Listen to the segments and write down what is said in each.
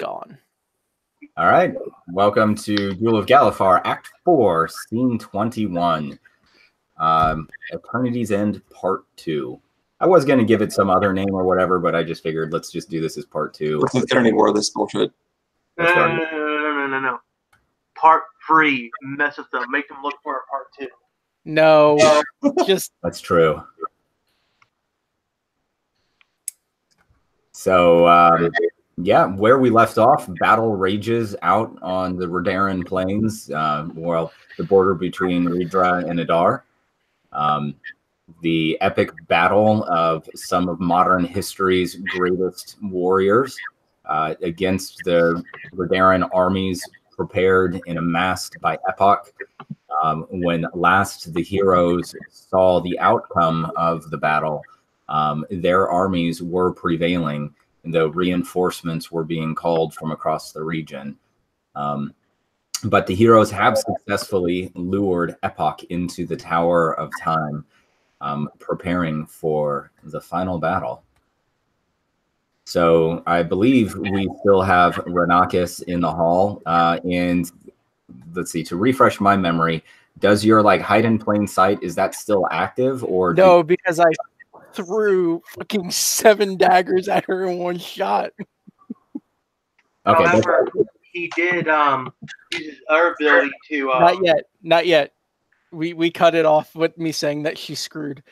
gone. All right. Welcome to Duel of Galifar, Act 4, Scene 21. Eternity's End, Part 2. I was going to give it some other name or whatever, but I just figured let's just do this as Part 2. Let's not get any more of this bullshit. No. Part 3. Mess with them. Make them look for a Part 2. No. Just... That's true. So, yeah, where we left off, battle rages out on the Riedran plains, the border between Riedra and Adar. The epic battle of some of modern history's greatest warriors against the Riedran armies prepared and amassed by Epoch. When last the heroes saw the outcome of the battle, their armies were prevailing, though reinforcements were being called from across the region. But the heroes have successfully lured Epoch into the Tower of Time, preparing for the final battle. So I believe we still have Renockus in the hall. And let's see, to refresh my memory, does your hide in plain sight, is that still active? Or no, because I threw fucking 7 daggers at her in one shot. Okay. However, he did use our ability to... Not yet. We cut it off with me saying that she's screwed.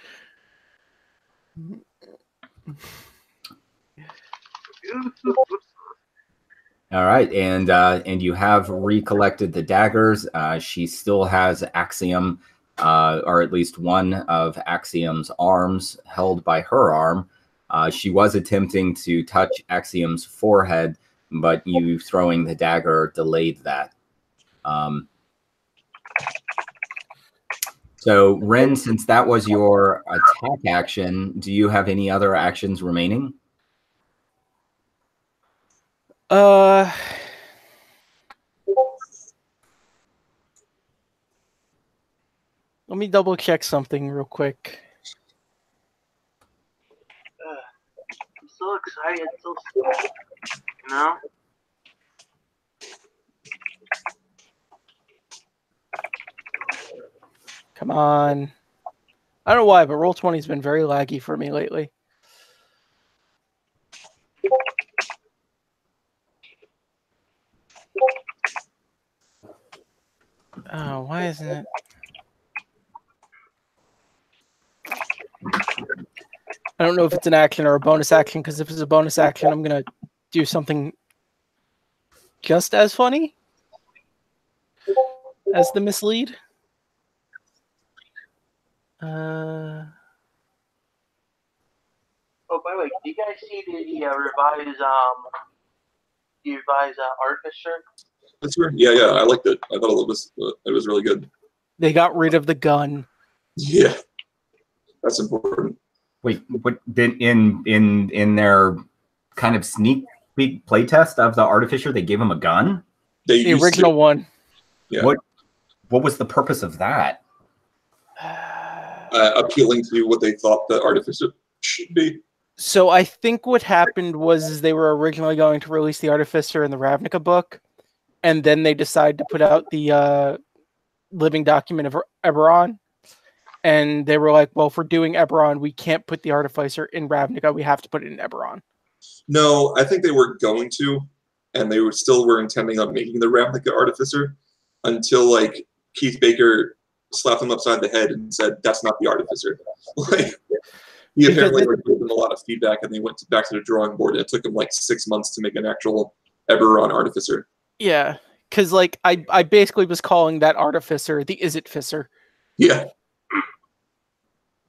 All right, and you have recollected the daggers. She still has Axiom, or at least one of Axiom's arms held by her arm. She was attempting to touch Axiom's forehead, but you throwing the dagger delayed that. So, Ren, since that was your attack action, do you have any other actions remaining? Let me double check something real quick. I'm so excited, so stupid. You know? Come on. I don't know why, but Roll20's been very laggy for me lately. Oh, why isn't it? I don't know if it's an action or a bonus action, because if it's a bonus action, I'm going to do something just as funny as the mislead. Oh, by the way, do you guys see the revised Artificer? That's weird. Yeah, I liked it. I thought it was really good. They got rid of the gun. Yeah, that's important. Wait, what did in their kind of sneak peek playtest of the Artificer, they gave him a gun? The original one. Yeah. What was the purpose of that? Appealing to what they thought the Artificer should be. So I think what happened was they were originally going to release the Artificer in the Ravnica book, and then they decided to put out the living document of Eberron. And they were like, well, if we're doing Eberron, we can't put the Artificer in Ravnica. We have to put it in Eberron. No, I think they were going to, and they were intending on making the Ravnica Artificer until Keith Baker slapped him upside the head and said, "That's not the Artificer." He apparently gave them a lot of feedback, and they went back to the drawing board. And it took them 6 months to make an actual Eberron Artificer. Yeah, because I basically was calling that Artificer the Is-It-Fisser. Yeah.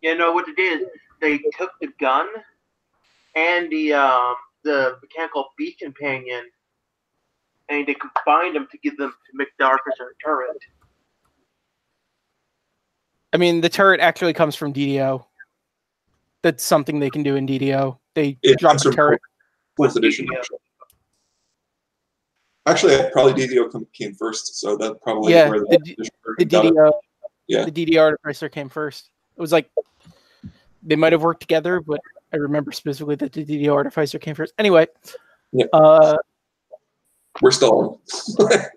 You know what they did? They took the gun and the mechanical beast companion, and they combined them to make the Artificer a turret. I mean, the turret actually comes from DDO. That's something they can do in DDO. They drop the turret. Fourth edition. Actually, probably DDO came first, so that probably where the DDO. Yeah, the DDO Artificer came first. It was they might have worked together, but I remember specifically that the DDO Artificer came first. Anyway, yeah. We're stalling.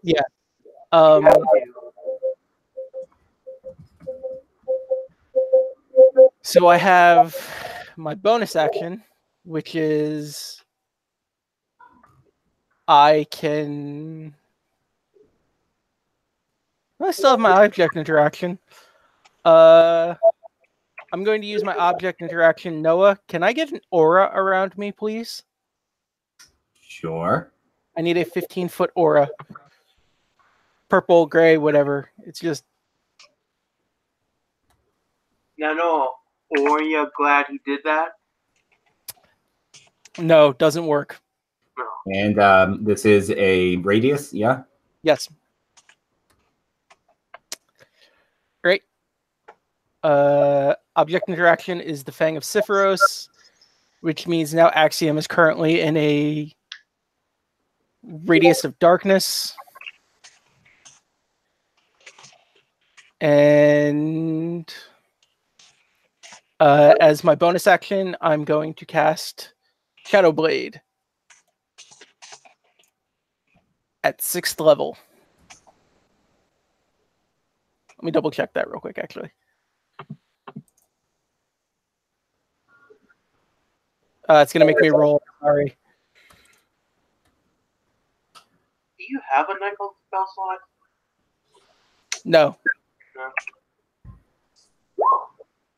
Yeah. So I have my bonus action, which is I still have my object interaction. I'm going to use my object interaction. Noah, can I get an aura around me, please? Sure. I need a 15-foot aura. Purple, gray, whatever. It's just... Now, no, are you glad he did that? No, doesn't work. No. And this is a radius, yeah? Yes. Great. Object interaction is the Fang of Siphoros, which means now Axiom is currently in a radius of darkness. And as my bonus action, I'm going to cast Shadow Blade at 6th level. Let me double check that real quick, actually. It's going to make me roll. Sorry. Do you have a nickel spell slot? No. No.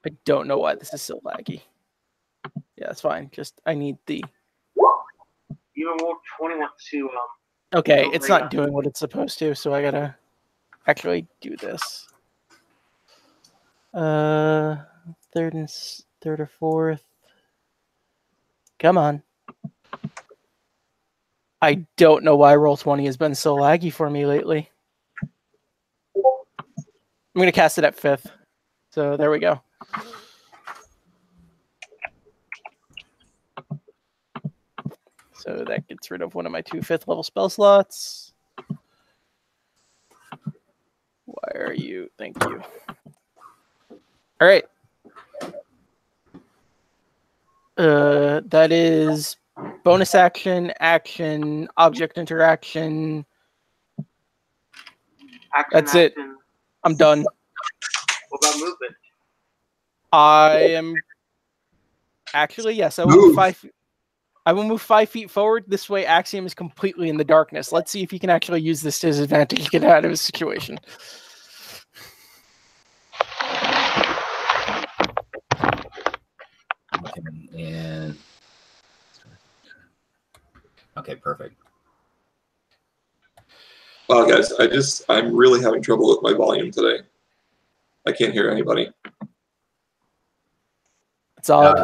I don't know why this is so laggy. Yeah, it's fine. Just, I need the... You rolled 21 to... Okay, it's not doing what it's supposed to, so I gotta actually do this. Third or fourth. Come on. I don't know why Roll20 has been so laggy for me lately. I'm gonna cast it at 5th. So there we go. So that gets rid of one of my 2 5th level spell slots. Why are you? Thank you. All right. That is bonus action, object interaction. That's it. I'm done. What about movement? I am actually, yes, I will move 5 feet. I will move 5 feet forward. This way, Axiom is completely in the darkness. Let's see if he can actually use this to his advantage to get out of his situation. And okay, perfect. Wow, guys, I'm really having trouble with my volume today. I can't hear anybody. It's all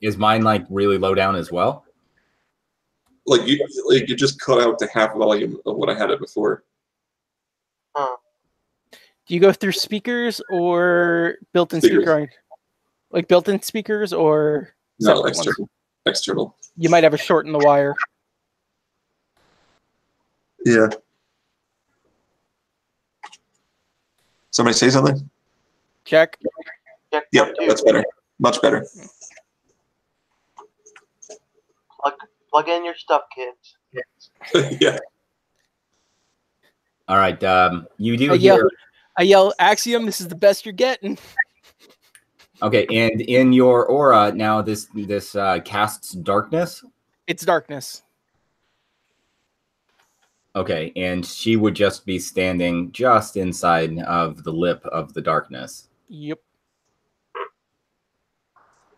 is mine like really low down as well? Like you just cut out to half volume of what I had it before. Huh. Do you go through speakers or built-in speaker? Like built-in speakers or no, external. Ones? External. You might have a short in the wire. Yeah. Somebody say something? Check. Yep, that's better. Much better. Plug in your stuff, kids. Yeah. All right. You do hear. I yell, Axiom, this is the best you're getting. Okay, and in your aura now, this casts darkness. It's darkness. Okay, and she would just be standing just inside of the lip of the darkness. Yep.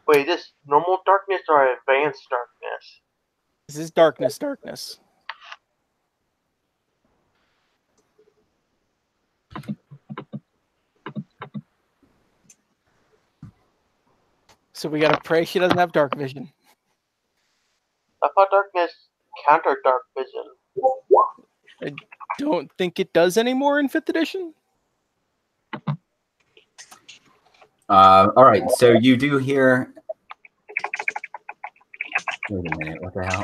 Wait, this normal darkness or advanced darkness? This is darkness. So we gotta pray she doesn't have dark vision. I thought darkness countered dark vision. I don't think it does anymore in 5th edition. All right, so you do hear. Wait a minute, what the hell?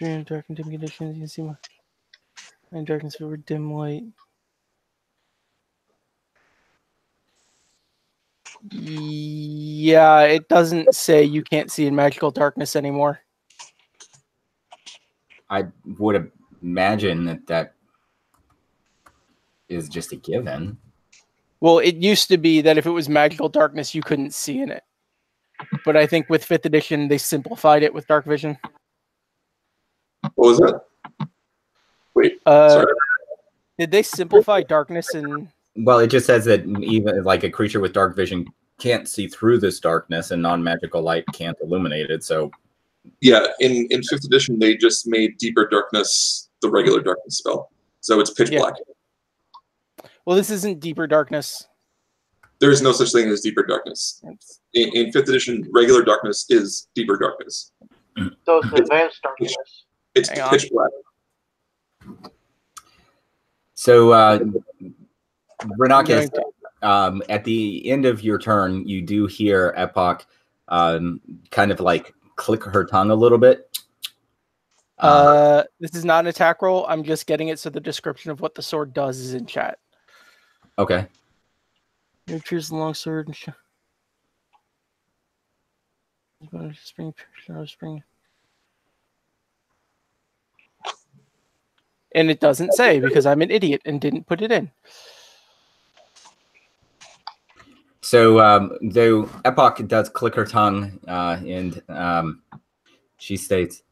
In dark and dim conditions, you can see my darkness over dim light. Yeah, it doesn't say you can't see in magical darkness anymore. I would imagine that is just a given. Well, it used to be that if it was magical darkness, you couldn't see in it. But I think with 5th edition, they simplified it with dark vision. What was that? Wait, sorry. Did they simplify darkness in... Well, it just says that even like a creature with dark vision can't see through this darkness, and non-magical light can't illuminate it. So, yeah, in 5th edition, they just made deeper darkness the regular darkness spell, so it's pitch black. Well, this isn't deeper darkness. There is no such thing as deeper darkness. In 5th edition, regular darkness is deeper darkness. So it's advanced darkness. It's pitch black. So, Renockus, at the end of your turn, you do hear Epoch kind of like click her tongue a little bit. This is not an attack roll. I'm just getting it so the description of what the sword does is in chat. Okay. You choose the long sword and spring. And it doesn't say because I'm an idiot and didn't put it in. So, though Epoch does click her tongue, and she states,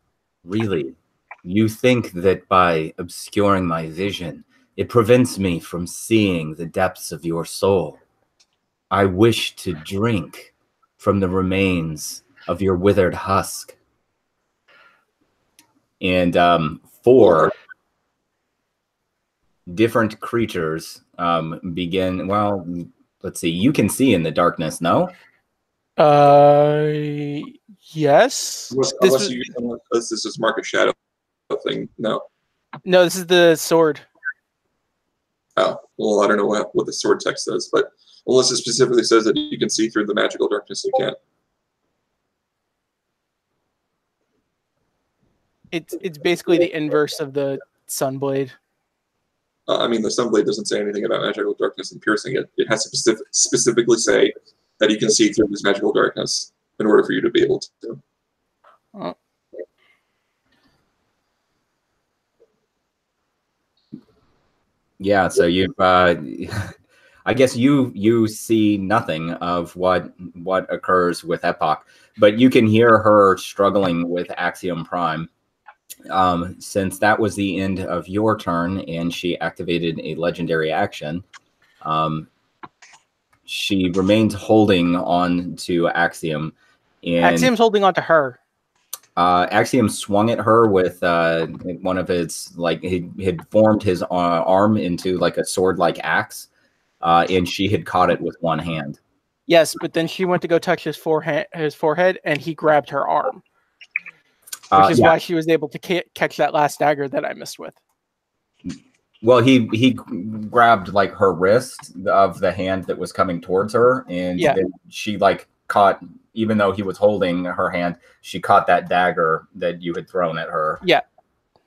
"Really, you think that by obscuring my vision, it prevents me from seeing the depths of your soul? I wish to drink from the remains of your withered husk." And 4 different creatures begin. Well, let's see. You can see in the darkness, no? Yes. Unless this is mark a shadow thing. No. No, this is the sword. Oh, well, I don't know what the sword text says, but unless it specifically says that you can see through the magical darkness, you can't. It's basically the inverse of the Sunblade. I mean, the Sunblade doesn't say anything about magical darkness and piercing it. It has to specifically say that you can see through this magical darkness in order for you to be able to. Yeah, so you've, I guess you see nothing of what occurs with Epoch, but you can hear her struggling with Axiom Prime. Since that was the end of your turn and she activated a legendary action, she remains holding on to Axiom. And Axiom's holding on to her. Axiom swung at her with one of his, like, he had formed his arm into like a sword-like axe, and she had caught it with one hand. Yes, but then she went to go touch his forehead, and he grabbed her arm. Which is why she was able to catch that last dagger that I missed with. Well, he grabbed like her wrist of the hand that was coming towards her, and then she like caught, even though he was holding her hand, she caught that dagger that you had thrown at her. Yeah.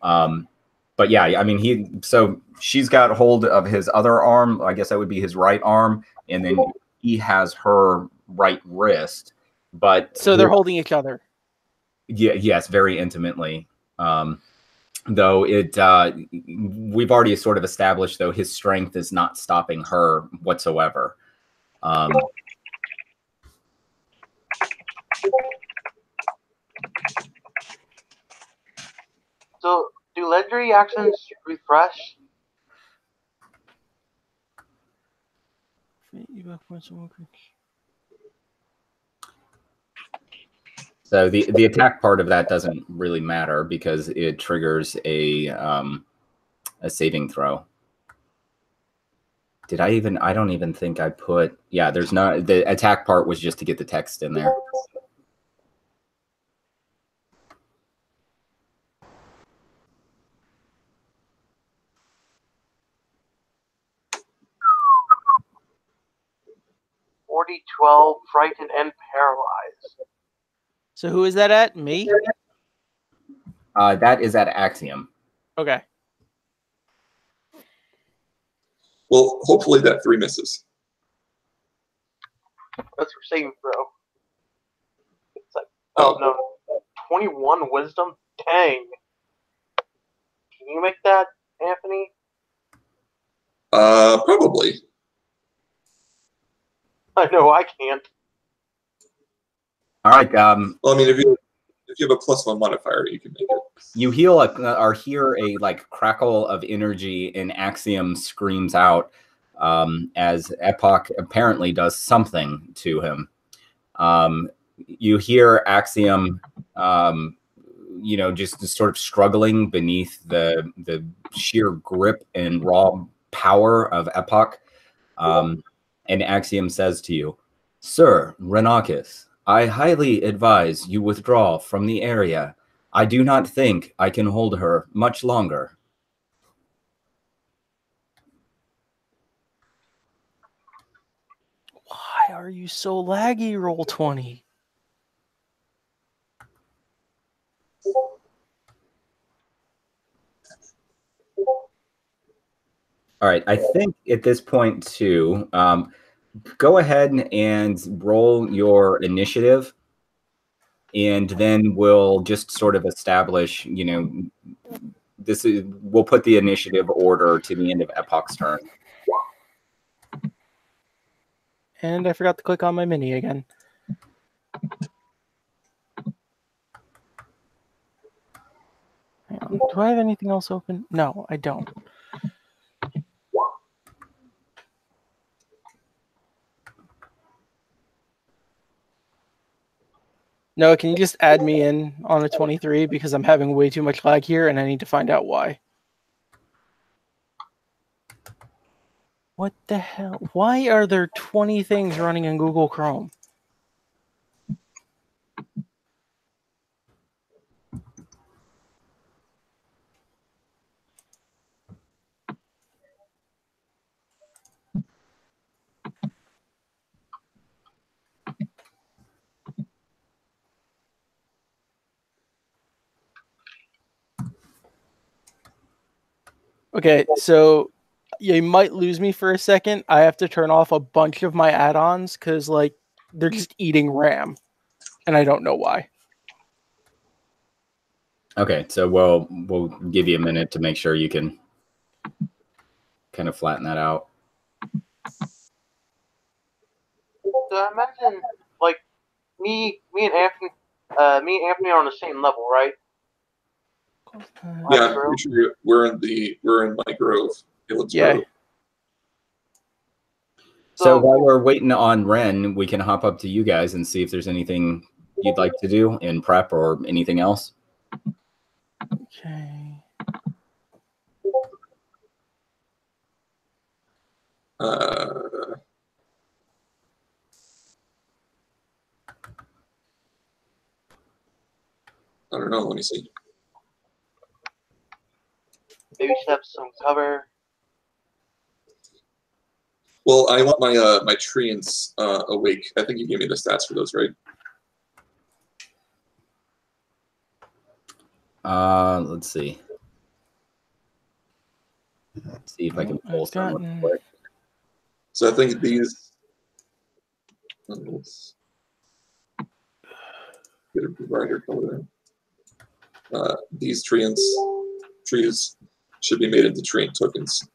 But yeah, I mean, so she's got hold of his other arm. I guess that would be his right arm, and then he has her right wrist. But so they're holding each other. Yeah, yes, very intimately. Though we've already sort of established, though, his strength is not stopping her whatsoever. So, do legendary actions refresh? So the attack part of that doesn't really matter because it triggers a saving throw. Did I even? I don't even think I put. Yeah, there's no. The attack part was just to get the text in there. (40-12), frightened and paralyzed. So who is that at? Me? That is at Axiom. Okay. Well, hopefully that 3 misses. That's for saving throw. It's like, oh no, 21 wisdom. Dang. Can you make that, Anthony? Probably. I know I can't. All right. Well, I mean, if you have a +1 modifier, you can make it. You hear a like crackle of energy, and Axiom screams out as Epoch apparently does something to him. You hear Axiom, just sort of struggling beneath the sheer grip and raw power of Epoch. And Axiom says to you, "Sir Renockus, I highly advise you withdraw from the area. I do not think I can hold her much longer." Why are you so laggy, Roll20? All right, I think at this point too, go ahead and roll your initiative, and then we'll just sort of establish, we'll put the initiative order to the end of Epoch's turn. And I forgot to click on my mini again. Hang on. Do I have anything else open? No, I don't. No, can you just add me in on a 23 because I'm having way too much lag here and I need to find out why. What the hell? Why are there 20 things running in Google Chrome? Okay, so you might lose me for a second. I have to turn off a bunch of my add-ons because, like, they're just eating RAM, and I don't know why. Okay, so we'll give you a minute to make sure you can kind of flatten that out. So I imagine, like, me and Anthony are on the same level, right? Yeah, I'm pretty sure we're in my grove. Caleb's grove. So while we're waiting on Ren, we can hop up to you guys and see if there's anything you'd like to do in prep or anything else. Okay. I don't know. Let me see. Maybe we should have some cover. Well, I want my my treants awake. I think you gave me the stats for those, right? Let's see. Let's see if I can pull some real quick. So I think these. Let's get a provider color there. These trees should be made into treant tokens.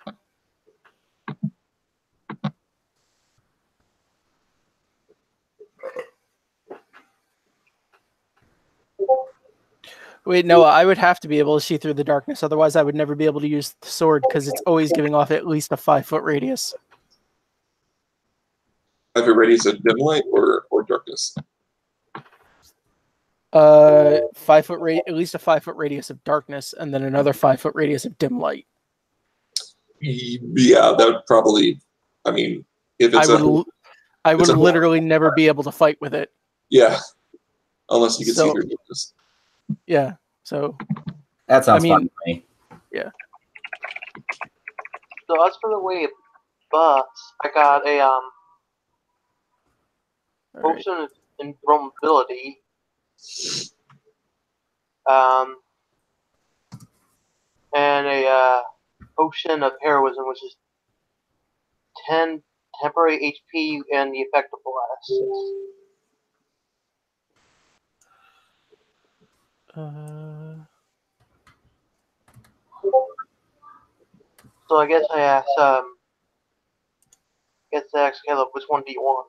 Wait, no, I would have to be able to see through the darkness. Otherwise, I would never be able to use the sword because it's always giving off at least a 5-foot radius. 5-foot radius of dim light or darkness? 5-foot at least a 5-foot radius of darkness, and then another 5-foot radius of dim light. Yeah, that would probably. I mean, if it's I would literally never be able to fight with it. Yeah, unless you can see through darkness. Yeah, so that sounds fun to me. Yeah. So as for the way of buffs, I got a potion of invulnerability. And a potion of heroism, which is 10 temporary HP and the effect of blast. So I guess I asked, Caleb, which one do you want?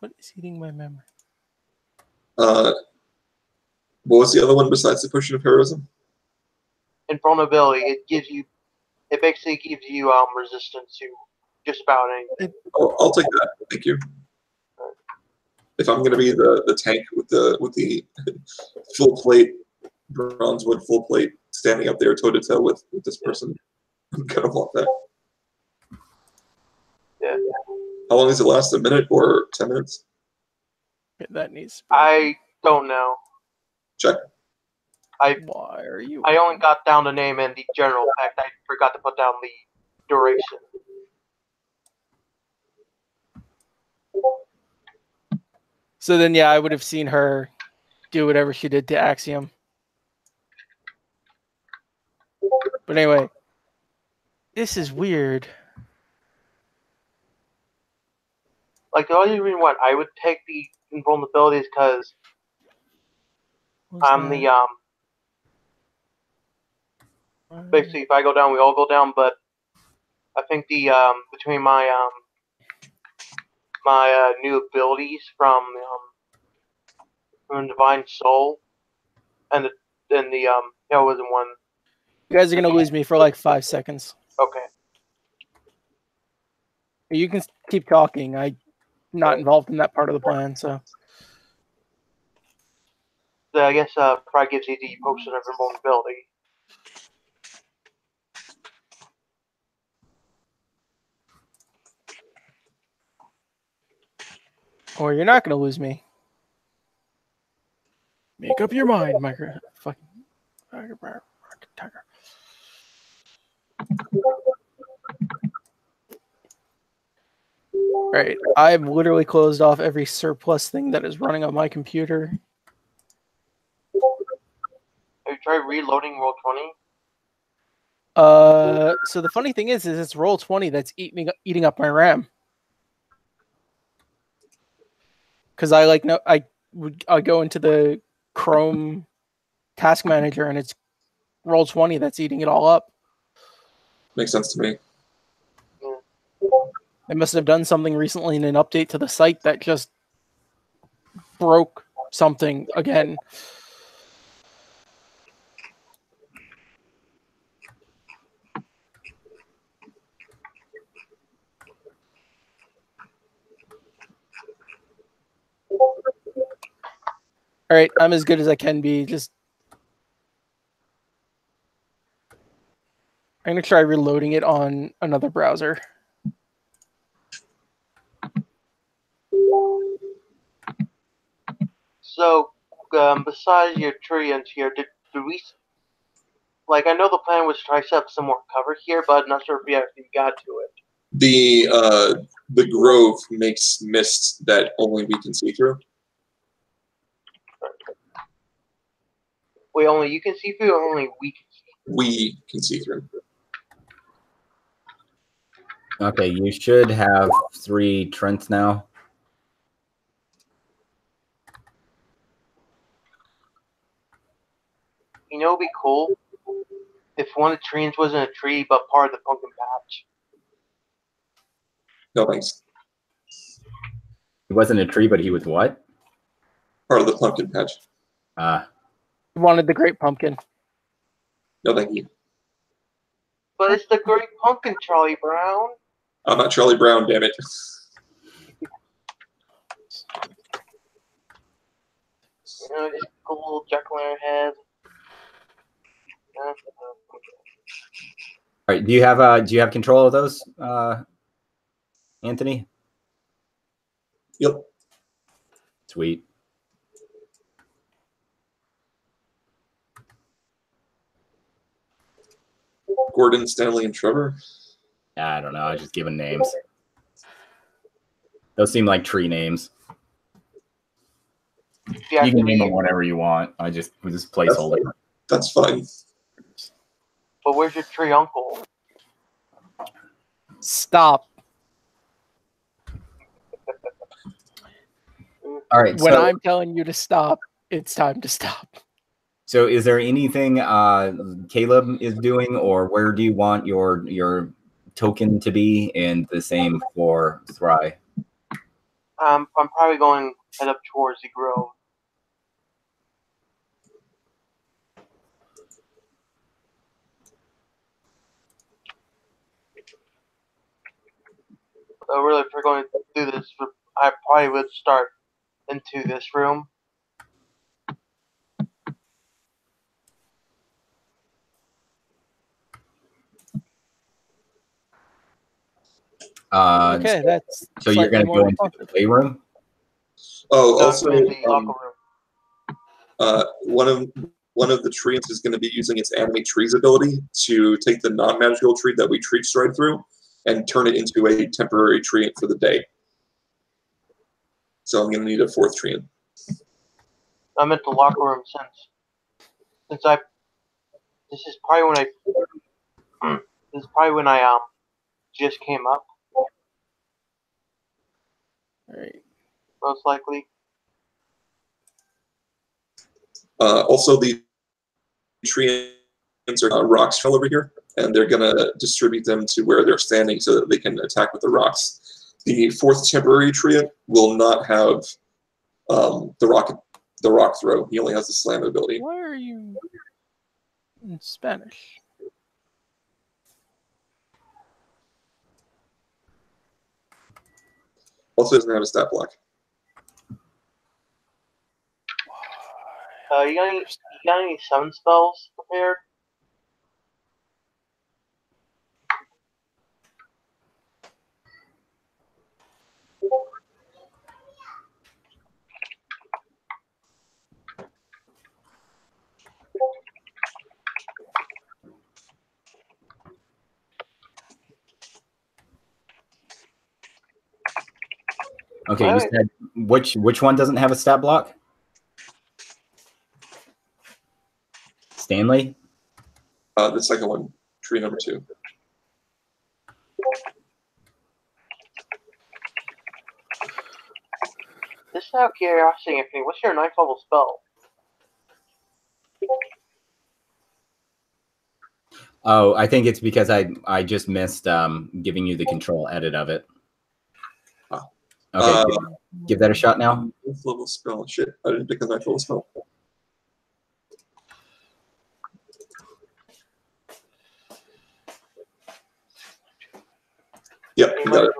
What is eating my memory? What was the other one besides the potion of heroism? Invulnerability. It basically gives you resistance to just about anything. I'll take that. Thank you. If I'm gonna be the tank with the full plate, bronzewood full plate, standing up there toe to toe with this person, I'm gonna want that. Yeah. How long does it last? A minute or 10 minutes? That needs. I don't know. Check. Why are you? I only got down the name and the general fact. I forgot to put down the duration. So then, yeah, I would have seen her do whatever she did to Axiom. But anyway, this is weird. Like, the only reason why I would take the invulnerability is because I'm the, basically, if I go down, we all go down, but I think the, between my, my, new abilities from Divine Soul and the heroism one. You guys are gonna lose me for like 5 seconds. Okay. You can keep talking. I'm not involved in that part of the plan, so. So I guess, probably gives you the potion of invulnerability. Or you're not gonna lose me. Make up your mind, Micro. Fucking. Tiger. Right. I've literally closed off every surplus thing that is running on my computer. Have you tried reloading roll 20? So the funny thing is it's roll 20 that's eating up my RAM. Because I go into the Chrome task manager and it's roll 20 that's eating it all up. Makes sense to me. They must have done something recently in an update to the site that just broke something again. All right, I'm as good as I can be. I'm going to try reloading it on another browser. So, besides your treants here, did we... Like, I know the plan was to try to set up some more cover here, but I'm not sure if we actually got to it. The grove makes mists that only we can see through. Wait, only you can see through, or only we can see through? We can see through. Okay, you should have 3 Trents now. You know, it'd be cool if one of the trees wasn't a tree, but part of the pumpkin patch. No thanks. He wasn't a tree, but he was what? Part of the pumpkin patch. You wanted the Great Pumpkin. No thank you. But it's the Great Pumpkin, Charlie Brown. I'm not Charlie Brown, damn it. You know, just a little jack-o'-lantern head. All right, do you have control of those, Anthony? Yep. Sweet. Gordon, Stanley, and Trevor. I don't know. I was just giving names. Those seem like tree names. Yeah, You can name them whatever you want. I just was this placeholder. That's fine. But where's your tree uncle? Stop. All right. When I'm telling you to stop, it's time to stop. So is there anything Caleb is doing, or where do you want your token to be? And the same for Thry. I'm probably going head up towards the grove. So really, if we're going to do this, I probably would start into this room. Okay, that's so you're going to go into the playroom. Oh, No, also, in the locker room. one of the trees is going to be using its animate trees ability to take the non-magical tree that we tree stride through and turn it into a temporary tree for the day. So I'm going to need a fourth tree. I'm at the locker room since this is probably when I just came up. All right. Most likely. Also, the trees are rocks fell over here, and they're going to distribute them to where they're standing so that they can attack with the rocks. The fourth temporary tree will not have the rock throw. He only has the slam ability. Why are you in Spanish? Also doesn't have a stat block. You got any summon spells prepared? Okay, you said which one doesn't have a stat block? Stanley? The second one, tree number 2. Just out of curiosity, Anthony, what's your 9th level spell? Oh, I think it's because I just missed giving you the control edit of it. Okay, give that a shot now. 9th level spell. Shit, I didn't pick the 9th level spell. Yep, you got it.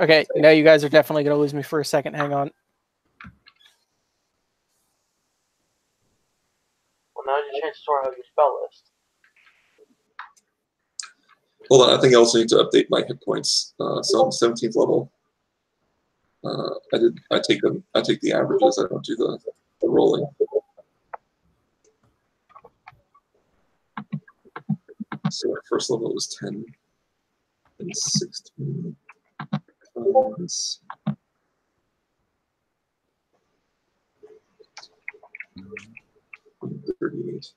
Okay, now you guys are definitely going to lose me for a second. Hang on. Well, now's your chance to sort out your spell list. Hold on, I think I also need to update my hit points. So I'm 17th level. I take the averages. I don't do the rolling. So our first level was 10 and 16. 38.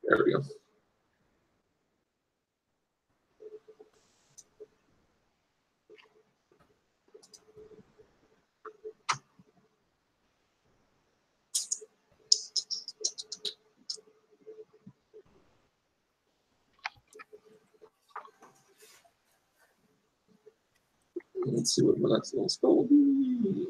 There we go. Let's see what my next little spell will be.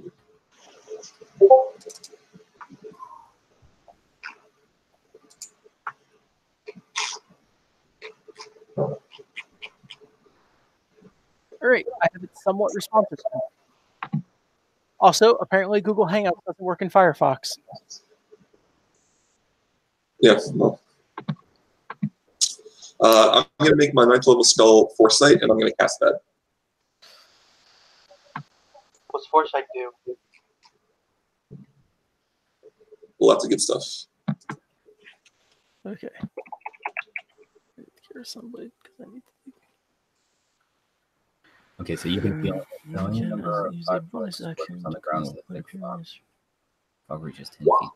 All right, I have it somewhat responsive. Also, apparently Google Hangouts doesn't work in Firefox. Yeah, well. I'm going to make my 9th level spell Foresight, and I'm going to cast that. What's Foresight do? Lots of good stuff. Okay. I need to cure somebody because I need to. Okay, so you can feel Use a bonus action on the ground with to the thick fog. appearance. Fog reaches 10 feet.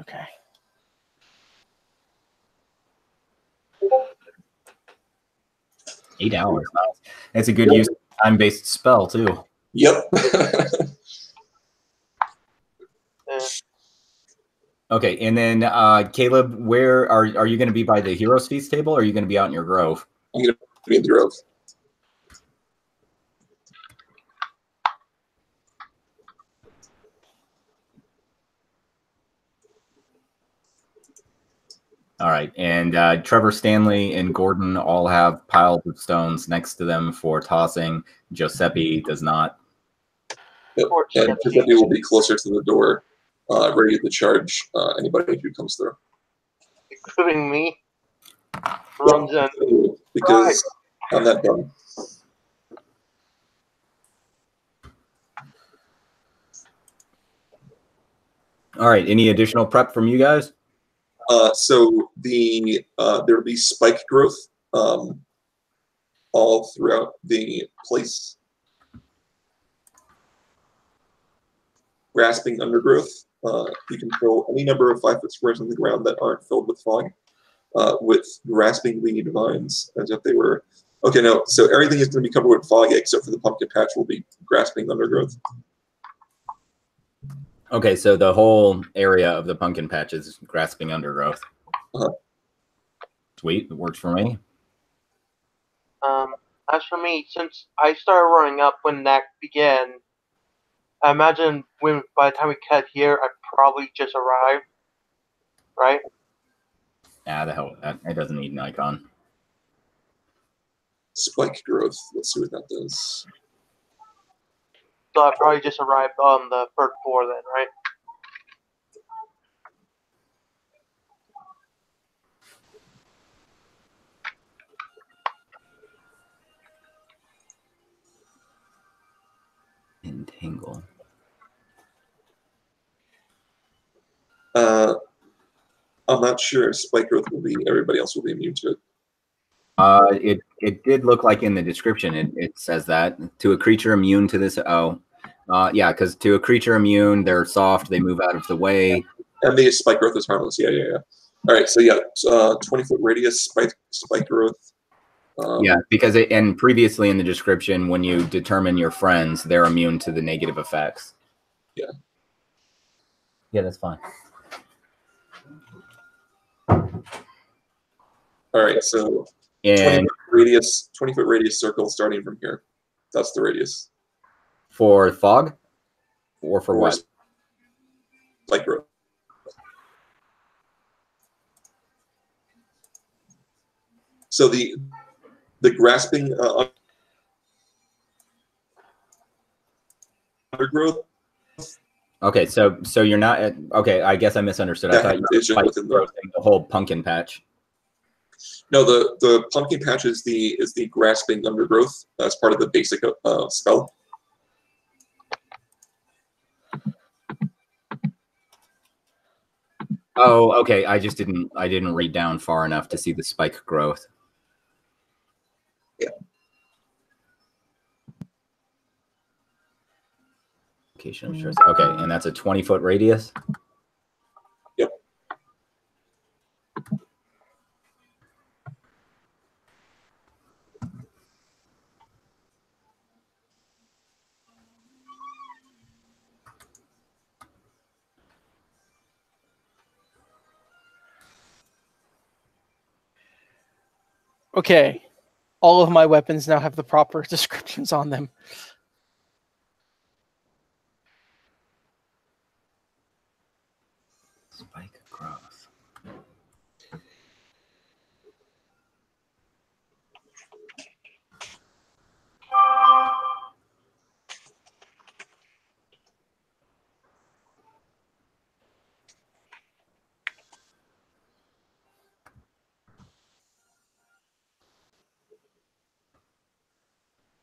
Okay. Eight hours. Nice. It's a good use of time-based spell too. Yep. Okay, and then Caleb, where are you going to be by the Heroes Feast table, or are you going to be out in your grove? I'm going to be in the grove. All right, and Trevor, Stanley, and Gordon all have piles of stones next to them for tossing. Giuseppe does not. Yep. And Giuseppe will be closer to the door, ready to charge anybody who comes through. Including me. Runs in. Because I'm that dumb. All right, any additional prep from you guys? So there'll be spike growth all throughout the place. Grasping undergrowth. You can fill any number of 5-foot squares on the ground that aren't filled with fog with grasping weed vines, as if they were. Okay, no. So everything is going to be covered with fog except for the pumpkin patch will be grasping undergrowth. Okay, so the whole area of the pumpkin patch is grasping undergrowth. Sweet, it works for me. As for me, since I started running up when that began, I imagine by the time we cut here, I probably just arrived, right? Ah, the hell with that. It doesn't need an icon. Spike growth. Let's see what that does. So I probably just arrived on the third floor then, right? Entangle. I'm not sure if spike growth will be. Everybody else will be immune to it. It did look like in the description it says that to a creature immune to this. Yeah, because to a creature immune, they're soft. They move out of the way. And the spike growth is harmless. Yeah. All right. So yeah, 20-foot radius spike growth. Yeah, because and previously in the description, when you determine your friends, they're immune to the negative effects. Yeah. Yeah, that's fine. All right. So. And 20-foot radius circle starting from here. That's the radius. For fog? Or for what? Spike growth. So the grasping undergrowth. Okay, so you're not at, okay, I guess I misunderstood. Yeah, I thought you it's just within the whole pumpkin patch. No, the pumpkin patch is the grasping undergrowth. That's part of the basic spell. Oh, okay. I didn't read down far enough to see the spike growth. Yeah. Location of stress. Okay, and that's a 20-foot radius. Yep. Okay. All of my weapons now have the proper descriptions on them. Spike growth.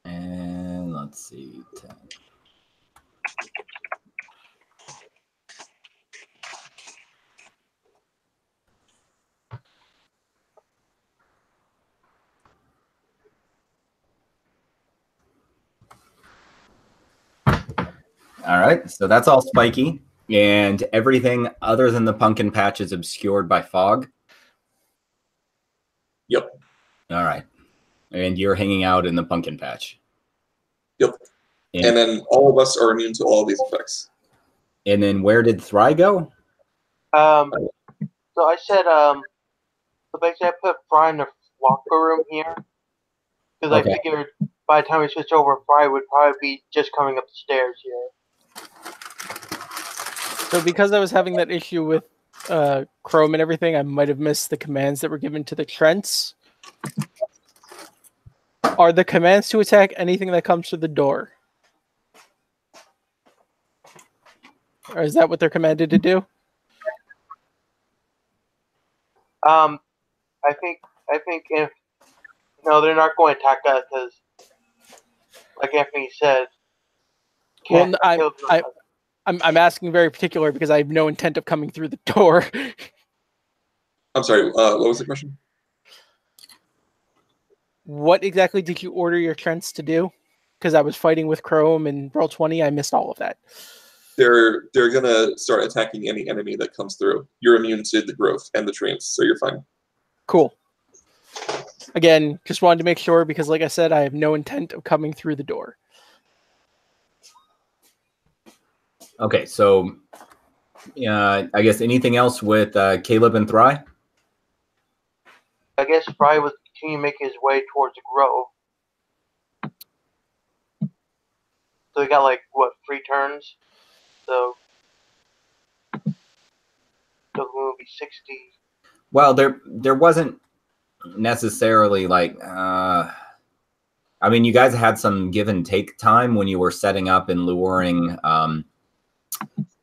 And let's see, 10. All right, so that's all spiky. And everything other than the pumpkin patch is obscured by fog? Yep. All right. And you're hanging out in the pumpkin patch? Yep. And then all of us are immune to all of these effects. And then where did Thri go? So I said, so basically I put Fry in the locker room here. Because I figured by the time we switch over, Fry would probably be just coming up the stairs here. So because I was having that issue with Chrome and everything, I might have missed the commands that were given to the Trents. Are the commands to attack anything that comes through the door? Or is that what they're commanded to do? I think if no, they're not going to attack us because, like Anthony said. Well, I'm asking very particular because I have no intent of coming through the door. I'm sorry. What was the question? What exactly did you order your Trents to do? Because I was fighting with Chrome and Roll20. I missed all of that. They're gonna start attacking any enemy that comes through. You're immune to the growth and the trains, so you're fine. Cool. Again, just wanted to make sure because, like I said, I have no intent of coming through the door. Okay, so I guess anything else with Caleb and Thri? I guess Fry was continuing making his way towards the grove. So we got like what 3 turns. So the will be 60. Well, there wasn't necessarily like I mean, you guys had some give and take time when you were setting up and luring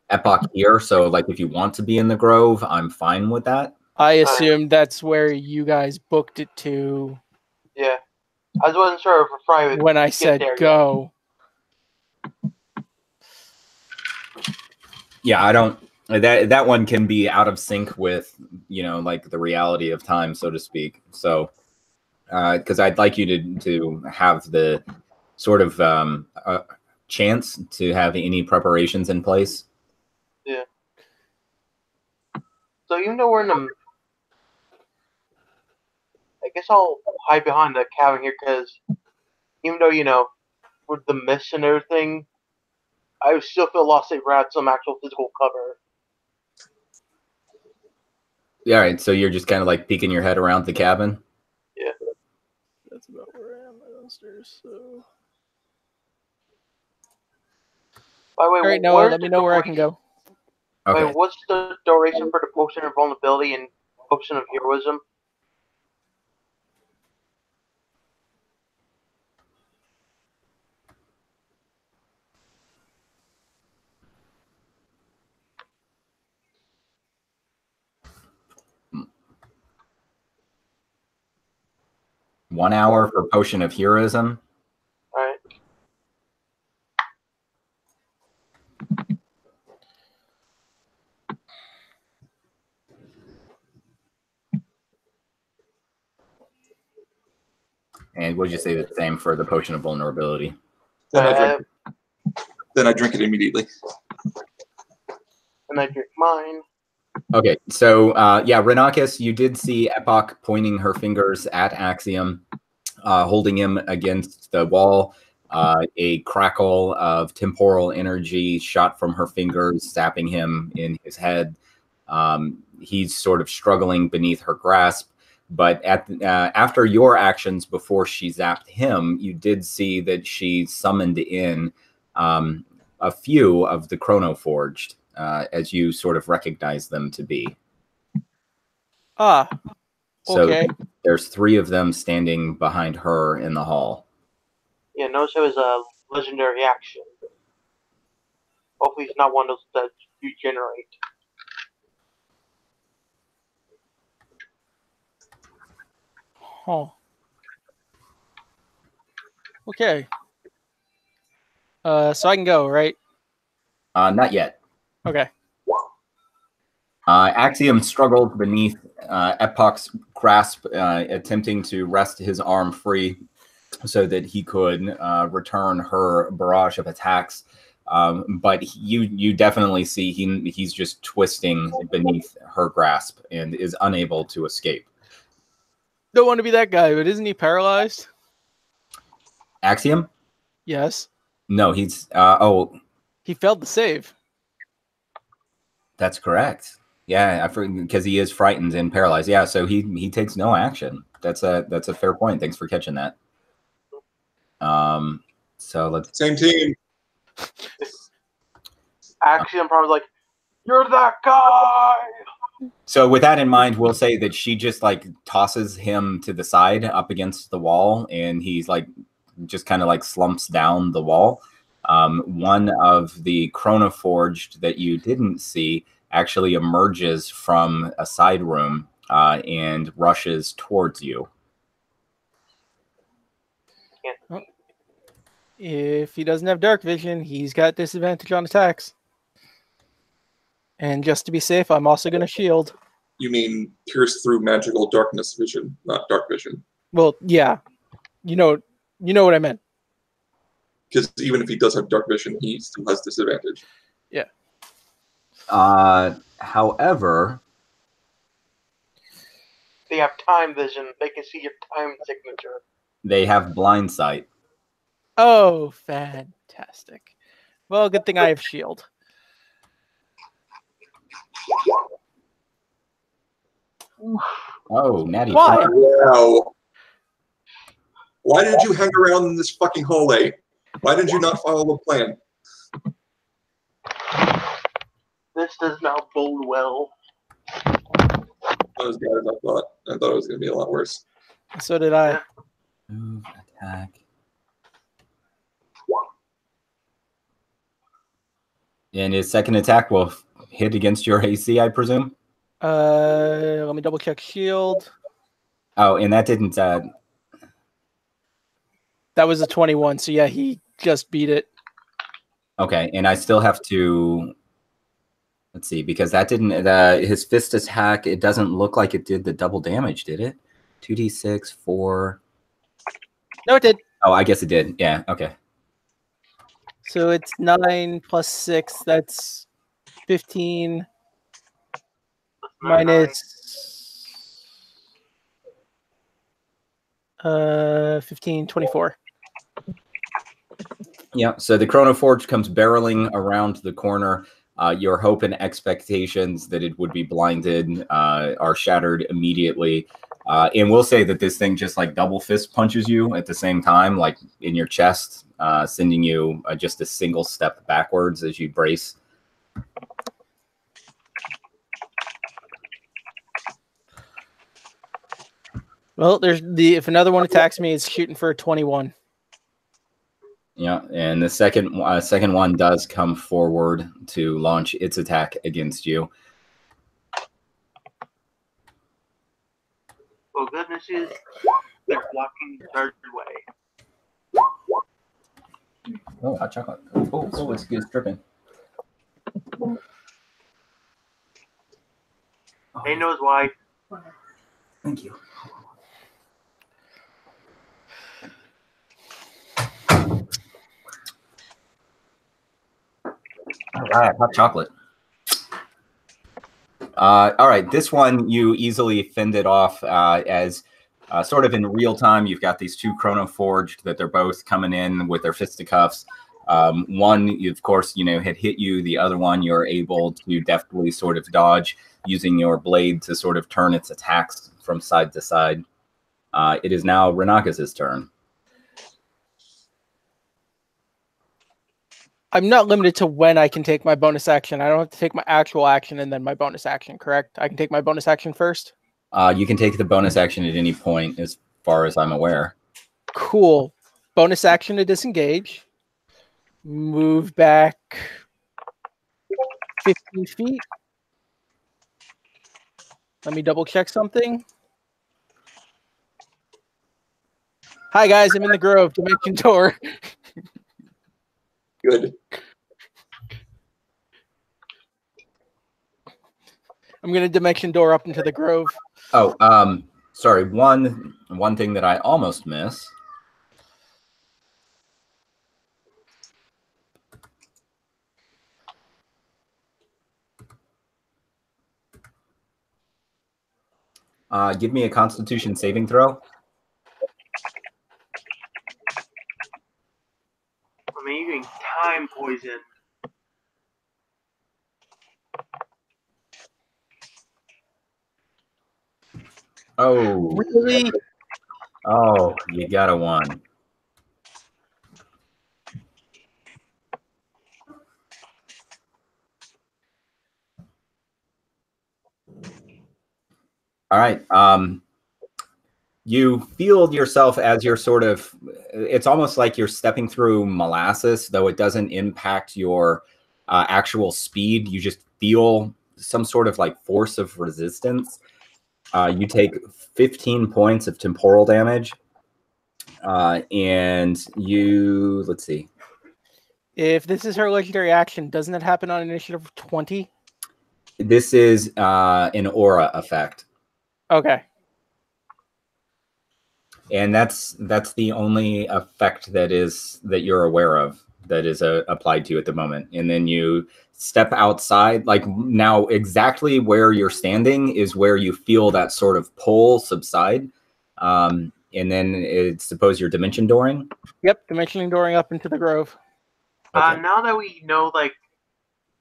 Epoch here, so like if you want to be in the grove, I'm fine with that. I assumed that's where you guys booked it to. Yeah, I wasn't sure if Fry would when I said there go. Yeah, I don't. That one can be out of sync with, you know, like the reality of time, so to speak. So, because I'd like you to have the sort of chance to have any preparations in place. Yeah. So even though we're in the, I guess I'll hide behind the cabin here because even though, you know, with the mist and everything, I still feel lost if we're at some actual physical cover. Yeah, all right. So you're just kind of like peeking your head around the cabin? Yeah. That's about where I am downstairs, so. By the way, all right, Noah, let me know where I can go. Okay. Wait, what's the duration for the potion of vulnerability and potion of heroism? One hour for potion of heroism. All right. And would you say the same for the potion of vulnerability? Then I drink it immediately. And I drink mine. Okay, so yeah, Renockus, you did see Epoch pointing her fingers at Axiom, holding him against the wall. A crackle of temporal energy shot from her fingers, zapping him in his head. He's sort of struggling beneath her grasp. But after your actions, before she zapped him, you did see that she summoned in a few of the Chronoforged, as you sort of recognize them to be. Ah, okay. So there's 3 of them standing behind her in the hall. Yeah, notice it was a legendary action. Hopefully it's not one of those that you generate. Huh. Okay. So I can go, right? Not yet. Okay. Axiom struggled beneath Epoch's grasp, attempting to wrest his arm free so that he could return her barrage of attacks. But you definitely see he's just twisting beneath her grasp and is unable to escape. Don't want to be that guy, but isn't he paralyzed? Axiom? Yes. No, he's He failed the save. That's correct. Yeah, because he is frightened and paralyzed. Yeah, so he takes no action. That's a fair point. Thanks for catching that. So let's Same team. Axiom probably like, you're that guy. So with that in mind, we'll say that she just like tosses him to the side up against the wall, and he's like just kind of like slumps down the wall. One of the Chronoforged that you didn't see actually emerges from a side room and rushes towards you. If he doesn't have dark vision, he's got disadvantage on attacks. And just to be safe, I'm also going to shield. You mean pierce through magical darkness vision, not dark vision. Well, yeah. You know what I meant. Because even if he does have dark vision, he still has disadvantage. Yeah. However, They have time vision. They can see your time signature. they have blind sight. Oh, fantastic. Well, good thing I have shield. Oh, natty. Why? Wow. Why did you hang around in this fucking hallway? Why did you not follow the plan? This does not bode well. Not as bad as I thought. I thought it was going to be a lot worse. So did I. Move, attack. And his second attack will hit against your AC, I presume? Let me double check shield. Oh, and that didn't... That was a 21, so yeah, he just beat it. Okay, and I still have to... Let's see, because that didn't... his fist attack, it doesn't look like it did the double damage, did it? 2d6, 4... No, it did. Oh, I guess it did. Yeah, okay. So it's 9 plus 6. That's 15 minus 15, 24. Yeah, so the Chronoforge comes barreling around the corner. Your hope and expectations that it would be blinded are shattered immediately. And we'll say that this thing just like double fist punches you at the same time, like in your chest, sending you just a single step backwards as you brace. Well, if another one attacks me, it's shooting for a 21. Yeah, and the second one does come forward to launch its attack against you. Well, goodness is they're blocking the third way. Oh, hot chocolate. Oh, it's good. It's dripping. He knows why. Thank you. All right, hot chocolate. All right, this one you easily fended off as sort of in real time. You've got these two Chronoforged that they're both coming in with their fisticuffs. One, of course, had hit you. The other one, you're able to deftly sort of dodge using your blade to sort of turn its attacks from side to side. It is now Renockus' turn. I'm not limited to when I can take my bonus action. I don't have to take my actual action and then my bonus action, correct? I can take my bonus action first? You can take the bonus action at any point, as far as I'm aware. Cool. Bonus action to disengage. Move back 15 feet. Let me double check something. Hi, guys. I'm in the Grove. Dimension door. Good. I'm going to dimension door up into the Grove. Oh, sorry. One thing that I almost missed. Give me a Constitution saving throw. I'm using time poison. Oh, Really? oh, you got a 1. All right. You feel yourself as you're sort of, it's almost like you're stepping through molasses, though it doesn't impact your actual speed. You just feel some sort of like force of resistance. You take 15 points of temporal damage. And you, let's see. If this is her legendary action, doesn't it happen on initiative 20? This is an aura effect. Okay. And that's the only effect that you're aware of that is applied to you at the moment. And then you step outside, like now exactly where you're standing is where you feel that sort of pull subside. And then suppose you're dimension dooring. Yep, dimensioning dooring up into the grove. Okay. Now that we know like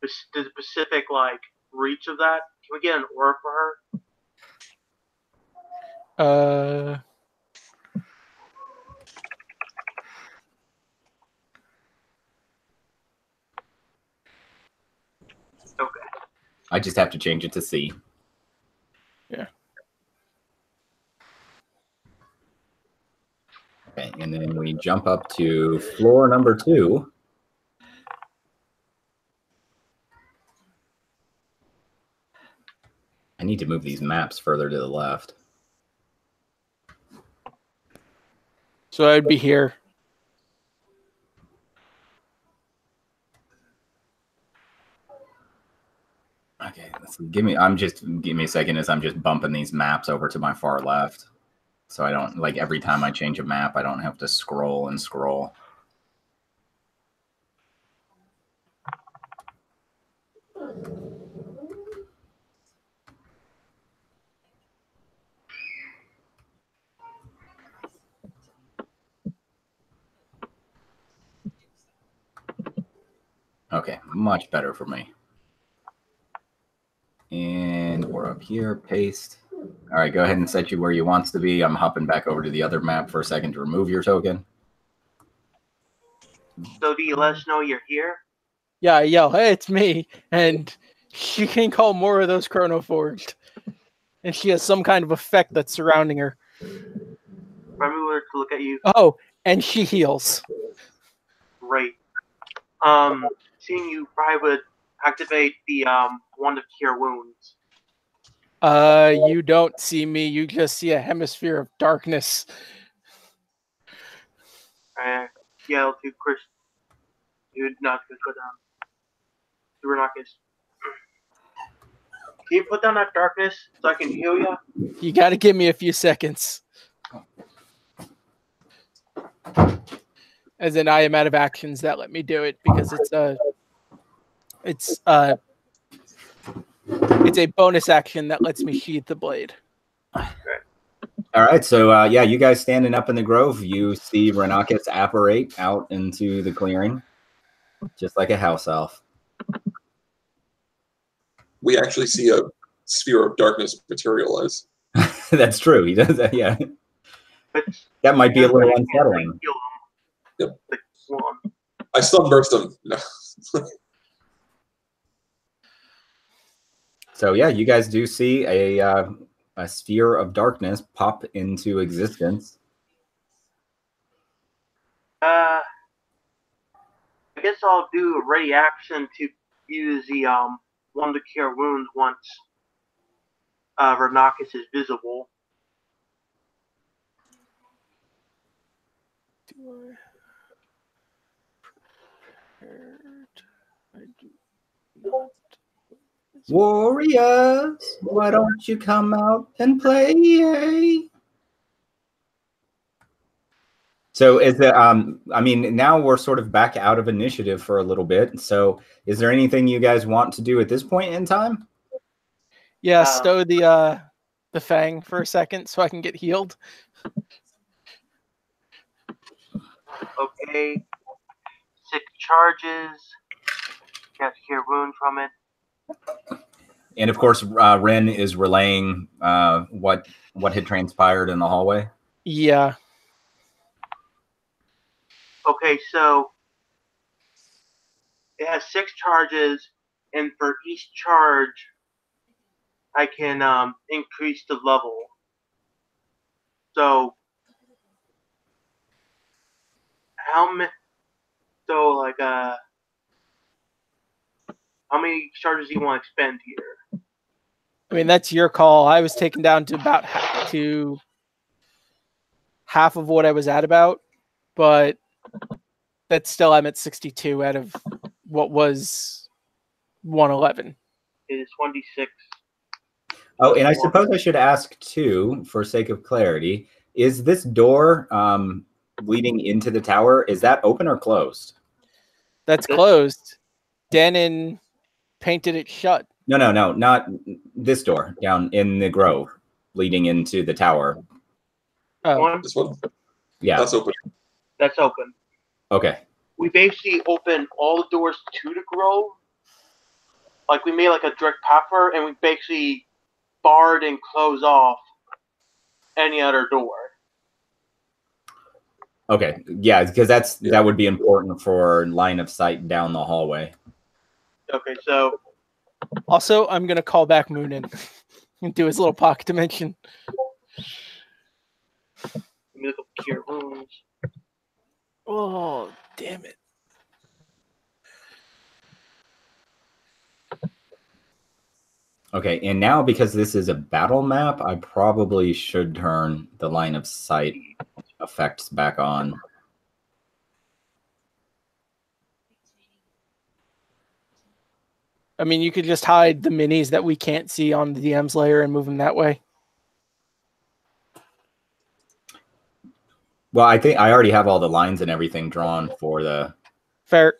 the specific like reach of that, can we get an aura for her? Okay. I just have to change it to C. Yeah. Okay, and then we jump up to floor number 2. I need to move these maps further to the left. So I'd be here. Okay, give me a second as I'm just bumping these maps over to my far left. So I don't, like every time I change a map, I don't have to scroll and scroll. Okay, much better for me. And we're up here, paste. All right, go ahead and set you where you want to be. I'm hopping back over to the other map for a second to remove your token. So do you let us know you're here? Yeah, I yell, hey, it's me. And she can call more of those chronoforged. And she has some kind of effect that's surrounding her. Remember to look at you. Oh, and she heals. Great. Seeing you probably would activate the one to cure wounds. You don't see me, you just see a hemisphere of darkness. Yell to Chris. You're not going to go down. To Renockus. Can you put down that darkness so I can heal you? You gotta give me a few seconds. As in, I am out of actions that let me do it because it's a bonus action that lets me sheath the blade. All right, so yeah, you guys standing up in the grove, you see Renockus apparate out into the clearing, just like a house elf. We actually see a sphere of darkness materialize. That's true. He does that, yeah. But That might be a little unsettling. Yep. I sunburst him. No. So yeah, you guys do see a sphere of darkness pop into existence. I guess I'll do a ready action to use the one to cure wounds once Renockus is visible. Warriors, why don't you come out and play? So is the I mean, now we're sort of back out of initiative for a little bit. So is there anything you guys want to do at this point in time? Yeah, stow the the fang for a second so I can get healed. Okay. 6 charges. Got to hear wound from it. And of course, Ren is relaying what had transpired in the hallway. Yeah. Okay, so it has 6 charges, and for each charge, I can increase the level. So how many? So like how many charges do you want to expend here? I mean, that's your call. I was taken down to about half of what I was at about, but that's still, I'm at 62 out of what was 111. It is 1d6. Oh, and I suppose I should ask too, for sake of clarity, is this door leading into the tower, is that open or closed? That's closed. Denon painted it shut. No, not this door down in the grove leading into the tower. Oh, This one? Yeah. That's open. That's open. Okay. We basically open all the doors to the grove. Like we made like a direct path for it, and we basically barred and closed off any other door. Okay. Yeah, because that would be important for line of sight down the hallway. Okay, so also, I'm going to call back Moonin and do his little pocket dimension. let me look up cure wounds. Oh, damn it. Okay, and now because this is a battle map, I probably should turn the line of sight effects back on. I mean, you could just hide the minis that we can't see on the DM's layer and move them that way. Well, I think I already have all the lines and everything drawn for the Fair.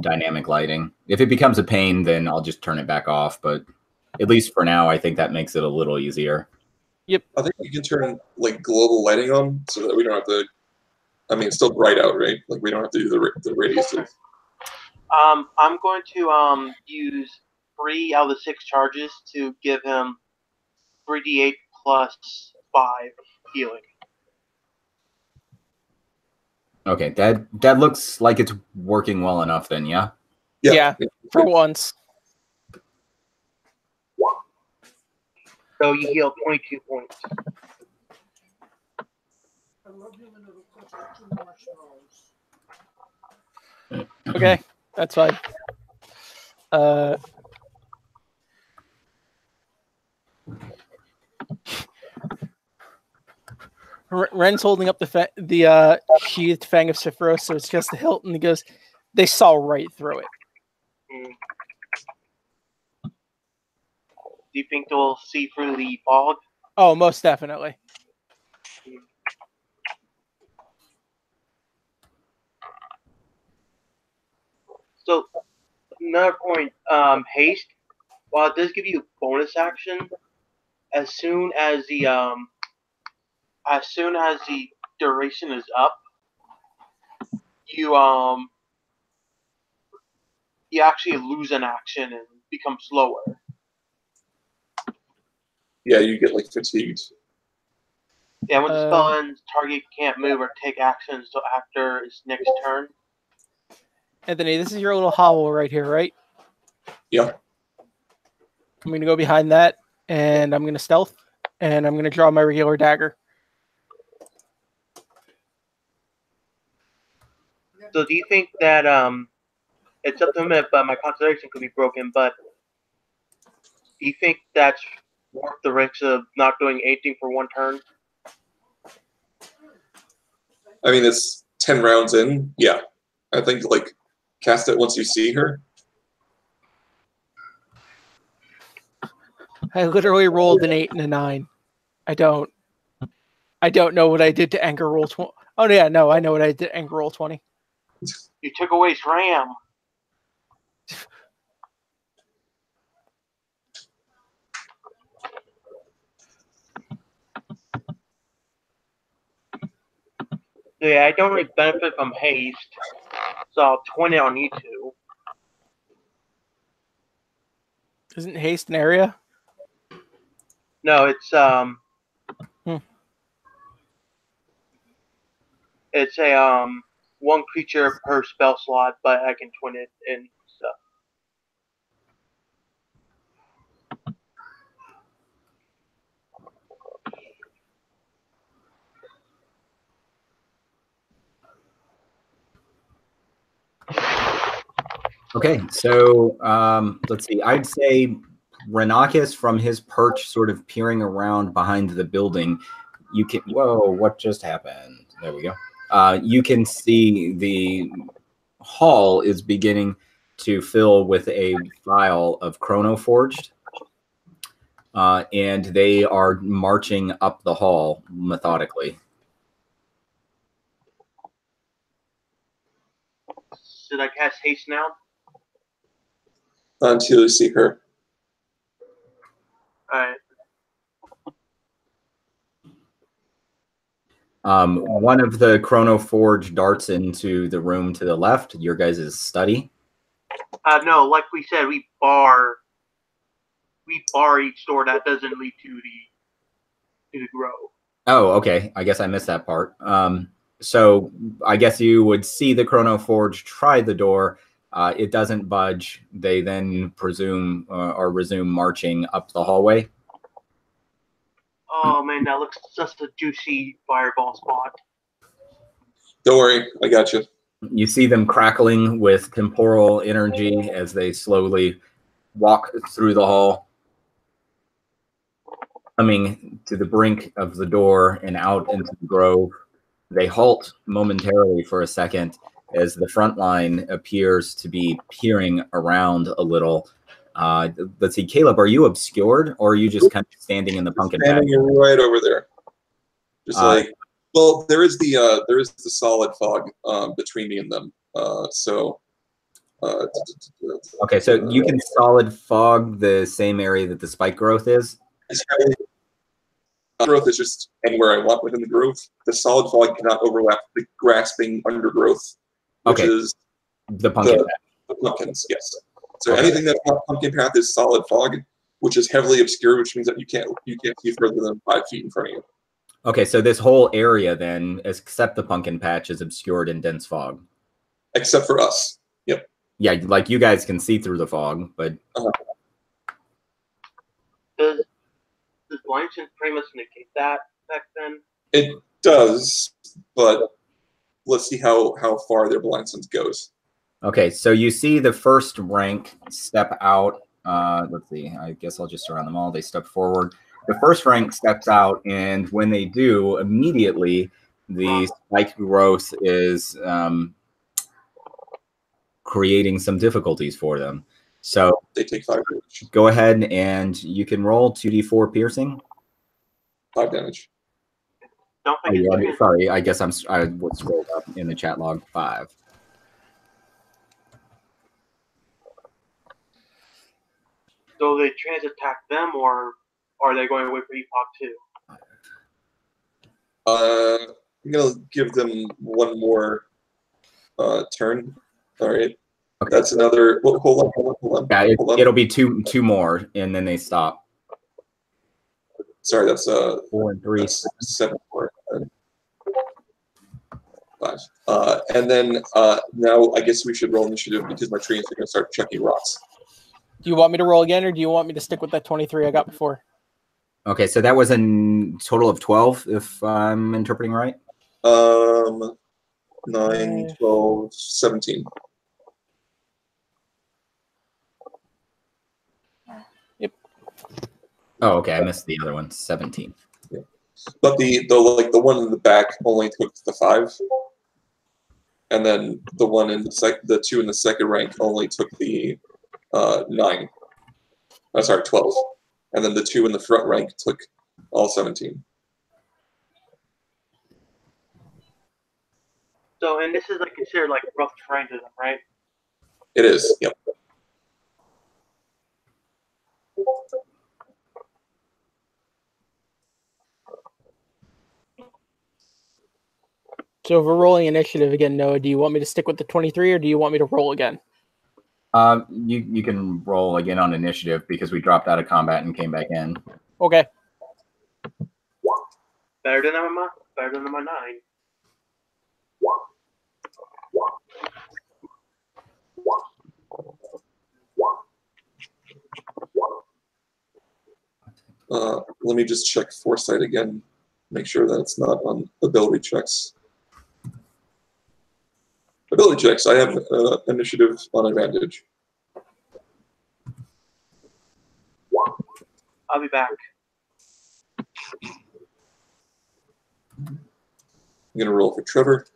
dynamic lighting. If it becomes a pain, then I'll just turn it back off, but at least for now, I think that makes it a little easier. Yep. I think you can turn like global lighting on so that we don't have to. I mean, it's still bright out, right? Like we don't have to do the radius. I'm going to use 3 out of the 6 charges to give him 3d8 plus 5 healing. Okay, that looks like it's working well enough then, yeah? Yeah, for once. So you heal 22 points. Okay, that's fine. Ren's holding up the sheathed fang of Sephiroth, so it's just the hilt, and he goes, they saw right through it. Do you think they'll see through the fog? Oh, most definitely. So, another point, haste, while it does give you a bonus action, as soon as the duration is up, you actually lose an action and become slower. Yeah, you get like fatigued. Yeah, when the spell ends, target can't move or take actions until after its next turn. Anthony, this is your little hovel right here, right? Yeah. I'm going to go behind that, and I'm going to stealth, and I'm going to draw my regular dagger. So do you think that it's up to him if my concentration could be broken, but do you think that's worth the risk of not doing anything for 1 turn? I mean, it's 10 rounds in. Yeah. I think, like, cast it once you see her. I literally rolled an 8 and a 9. I don't know what I did to anger roll 20. Oh, yeah, no, I know what I did to anger roll 20. You took away his ram. So yeah, I don't really benefit from haste, so I'll 20 on you two. Isn't haste an area? No, it's it's a one creature per spell slot, but I can twin it and stuff. Okay, so let's see. I'd say Renockus, from his perch, sort of peering around behind the building, you can. Whoa! What just happened? There we go. You can see the hall is beginning to fill with a file of Chronoforged, and they are marching up the hall methodically. Should I cast haste now? Until you see her. Alright. One of the Chronoforge darts into the room to the left, your guys' study. No, like we said, we bar each door that doesn't lead to the grove. Oh, okay. I guess I missed that part. So I guess you would see the Chronoforge try the door. It doesn't budge. They then presume or resume marching up the hallway. Oh man, that looks just a juicy fireball spot. Don't worry, I got you. You see them crackling with temporal energy as they slowly walk through the hall, coming to the brink of the door and out into the grove. They halt momentarily for a second as the front line appears to be peering around a little. Let's see, Caleb, are you obscured, or are you just kind of standing in the pumpkin patch? Standing right over there. Just well, there is the solid fog between me and them. Okay, so you can solid fog the same area that the spike growth is? Growth is just anywhere I want within the grove. The solid fog cannot overlap the grasping undergrowth, which is the pumpkin patch. The pumpkins, yes. So anything that's not pumpkin path is solid fog, which is heavily obscure, which means that you can't see further than 5 feet in front of you. Okay, so this whole area then, except the pumpkin patch, is obscured in dense fog. Except for us. Yep. Yeah, like you guys can see through the fog, but Does blindness pretty much negate that back then? It does, but let's see how far their blind sense goes. Okay, so you see the first rank step out. Let's see, I guess I'll just surround them all. They step forward. The first rank steps out, and when they do, immediately the spike growth is creating some difficulties for them. So they take 5 damage. Go ahead and you can roll 2d4 piercing. 5 damage. Don't forget sorry, I guess I was scrolled up in the chat log. 5. So they trans attack them, or are they going to wait for Epoch too? I'm gonna give them one more turn. All right. Okay. That's another. Well, hold on. Yeah, it'll be two more, and then they stop. Sorry, that's 4 and 3. 7, 4, 5. And then now I guess we should roll initiative because my trains are gonna start checking rocks. Do you want me to roll again, or do you want me to stick with that 23 I got before? Okay, so that was a total of 12, if I'm interpreting right. 9, 12, 17. Yep. Oh, okay, I missed the other one. 17. Yeah. But the one in the back only took the 5, and then the one in the 2 in the second rank only took the 9. Oh, sorry, 12. And then the 2 in the front rank took all 17. So, and this is considered rough terrain to them, right? It is, yep. So if we're rolling initiative again, Noah, do you want me to stick with the 23 or do you want me to roll again? You can roll again on initiative because we dropped out of combat and came back in. Okay. Better than my 9. Let me just check foresight again. Make sure that it's not on ability checks. Ability checks, I have initiative on advantage. I'll be back. I'm going to roll for Trevor.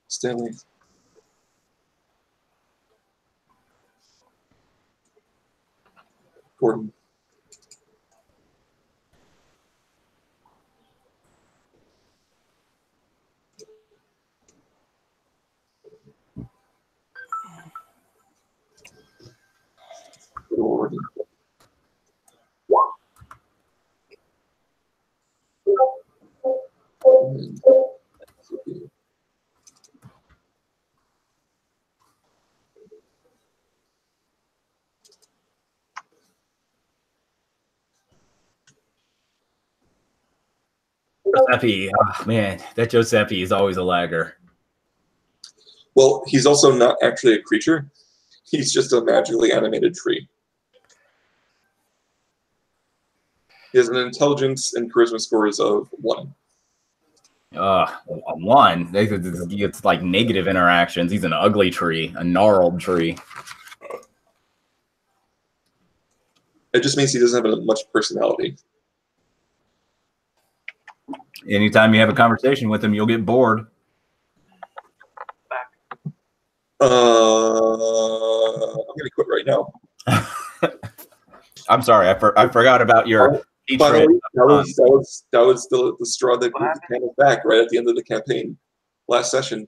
Stanley. Gordon. Gordon. Giuseppe, oh, man, that Giuseppe is always a lagger. Well, he's also not actually a creature. He's just a magically animated tree. He has an intelligence and charisma scores of 1. 1. It's like negative interactions. He's an ugly tree, a gnarled tree. It just means he doesn't have much personality. Anytime you have a conversation with him, you'll get bored. I'm going to quit right now. I'm sorry, I forgot about your. Finally, that was the straw that moved the camel's back right at the end of the campaign last session.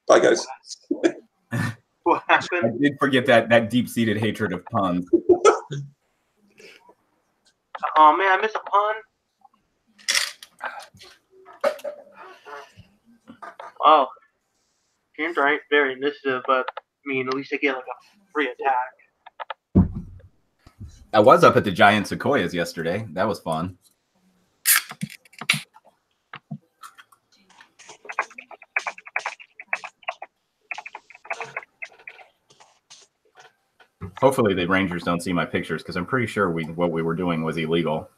Bye, guys. What happened? I did forget that deep-seated hatred of puns. Oh man, I missed a pun. Oh, James right, very initiative, but I mean, at least I get like a free attack. I was up at the giant sequoias yesterday. That was fun. Hopefully the Rangers don't see my pictures because I'm pretty sure what we were doing was illegal.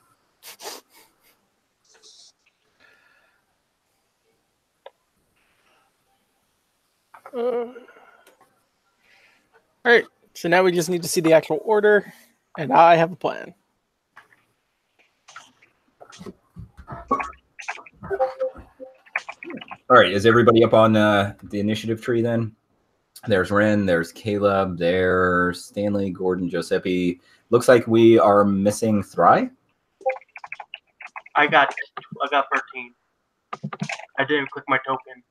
All right, so now we just need to see the actual order, and I have a plan. All right, is everybody up on the initiative tree then? There's Ren, there's Caleb, there's Stanley, Gordon, Giuseppe. Looks like we are missing Theri. I got 13. I didn't click my token.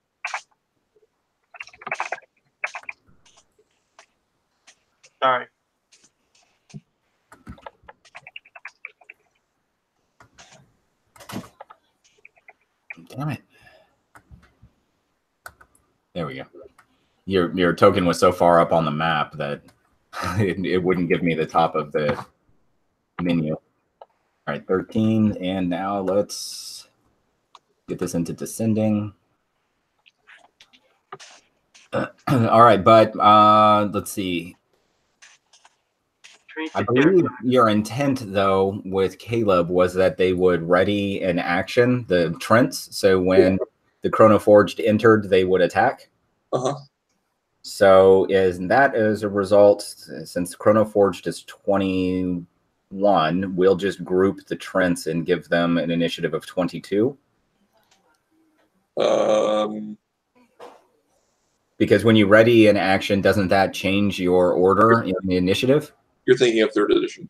Sorry. Damn it. There we go. Your token was so far up on the map that it wouldn't give me the top of the menu. All right, 13. And now let's get this into descending. All right, but let's see. I believe your intent, though, with Caleb was that they would ready an action, the Trents. So when the Chronoforged entered, they would attack. Uh-huh. So as a result, since Chronoforged is 21, we'll just group the Trents and give them an initiative of 22. Because when you ready an action, doesn't that change your order in the initiative? You're thinking of 3rd edition.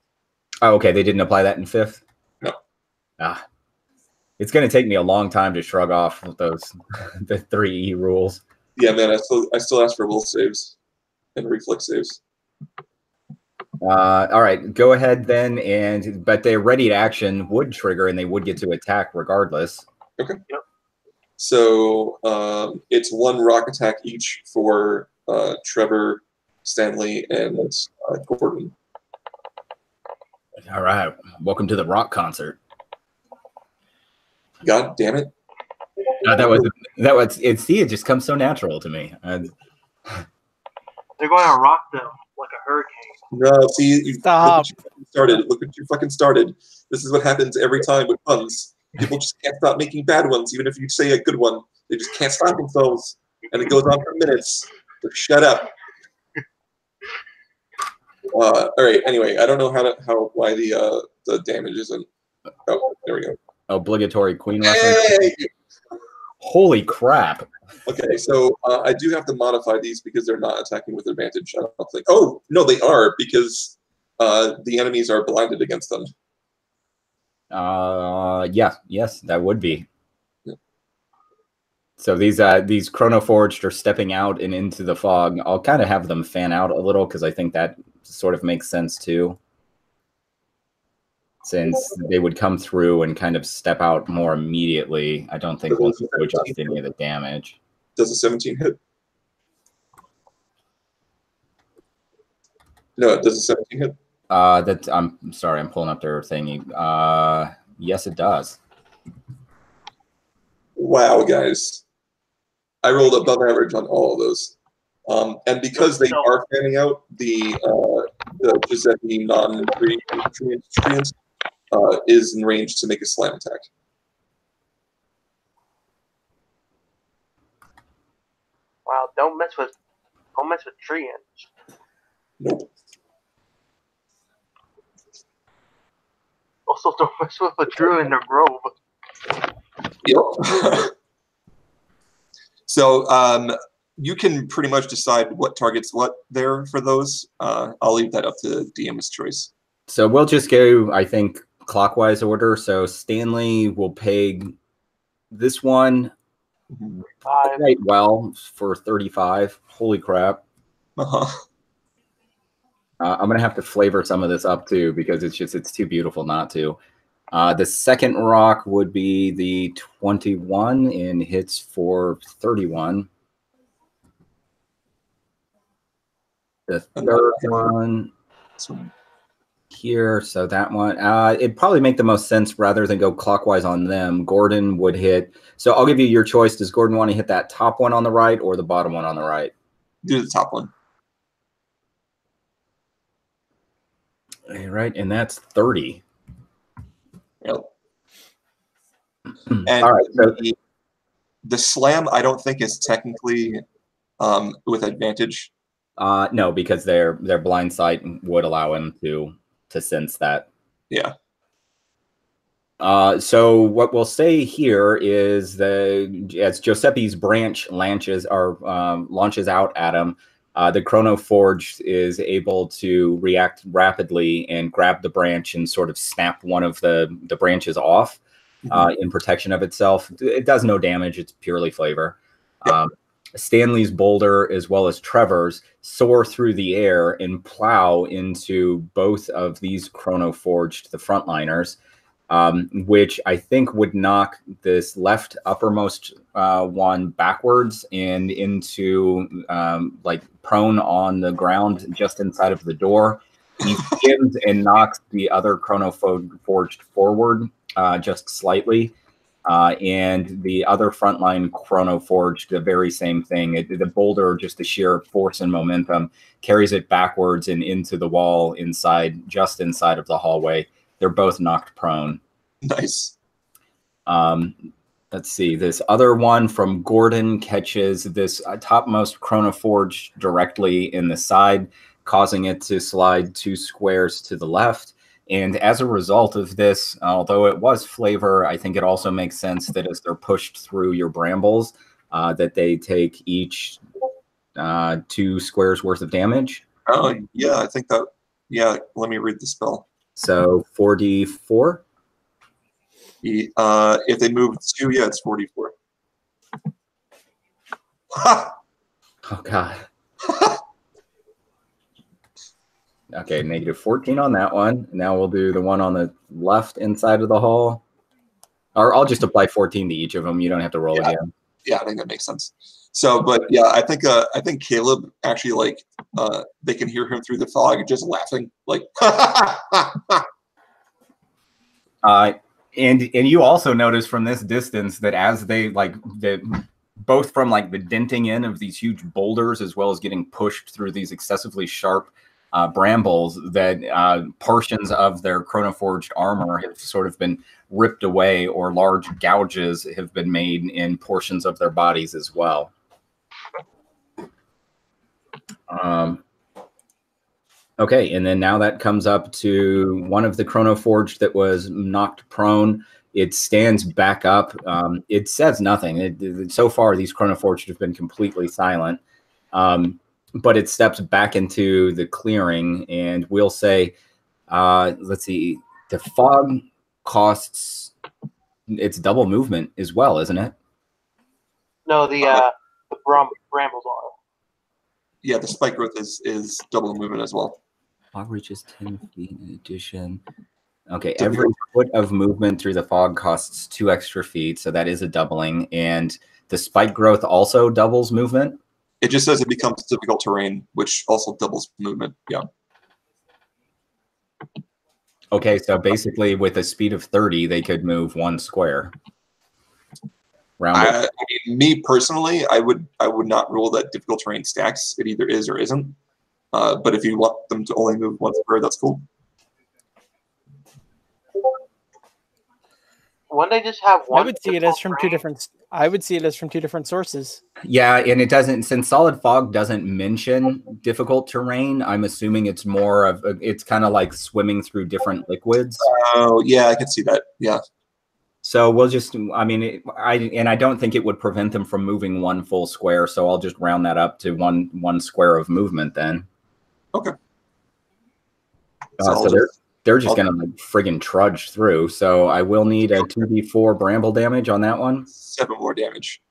Oh, okay. They didn't apply that in 5th? No. It's going to take me a long time to shrug off those the 3E rules. Yeah, man, I still ask for will saves and reflex saves. All right, go ahead then, but their ready to action would trigger, and they would get to attack regardless. Okay. Yep. So it's 1 rock attack each for Trevor, Stanley, and Gordon. All right, welcome to the rock concert. God damn it! That was. It just comes so natural to me. They're going to rock them like a hurricane. No, see, Stop. Look what you fucking started. This is what happens every time with puns. People just can't stop making bad ones, even if you say a good one. They just can't stop themselves, and it goes on for minutes. So shut up. All right. Anyway, I don't know why the damage isn't. Oh, there we go. Obligatory queen lesson. Hey! Holy crap! Okay, so I do have to modify these because they're not attacking with advantage. I don't think. Oh no, they are because the enemies are blinded against them. Yes, that would be. Yeah. So these Chronoforged are stepping out and into the fog. I'll kind of have them fan out a little because I think that sort of makes sense too. Since they would come through and kind of step out more immediately, I don't think we'll adjust any of the damage. Does a 17 hit? No, it does a 17 hit. I'm sorry, I'm pulling up their thingy. Yes, it does. Wow, guys, I rolled above average on all of those. And because they are fanning out, the Giuseppe non-nutrients is in range to make a slam attack. Wow, don't mess with treants. Nope. Also, don't mess with a Drew in their grove. Yep. So you can pretty much decide what targets what there for those. I'll leave that up to DM's choice. So we'll just go, I think, clockwise order. So Stanley will peg this one right well for 35. Holy crap. Uh-huh. I'm going to have to flavor some of this up too because it's too beautiful not to. The second rock would be the 21 and hits for 31. The third one here, so that one, it'd probably make the most sense rather than go clockwise on them. Gordon would hit. So I'll give you your choice. Does Gordon want to hit that top one on the right or the bottom one on the right? Do the top one. All right, and that's 30. Yep. And all right, so the slam, I don't think is technically with advantage. No, because their blind sight would allow him to sense that. Yeah. So what we'll say here is that as Giuseppe's branch launches out at him, the Chronoforged is able to react rapidly and grab the branch and sort of snap one of the branches off in protection of itself. It does no damage. It's purely flavor. Yep. Stanley's boulder, as well as Trevor's, soar through the air and plow into both of these Chronoforged, the frontliners, which I think would knock this left uppermost one backwards and into like prone on the ground just inside of the door. He skims and knocks the other Chronoforged forward just slightly. And the other frontline Chronoforged, the very same thing. The boulder, just the sheer force and momentum, carries it backwards and into the wall just inside of the hallway. They're both knocked prone. Nice. Let's see. This other one from Gordon catches this topmost Chronoforged directly in the side, causing it to slide 2 squares to the left. And as a result of this, although it was flavor, I think it also makes sense that as they're pushed through your brambles, that they take each 2 squares worth of damage. Oh, yeah, I think that, yeah, let me read the spell. So 4d4? If they move 2, yeah, it's 44. Ha! Oh, God. Okay, negative 14 on that one. Now we'll do the one on the left inside of the hall. Or I'll just apply 14 to each of them. You don't have to roll again. Yeah, I think that makes sense. So, but yeah, I think Caleb actually, like, they can hear him through the fog just laughing, like. And you also notice from this distance that as they both from like the denting in of these huge boulders as well as getting pushed through these excessively sharp brambles, that portions of their chronoforged armor have sort of been ripped away, or large gouges have been made in portions of their bodies as well. Okay, and then now that comes up to one of the chronoforged that was knocked prone. It stands back up. It says nothing. So far, these chronoforged have been completely silent. But it steps back into the clearing, and we'll say, let's see, the fog costs its double movement as well, isn't it? No, the brambles are. Yeah, the spike growth is double movement as well. Fog reaches 10 feet in addition. Okay, every foot of movement through the fog costs 2 extra feet, so that is a doubling. And the spike growth also doubles movement? It just says it becomes difficult terrain, which also doubles movement. Yeah. Okay, so basically with a speed of 30, they could move 1 square. I mean, me personally, I would not rule that difficult terrain stacks. It either is or isn't. But if you want them to only move 1 square, that's cool. Wouldn't they just have one? I would see it as from two different. I would see it as from 2 different sources. Yeah, and it doesn't, since Solid Fog doesn't mention difficult terrain, I'm assuming it's more of it's kind of like swimming through different liquids. Oh, yeah, I can see that. Yeah. So we'll just, I mean, I don't think it would prevent them from moving 1 full square, so I'll just round that up to one square of movement then. Okay. So they're just gonna like friggin' trudge through. So I will need a 2d4 bramble damage on that one. 7 more damage.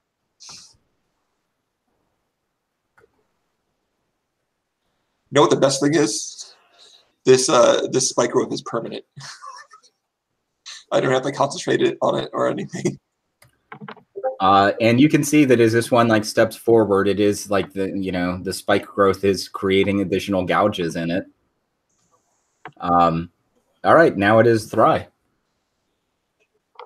You know what the best thing is? This spike growth is permanent. I don't have to concentrate it on it or anything. And you can see that as this one like steps forward, it is like the spike growth is creating additional gouges in it. All right, now it is Theri.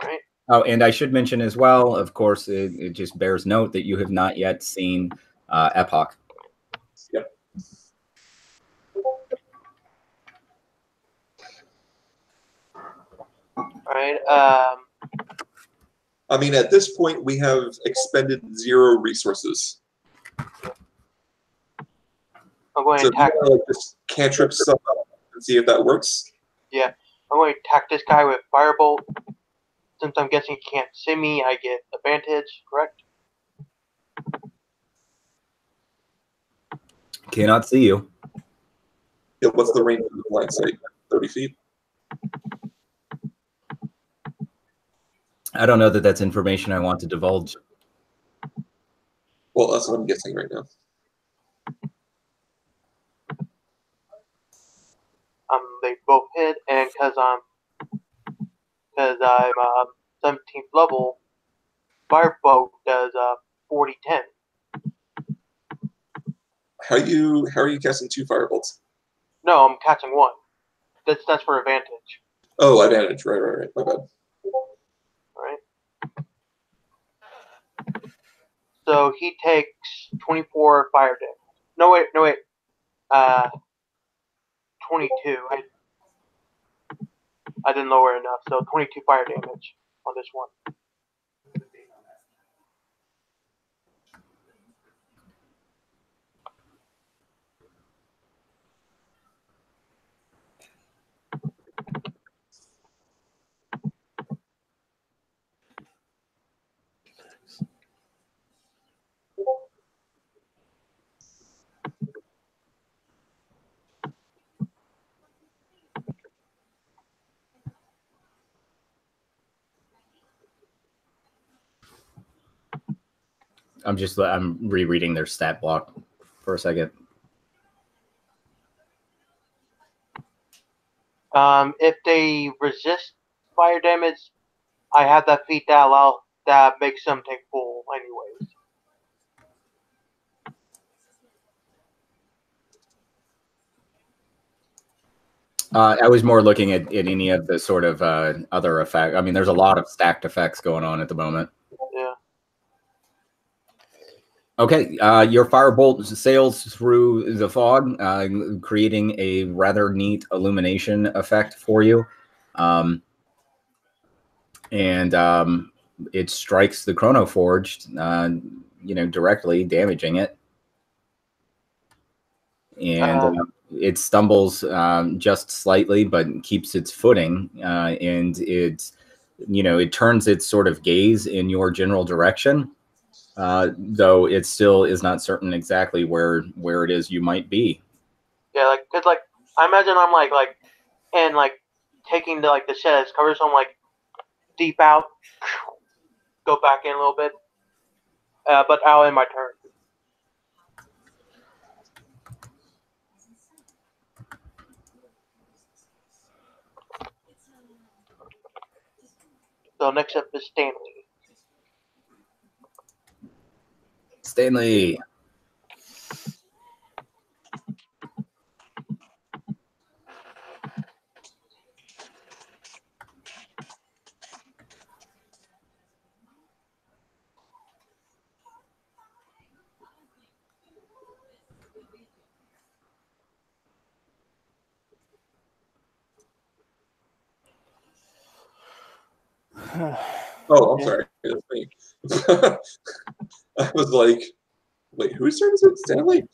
Right. Oh, and I should mention as well, of course, it just bears note that you have not yet seen Epoch. Yep. All right. I mean, at this point, we have expended 0 resources. I'm going So to attack. like just cantrip stuff up and see if that works. Yeah, I'm going to attack this guy with firebolt. Since I'm guessing he can't see me, I get advantage. Correct? Cannot see you. Yeah, what's the range of the blind sight? 30 feet? I don't know that that's information I want to divulge. Well, that's what I'm guessing right now. They both hit, and because I'm 17th level, firebolt does 40-10. How are you casting 2 firebolts? No, I'm catching 1. That's for advantage. Oh, advantage. Right. My bad. Right. So he takes 24 fire damage. No wait. 22. I didn't lower enough, so 22 fire damage on this one. I'm rereading their stat block for a second. If they resist fire damage, I have that feat that makes them take full anyways. I was more looking at any of the sort of other effect. I mean, there's a lot of stacked effects going on at the moment. Yeah. Okay, your firebolt sails through the fog, creating a rather neat illumination effect for you. And it strikes the Chronoforged, directly, damaging it. And it stumbles just slightly, but keeps its footing, and it turns its sort of gaze in your general direction, though it still is not certain exactly where it is you might be. Yeah, cause I imagine I'm taking the shed as cover, so I'm deep out, go back in a little bit, but I'll end my turn. So next up is Stanley. Stanley. Oh, I'm sorry. That's me. I was like, wait, whose turn is it? Stanley?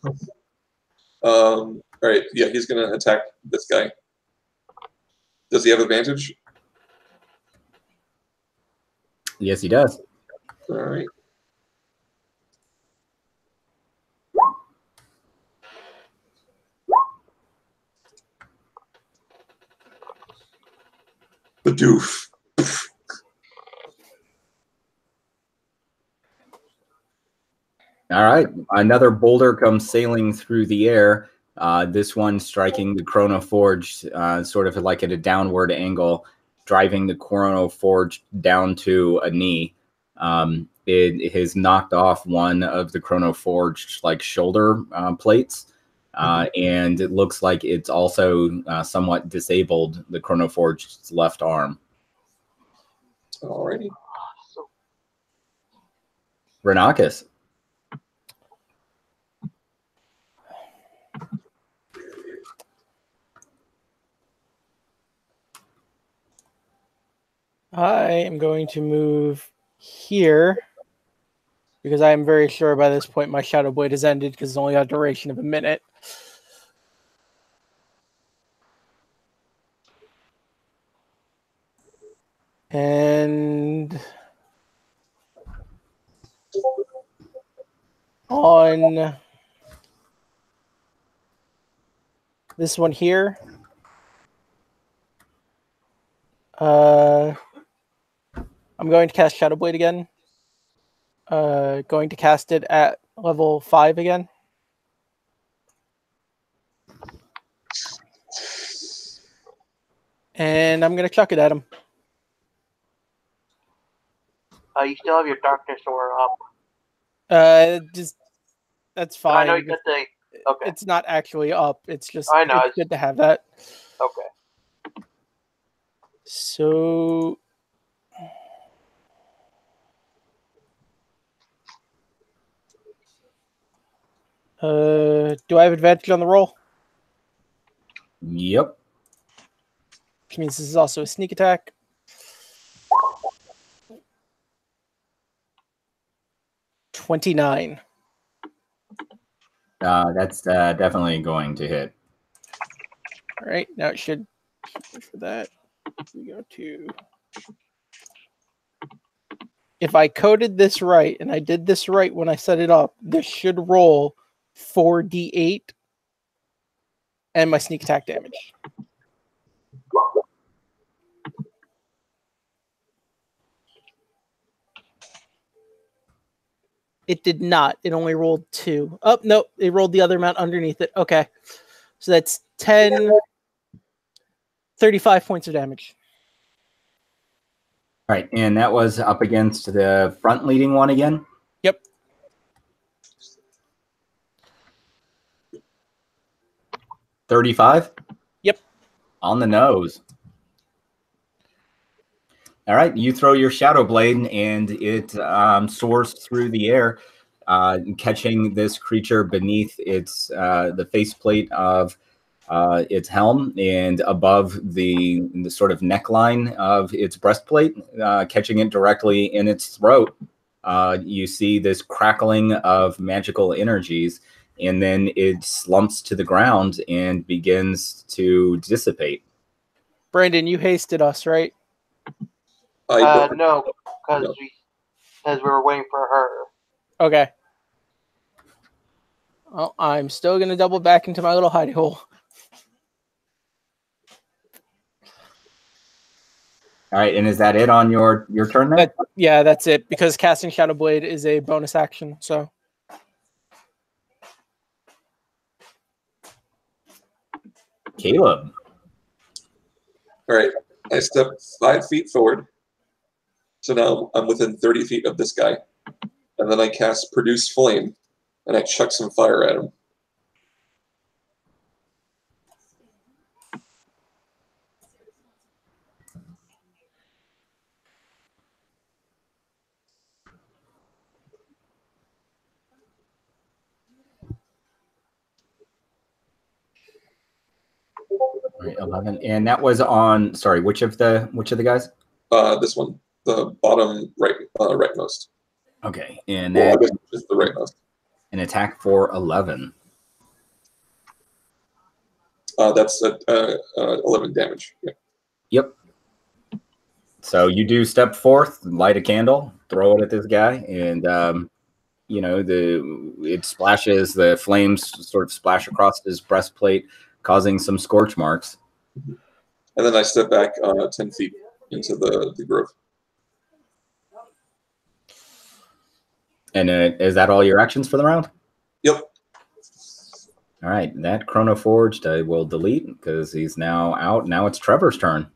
All right. Yeah, he's going to attack this guy. Does he have advantage? Yes, he does. All right. Badoof. All right, another boulder comes sailing through the air. This one striking the Chronoforged sort of like at a downward angle, driving the Chronoforged down to a knee. It has knocked off one of the Chronoforged shoulder plates, and it looks like it's also somewhat disabled the Chronoforged's left arm. Alrighty. Renockus. I am going to move here because I am very sure by this point my Shadow Blade has ended because it's only got a duration of a minute. And on this one here, I'm going to cast Shadow Blade again. Going to cast it at level 5 again. And I'm going to chuck it at him. You still have your darkness aura up. That's fine. I know you got the. Okay. It's not actually up. It's just I know. It's good to have that. Okay. So do I have advantage on the roll? Yep. Which means this is also a sneak attack. $29. That's definitely going to hit. All right, now it should for that. We go to. If I coded this right and I did this right when I set it up, this should roll 4d8 and my sneak attack damage. It did not. It only rolled 2. Oh, no, it rolled the other amount underneath it. Okay. So that's 10, 35 points of damage. All right, and that was up against the front leading one again? Yep. $35? Yep. On the nose. All right, you throw your Shadow Blade, and it soars through the air, catching this creature beneath its the faceplate of its helm and above the sort of neckline of its breastplate, catching it directly in its throat. You see this crackling of magical energies, and then it slumps to the ground and begins to dissipate. Brandon, you hasted us, right? No, because we were waiting for her. Okay. Well, I'm still going to double back into my little hidey hole. All right, and is that it on your turn then? Yeah, that's it, because casting Shadow Blade is a bonus action, so. Caleb. All right, I step 5 feet forward. So now I'm within 30 feet of this guy. And then I cast Produce Flame, and I chuck some fire at him. Right, 11, and that was on. Sorry, which of the guys? This one, the bottom rightmost. Okay, and Well, then I guess it's the rightmost. an attack for 11. That's 11 damage. Yeah. Yep. So you do step forth, light a candle, throw it at this guy, and you know it splashes. The flames sort of splash across his breastplate, causing some scorch marks. And then I step back 10 feet into the grove. And is that all your actions for the round? Yep. All right, that Chronoforged I will delete because he's now out. Now it's Trevor's turn.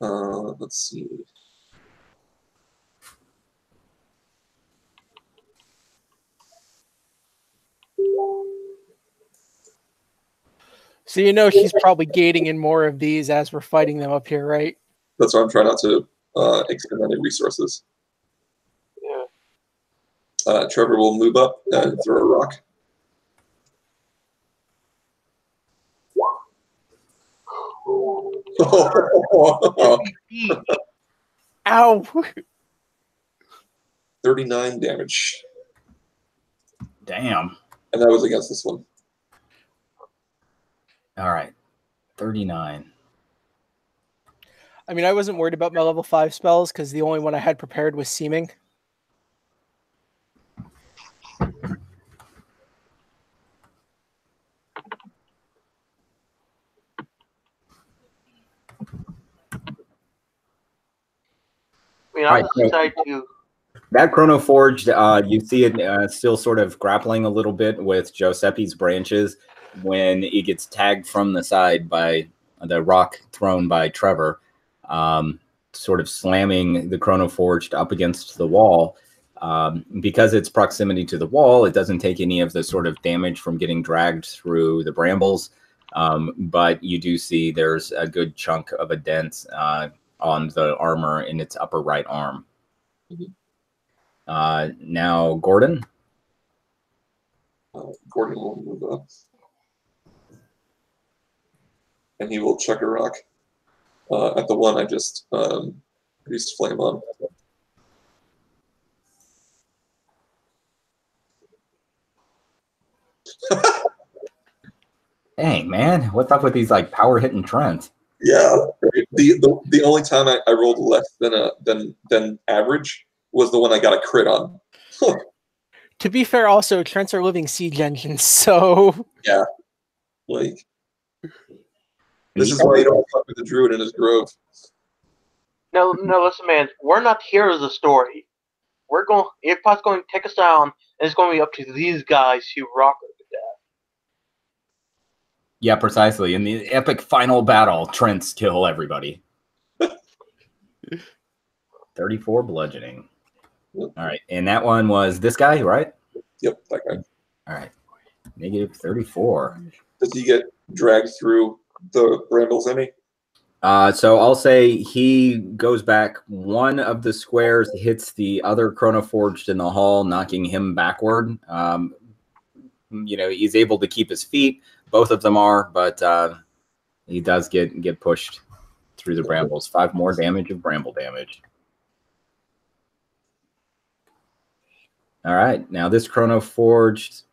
Let's see. So you know she's probably gating in more of these as we're fighting them up here, right? That's why I'm trying not to expend any resources. Yeah. Trevor will move up and throw a rock. Ow! 39 damage. Damn. And that was against this one. All right, 39. I mean, I wasn't worried about my level 5 spells because the only one I had prepared was Seeming. I mean, I was excited to. That Chronoforged, you see it still sort of grappling a little bit with Giuseppe's branches when it gets tagged from the side by the rock thrown by Trevor, sort of slamming the Chronoforged up against the wall. Because its proximity to the wall, it doesn't take any of the sort of damage from getting dragged through the brambles, but you do see there's a good chunk of a dent on the armor in its upper right arm. Now, Gordon. Gordon will move up. And he will chuck a rock at the one I just produced flame on. Dang, man. What's up with these like power hitting trends? Yeah. Right. The only time I rolled less than average was the one I got a crit on. To be fair, also, Trents are living siege engines, so... Yeah. Like, this is why you don't fuck with the druid in his grove. No, listen, man. We're not heroes of the story. We're going. Epoch's going to take us down, and it's going to be up to these guys to rock her to death. Yeah, precisely. In the epic final battle, Trents kill everybody. 34 bludgeoning. Yep. All right. And that one was this guy, right? Yep, that guy. All right. Negative 34. Does he get dragged through the brambles, any? So I'll say he goes back. One of the squares hits the other Chronoforged in the hall, knocking him backward. He's able to keep his feet. Both of them are, but he does get pushed through the brambles. 5 more damage of bramble damage. All right. Now this Chronoforged,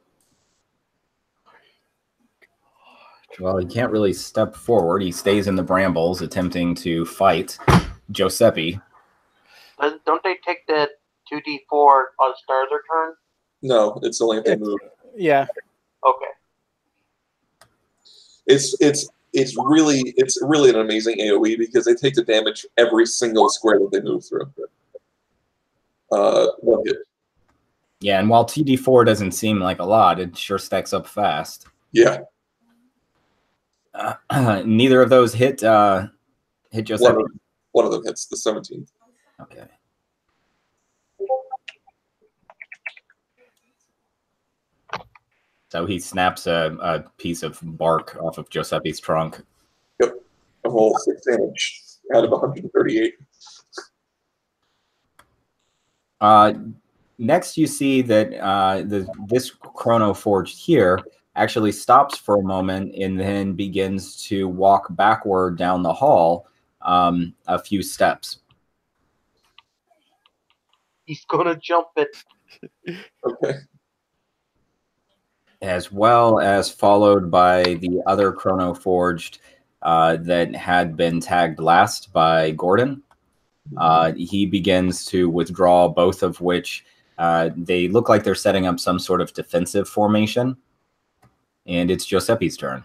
well, he can't really step forward. He stays in the brambles, attempting to fight Giuseppe. Don't they take the 2d4 on the start of their turn? No, it's only if they move. Yeah. Okay. It's really an amazing AoE because they take the damage every single square that they move through. One hit. Yeah, and while TD4 doesn't seem like a lot, it sure stacks up fast. Yeah. Neither of those hit Giuseppe. One of them hits the 17th. Okay. So he snaps a piece of bark off of Giuseppe's trunk. Yep. A whole 6 damage out of 138. Next, you see that this Chronoforged here actually stops for a moment and then begins to walk backward down the hall a few steps. He's gonna jump it. Okay. As well as followed by the other Chronoforged that had been tagged last by Gordon. He begins to withdraw, both of which they look like they're setting up some sort of defensive formation. And it's Giuseppe's turn.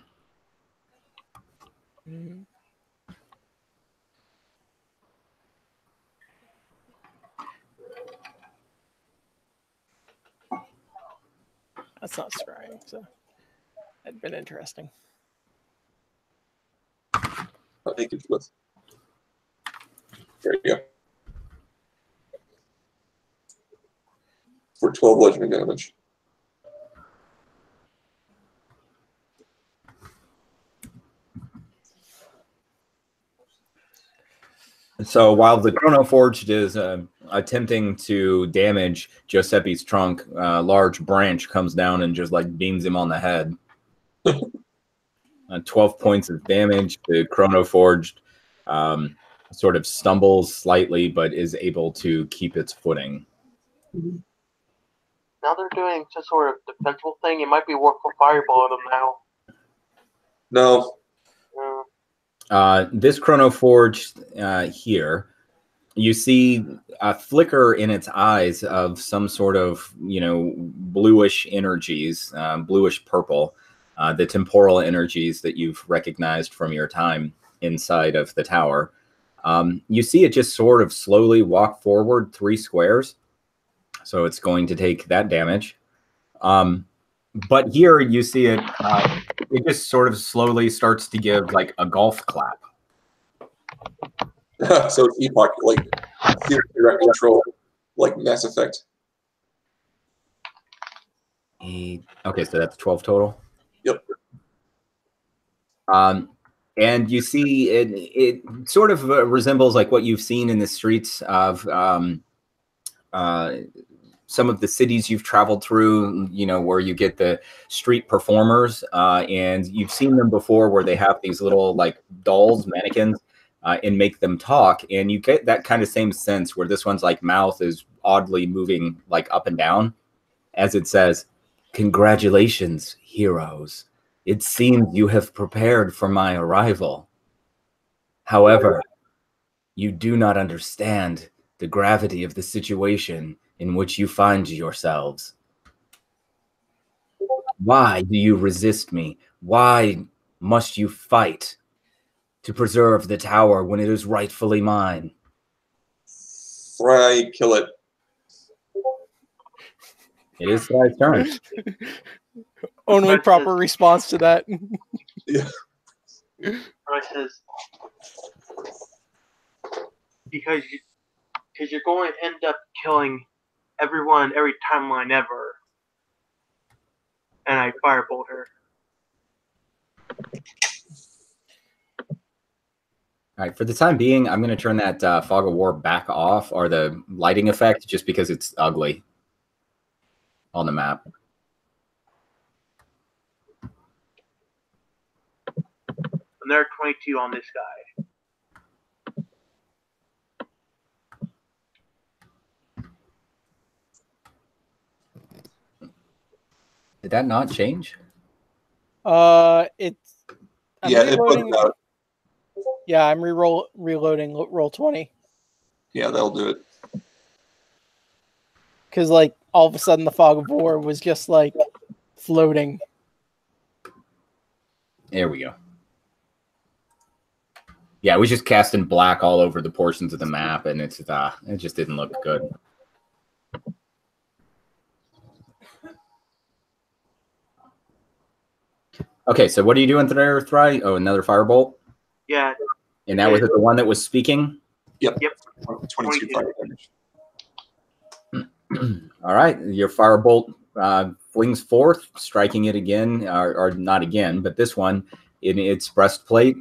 That's not scrying, so that'd been interesting. I think it's with. There you go. For 12 bludgeoning damage. So while the Chronoforged is attempting to damage Giuseppe's trunk, a large branch comes down and just like beams him on the head. 12 points of damage. The Chronoforged sort of stumbles slightly, but is able to keep its footing. Now they're doing some sort of defensive thing. It might be worth for fireball them now. No. This Chronoforged here, you see a flicker in its eyes of some sort of, bluish energies, bluish purple, the temporal energies that you've recognized from your time inside of the tower. You see it just sort of slowly walk forward 3 squares. So it's going to take that damage. But here you see it, it just sort of slowly starts to give like a golf clap. So it's Epoch, like direct control, like Mass Effect. Okay, so that's 12 total. Yep. And you see it sort of resembles like what you've seen in the streets of some of the cities you've traveled through, where you get the street performers, and you've seen them before where they have these little like dolls, mannequins, and make them talk. And you get that kind of same sense where this one's like mouth is oddly moving like up and down as it says, "Congratulations, heroes. It seems you have prepared for my arrival. However, you do not understand the gravity of the situation in which you find yourselves. Why do you resist me? Why must you fight to preserve the tower when it is rightfully mine?" Fry, kill it. It is Fry's turn. Only Right, proper says- response to that. Yeah. Right, says, because you're going to end up killing everyone, every timeline ever. And I firebolt her. All right, for the time being, I'm going to turn that fog of war back off, or the lighting effect, just because it's ugly on the map. And there are 22 on this guy. Did that not change? It's Yeah, it bugged reloading. out. Yeah, I'm reloading roll 20 Yeah, that'll do it. because like all of a sudden the fog of war was just like floating. There we go. Yeah, it was just casting black all over the portions of the map, and it just didn't look good. Okay, so what are you doing there, Thri? Oh, another firebolt? Yeah. And that was the one that was speaking? Yep. Yep. 22 fire damage. All right, your firebolt flings forth, striking it again, or not again, but this one in its breastplate,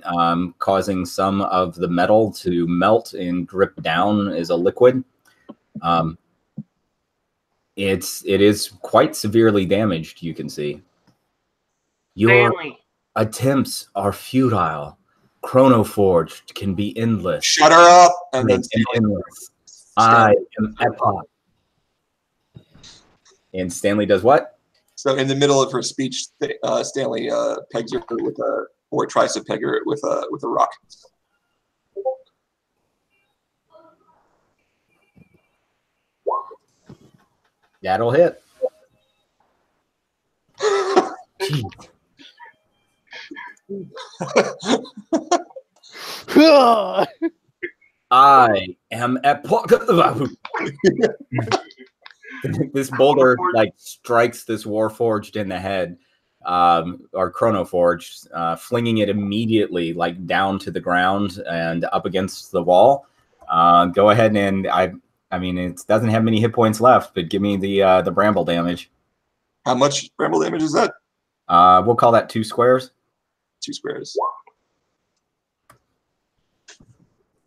causing some of the metal to melt and drip down as a liquid. It is quite severely damaged, you can see. Your Stanley. attempts are futile. Chronoforged can be endless. Shut her up! And then endless. I am Epoch. And Stanley does what? So in the middle of her speech, Stanley pegs her with or tries to peg her with a rock. That'll hit. Jeez. I am Epoch. This boulder like strikes this Warforged in the head, or Chronoforged, flinging it immediately like down to the ground and up against the wall. Go ahead and I mean it doesn't have many hit points left, but give me the bramble damage. How much bramble damage is that? We'll call that 2 squares. 2 squares.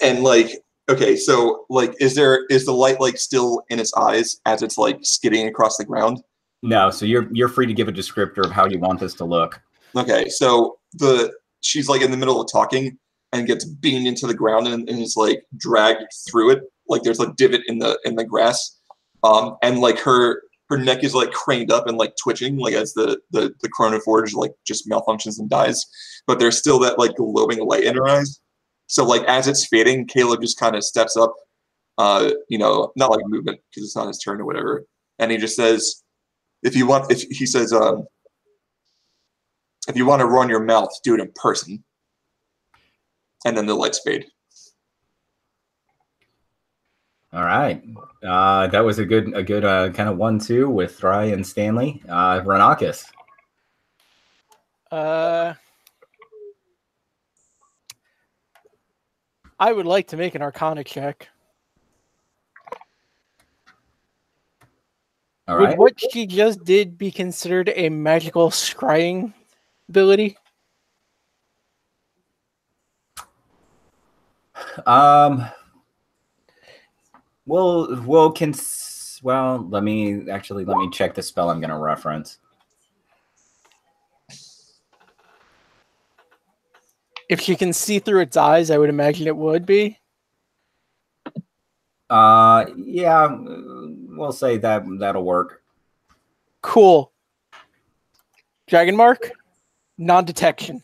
And like, okay, so like, is the light like still in its eyes as it's like skidding across the ground? No, so you're free to give a descriptor of how you want this to look. Okay, so she's like in the middle of talking and gets beamed into the ground and is like dragged through it. Like there's a divot in the grass, and like her neck is like craned up and like twitching, like as the Chronoforge like just malfunctions and dies. But there's still that like glowing light in her eyes. So like as it's fading, Caleb just kind of steps up, you know, not like movement because it's not his turn or whatever, and he just says, if you want to run your mouth, do it in person. And then the lights fade. All right, that was a good kind of 1-2 with Thri and Stanley. Renockus. I would like to make an Arcana check. All right. Would what she just did be considered a magical scrying ability? Well, let me check the spell I'm going to reference. If she can see through its eyes, I would imagine it would be. Yeah, we'll say that'll work. Cool. Dragon Mark, non-detection.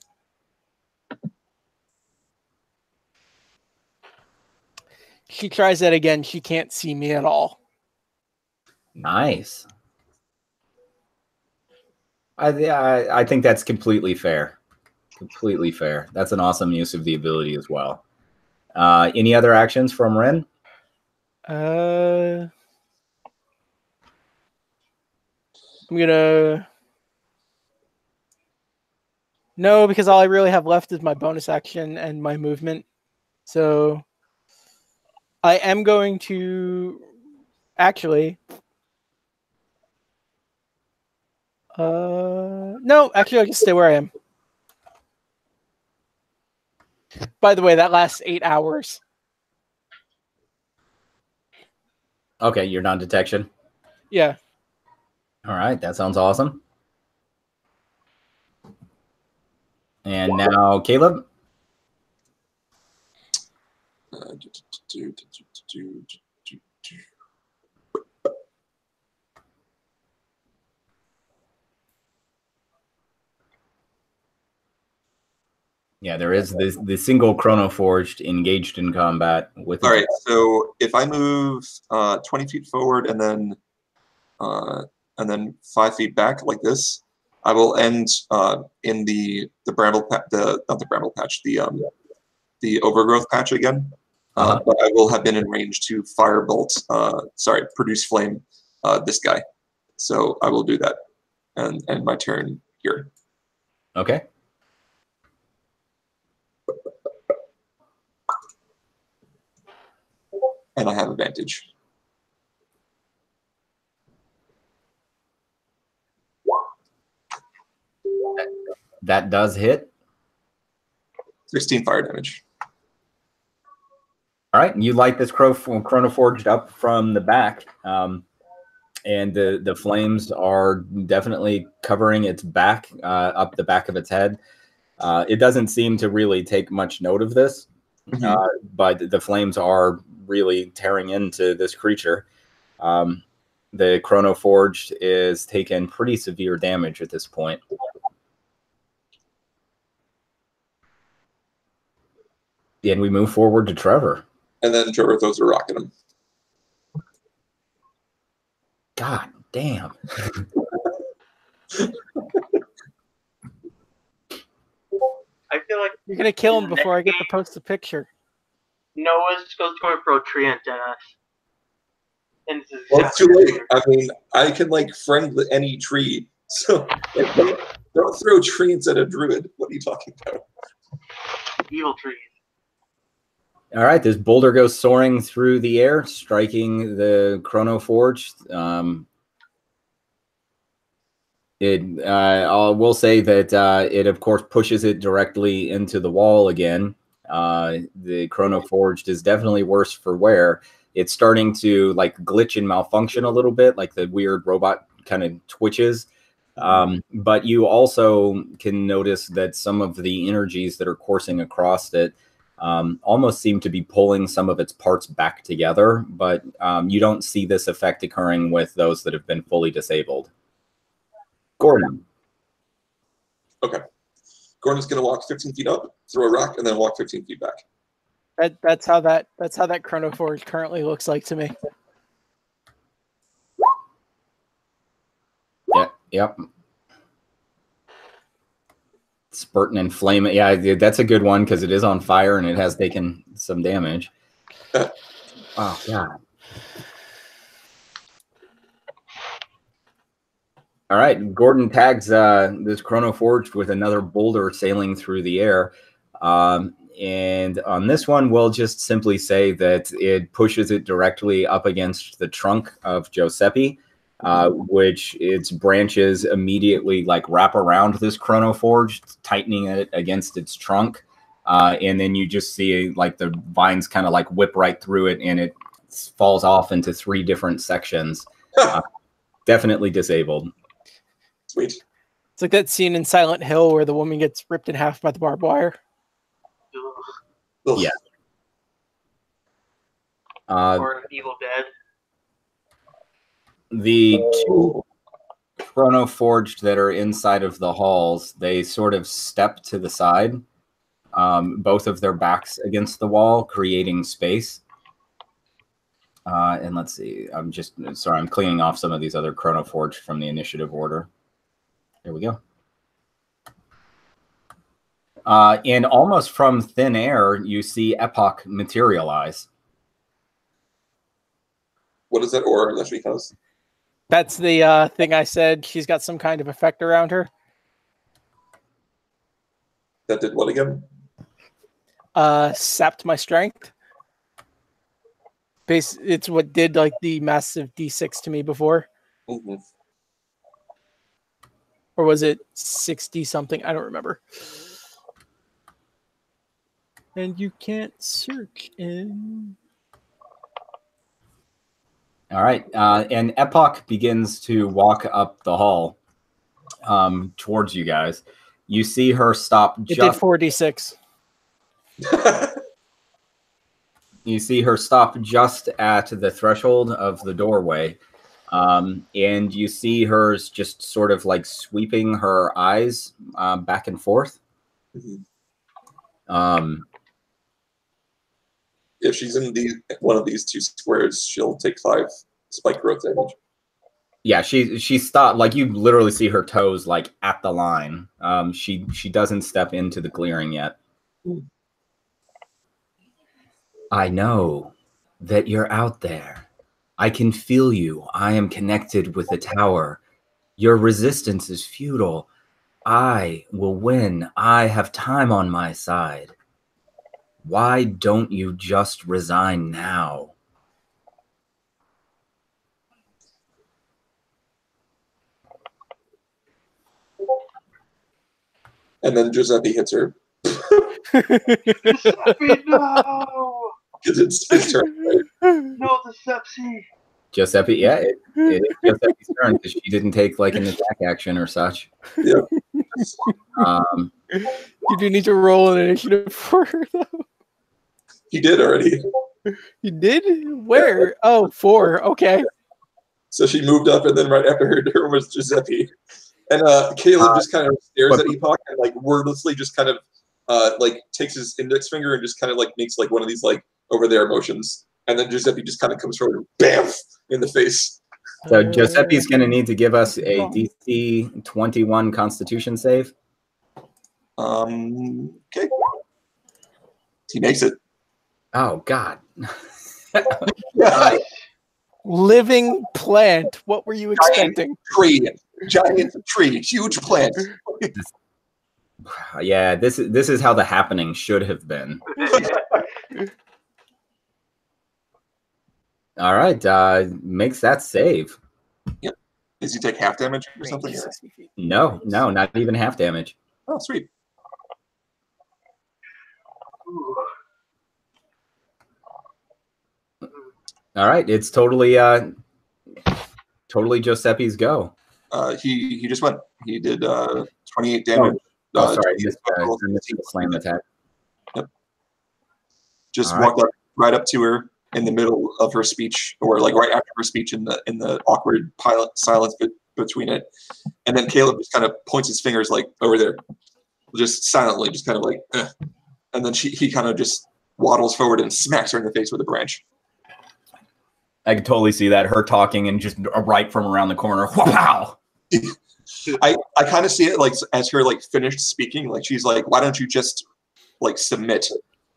She tries that again. She can't see me at all. Nice. I think that's completely fair. Completely fair. That's an awesome use of the ability as well. Any other actions from Ren? I'm gonna No, because all I really have left is my bonus action and my movement. So I am going to actually. No, actually, I'll just stay where I am. By the way, that lasts 8 hours. Okay, you're non-detection. Yeah. All right, that sounds awesome. And now, Caleb. Yeah, there is the single Chronoforged engaged in combat with. All right, so if I move 20 feet forward and then 5 feet back like this, I will end in the bramble not the bramble patch, the overgrowth patch again. But I will have been in range to produce flame this guy. So I will do that and end my turn here. Okay. And I have advantage. That does hit. 16 fire damage. All right, you light this Chronoforged up from the back, and the flames are definitely covering its back, up the back of its head. It doesn't seem to really take much note of this, but the flames are really tearing into this creature. The Chronoforged is taking pretty severe damage at this point. And we move forward to Trevor. And then Trevor throws a rock at him. God damn. I feel like You're gonna kill him before I get to post the picture. Noah just goes going for a tree and and this is Well, it's too late. I mean, I can like friend any tree. So like, don't throw trees at a druid. What are you talking about? evil trees. All right, this boulder goes soaring through the air, striking the Chronoforged. I will say that it, of course, pushes it directly into the wall again. The Chronoforged is definitely worse for wear. It's starting to like glitch and malfunction a little bit, like the weird robot kind of twitches. But you also can notice that some of the energies that are coursing across it almost seem to be pulling some of its parts back together, but you don't see this effect occurring with those that have been fully disabled. Gordon. Okay. Gordon's going to walk 15 feet up, throw a rock, and then walk 15 feet back. That's how that Chronoforge currently looks like to me. Yeah, yep. Spurting and flaming. Yeah, that's a good one because it is on fire and it has taken some damage. Oh, God. All right, Gordon tags this Chronoforged with another boulder sailing through the air. And on this one, we'll just simply say that it pushes it directly up against the trunk of Giuseppe, which its branches immediately like wrap around this Chronoforged, tightening it against its trunk. And then you just see like the vines kind of like whip right through it and it falls off into 3 different sections. Definitely disabled. Sweet. It's like that scene in Silent Hill where the woman gets ripped in half by the barbed wire. Ugh. Yeah. Or Evil Dead. The 2 Chronoforged that are inside of the halls, they sort of step to the side, both of their backs against the wall, creating space. And let's see, I'm cleaning off some of these other Chronoforged from the initiative order. There we go. And almost from thin air, you see Epoch materialize. What is that aura that she has? That's the thing I said. She's got some kind of effect around her. That did what again? Sapped my strength. It's what did like the massive D6 to me before. Mm-hmm. Or was it 60 something? I don't remember. And you can't search in. All right. And Epoch begins to walk up the hall towards you guys. You see her stop It did 4d6. You see her stop just at the threshold of the doorway. And you see her just sort of like sweeping her eyes back and forth. Mm-hmm. If she's in one of these two squares, she'll take 5 spike growth damage. Yeah, she stopped. Like you literally see her toes like at the line. She doesn't step into the clearing yet. I know that you're out there. I can feel you. I am connected with the tower. Your resistance is futile. I will win. I have time on my side. Why don't you just resign now? And then Giuseppe hits her. Giuseppe, no! Because it's his turn. Right? No, the sepsi. Giuseppe, yeah, it is Giuseppe's turn because she didn't take like an attack action or such. Yeah. You do need to roll an initiative for her, though. He did already. You did? Where? Oh, 4. Okay. So she moved up, and then right after her was Giuseppe. And Caleb just kind of stares at Epoch and like wordlessly just kind of like takes his index finger and just kind of like makes like one of these like over there motions. And then Giuseppe just kind of comes forward and bam in the face. So Giuseppe's going to need to give us a DC 21 Constitution save. Okay. He makes it. Oh God. Living plant. What were you expecting? Giant tree, huge plant. Yeah, this is how the happening should have been. All right, makes that save. Yep. Does he take half damage or something? No, not even half damage. Oh, sweet. All right, it's totally Giuseppe's go. He just went. He did 28 damage. Oh, sorry, I missed the slam attack. Yep. Just walked up right up to her in the middle of her speech, or like right after her speech, in the awkward silence between it, and then Caleb just kind of points his fingers like over there, just silently, just kind of like, and then he kind of just waddles forward and smacks her in the face with a branch. I could totally see that, her talking and just right from around the corner. Wow. I kind of see it like as her like finished speaking, like she's like, why don't you just like submit?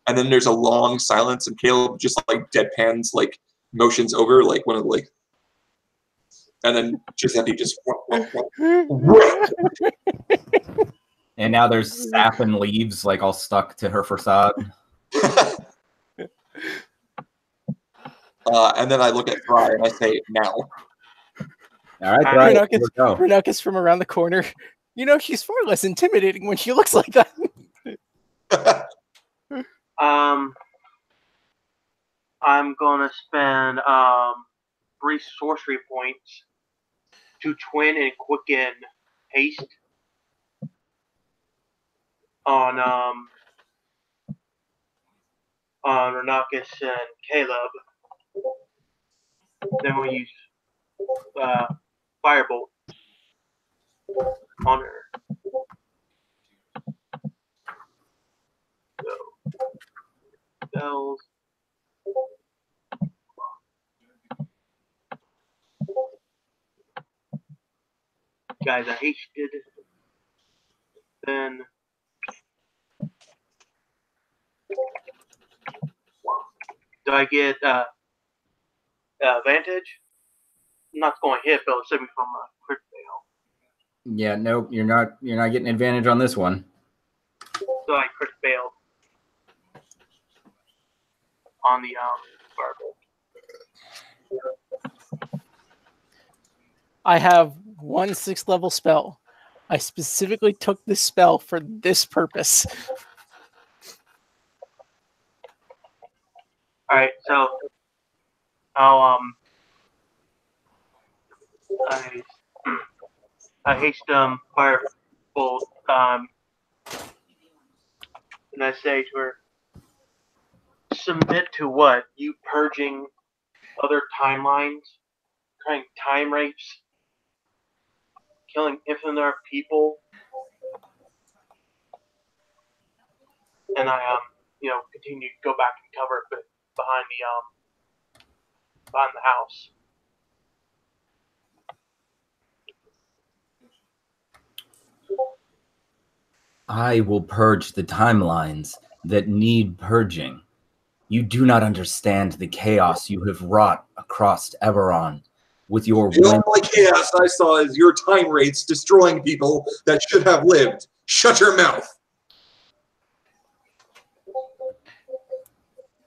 And then there's a long silence and Caleb just like deadpans like motions over like one of the like, and then Giuseppe just and now there's sap and leaves like all stuck to her facade. And then I look at Fry and I say, now. All right, Renockus from around the corner. You know, she's far less intimidating when she looks like that. I'm gonna spend 3 sorcery points to twin and quicken haste on Renockus and Caleb. Then we'll use Firebolt on her. So, spells. Guys, I hasted. Then do I get advantage? I'm not going to hit, but it'll save me from a crit fail. Yeah, nope, you're not getting advantage on this one. So I crit failed on the fireball. I have 1 6th level spell. I specifically took this spell for this purpose. All right, so I'll I haste firebolt and I say to her, submit to what? You purging other timelines, trying time rapes, killing infinite number of people, and I continue to go back and cover it behind the house. I will purge the timelines that need purging. You do not understand the chaos you have wrought across Eberron with your The only chaos I saw is your time rates destroying people that should have lived. Shut your mouth.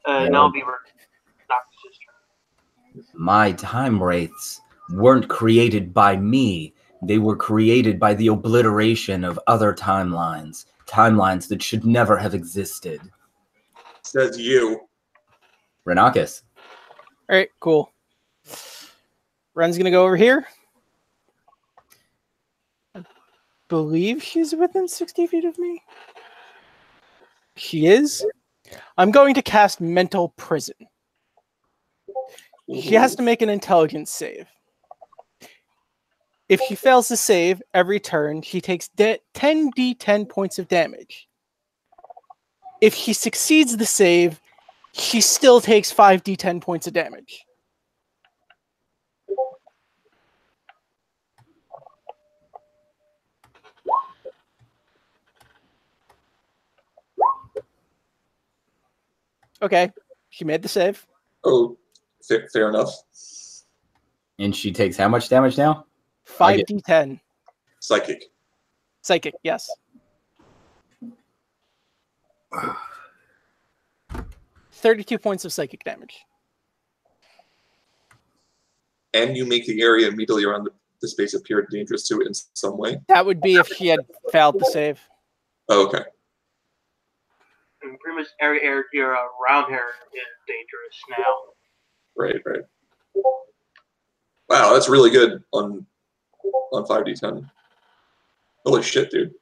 And I'll be Renockus' turn. My time wraiths weren't created by me. They were created by the obliteration of other timelines. Timelines that should never have existed. Says you. Renockus. All right, cool. Ren's going to go over here. I believe she's within 60 feet of me. She is. I'm going to cast Mental Prison. She has to make an intelligence save. If she fails to save every turn, she takes 10d10 points of damage. If she succeeds the save, she still takes 5d10 points of damage. Okay, she made the save. Oh, fair enough. And she takes how much damage now? 5d10. Psychic. Psychic, yes. 32 points of psychic damage. And you make the area immediately around the space appear dangerous to it in some way? That would be if she had failed the save. Oh, okay. And pretty much every area around here is dangerous now. Right. Wow, that's really good on 5d10. Holy shit, dude.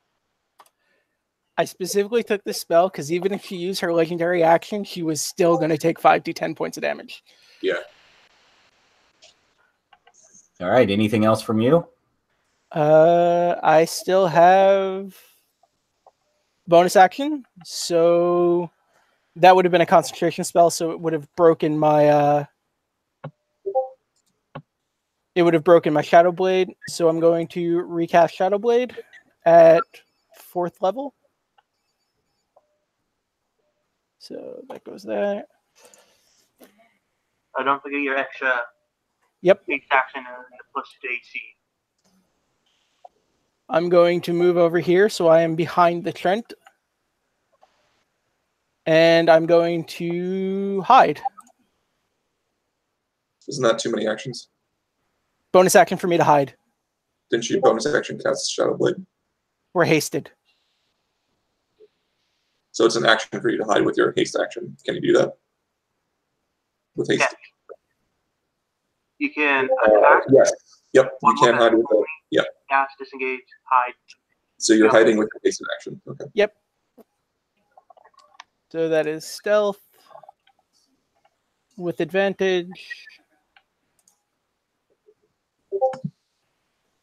I specifically took this spell because even if she used her legendary action, she was still going to take 5d10 points of damage. Yeah. All right, anything else from you? I still have bonus action, so that would have been a concentration spell, so it would have broken my Shadow Blade, so I'm going to recast Shadow Blade at 4th level. So that goes there. I don't forget your extra base action and the plus to AC. I'm going to move over here so I am behind the Trent. And I'm going to hide. Isn't that too many actions? Bonus action for me to hide. Didn't you bonus action cast Shadow Blade? We're hasted. So it's an action for you to hide with your haste action. Can you do that? With haste? Yeah. You can attack. Yes. Yep. You can hide with that. Yep. Cast, disengage, hide. So you're hiding with your haste action. Okay. Yep. So that is stealth with advantage.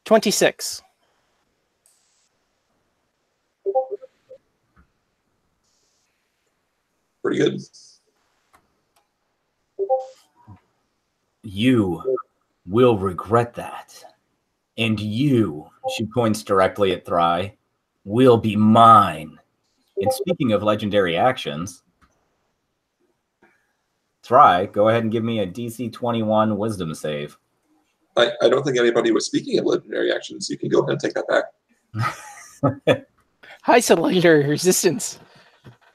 26. Pretty good. You will regret that. And you, she points directly at Thri, will be mine. And speaking of legendary actions, Thri, go ahead and give me a DC 21 wisdom save. I don't think anybody was speaking of legendary actions. You can go ahead and take that back. High legendary resistance.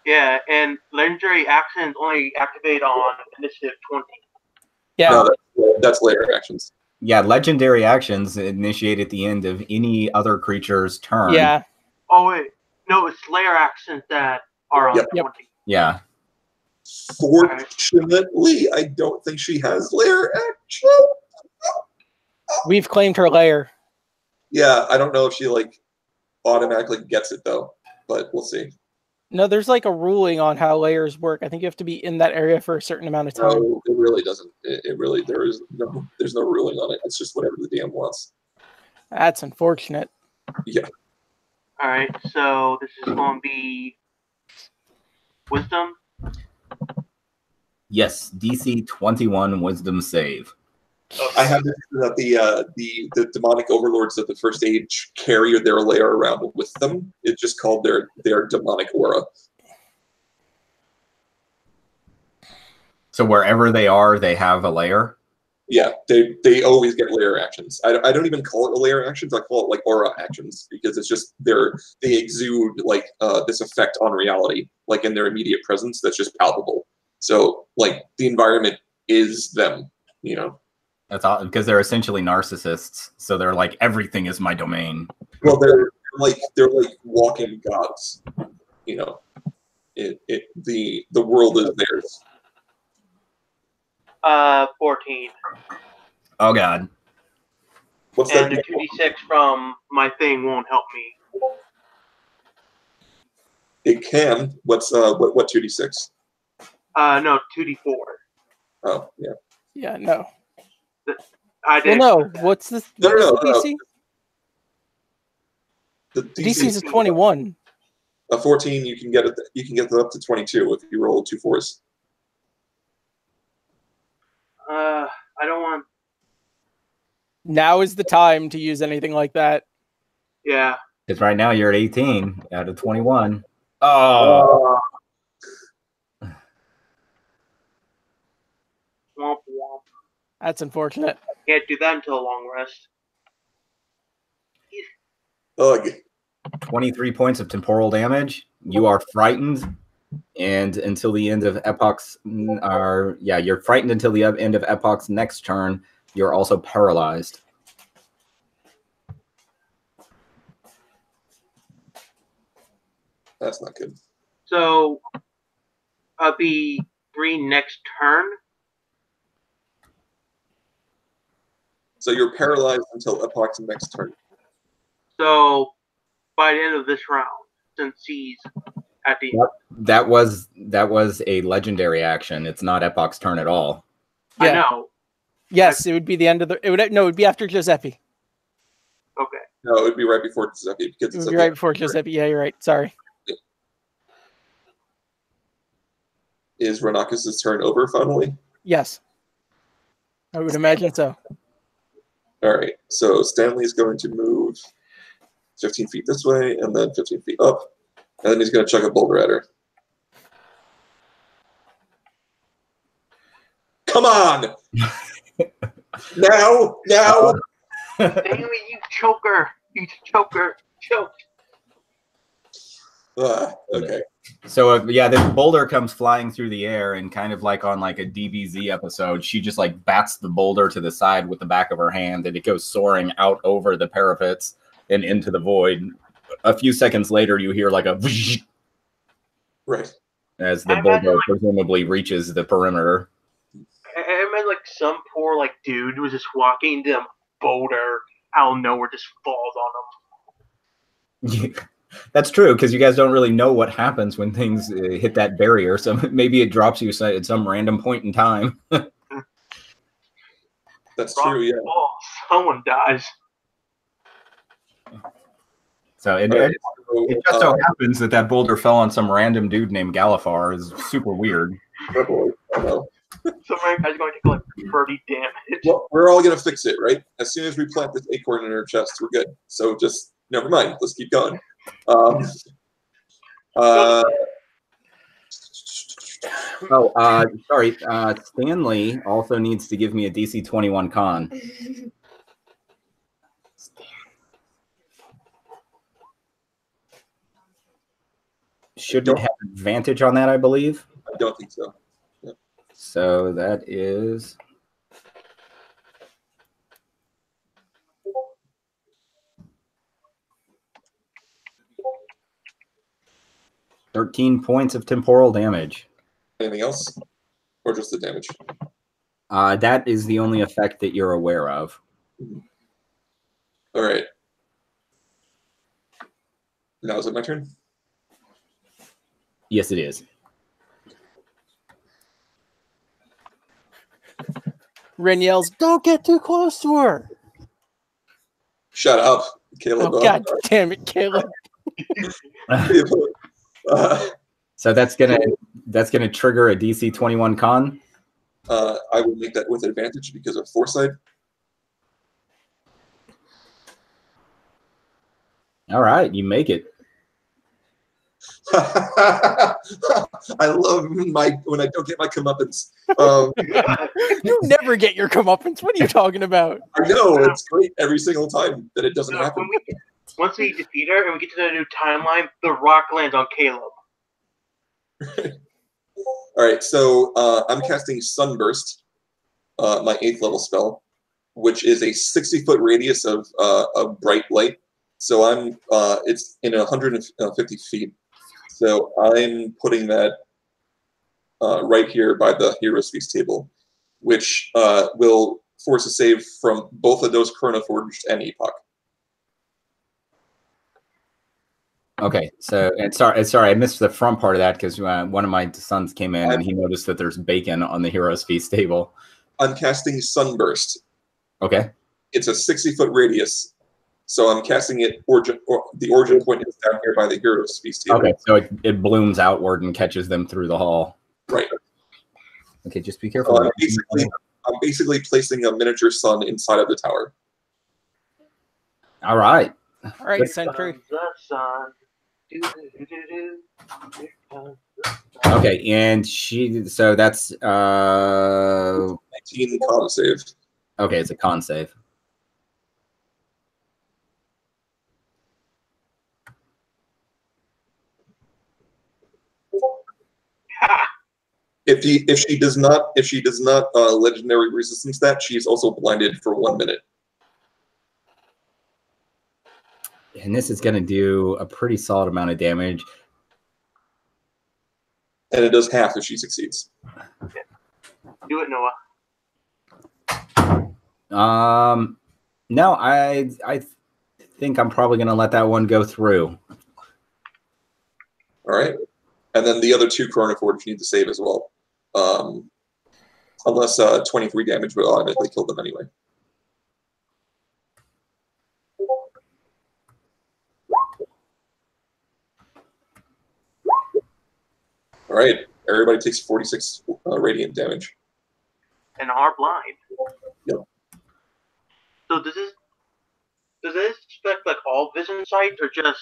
Yeah, and legendary actions only activate on initiative 20. Yeah. No, that's layer actions. Yeah, legendary actions initiate at the end of any other creature's turn. Yeah. Oh wait, no, it's layer actions that are on Yep. 20. Yeah. Fortunately, I don't think she has layer action. We've claimed her lair. Yeah, I don't know if she like automatically gets it though, but we'll see. No, there's like a ruling on how layers work. I think you have to be in that area for a certain amount of time. No, it really doesn't. It really there's no ruling on it. It's just whatever the DM wants. That's unfortunate. Yeah. All right, so this is going to be wisdom. Yes, DC 21 Wisdom save. I have this that the demonic overlords of the first age carry their lair around with them. It's just called their demonic aura. So wherever they are, they have a layer. Yeah, they always get layer actions. I don't even call it a layer actions. I call it like aura actions because it's just they exude like this effect on reality, like in their immediate presence. That's just palpable. So like the environment is them, you know. That's all because they're essentially narcissists. So they're like, everything is my domain. Well, they're like walking gods, you know. The world is theirs. 14. Oh God. What's And that? the 2d6 from my thing won't help me. It can. What 2d6? No, 2d4. Oh yeah. Yeah, no. I did. Well, no. What's this? No, What's no, the no. DC? The DC is 21. A 14, you can get it. You can get that up to 22 if you roll 2 4s. I don't want. Now is the time to use anything like that. Yeah. Because right now you're at 18 out of 21. Oh. Womp womp. That's unfortunate. Can't do that until a long rest. Ugh. 23 points of temporal damage. You are frightened, and until the end of Epoch's, you're frightened until the end of Epoch's next turn. You're also paralyzed. That's not good. So, I'll be green next turn. So you're paralyzed until Epoch's next turn. So, by the end of this round, since he's at the That was a legendary action. It's not Epoch's turn at all. Yeah. I know. Yes, it would be the end of the. It would be after Giuseppe. Okay. No, it would be right before Giuseppe because It it's would be right before Giuseppe. Yeah, you're right. Sorry. Is Renockus' turn over finally? Yes. I would imagine so. All right. So Stanley's going to move 15 feet this way and then 15 feet up, and then he's going to chuck a boulder at her. Come on! Now! Dang it, you choker! You choker! Choke! Okay. So this boulder comes flying through the air, and kind of like on like a DBZ episode, she just like bats the boulder to the side with the back of her hand, and it goes soaring out over the parapets and into the void. A few seconds later, you hear like a whoosh Right. as the boulder presumably reaches the perimeter. I meant like some poor like dude was just walking to a boulder out of nowhere, just falls on him. That's true, because you guys don't really know what happens when things hit that barrier. So maybe it drops you at some random point in time. That's true, yeah. Oh, someone dies. So it just so happens that boulder fell on some random dude named Galifar. Is super weird. Oh boy. Oh no. So my guy's going to take like 30 damage. Well, we're all going to fix it, right? As soon as we plant this acorn in her chest, we're good. So just, never mind. Let's keep going. Sorry. Stanley also needs to give me a DC 21 con. Should it have advantage on that, I believe? I don't think so. Yep. So that is... £13 of temporal damage. Anything else? Or just the damage? That is the only effect that you're aware of. All right. Now is it my turn? Yes, it is. Ren yells, "Don't get too close to her!" Shut up, Caleb. Oh, God damn it, Caleb. So that's gonna trigger a DC 21 con. I will make that with advantage because of foresight. All right, you make it. I love when I don't get my comeuppance. You never get your comeuppance. What are you talking about? I know, it's great every single time that it doesn't happen. Once we defeat her and we get to the new timeline, the rock lands on Caleb. All right, so I'm casting Sunburst, my 8th level spell, which is a 60-foot radius of bright light. So it's in 150 feet. So I'm putting that right here by the Heroes Feast table, which will force a save from both of those Chronoforged and Epoch. Okay, so sorry, I missed the front part of that because one of my sons came in and he noticed that there's bacon on the Heroes Feast table. I'm casting Sunburst. Okay. It's a 60-foot radius. So I'm casting it, the origin point is down here by the Heroes Feast table. Okay, so it blooms outward and catches them through the hall. Right. Okay, just be careful. I'm basically placing a miniature sun inside of the tower. All right. All right, Sentry. Okay, and so that's 19 con save. Okay, it's a con save. If she does not legendary resistance that, she's also blinded for 1 minute. And this is going to do a pretty solid amount of damage. And it does half if she succeeds. Do it, Noah. No, I think I'm probably going to let that one go through. All right. And then the other 2 Chronoforged need to save as well. Unless 23 damage would automatically kill them anyway. All right. Everybody takes 46 radiant damage. And are blind. Yep. So does this affect like all vision sight or just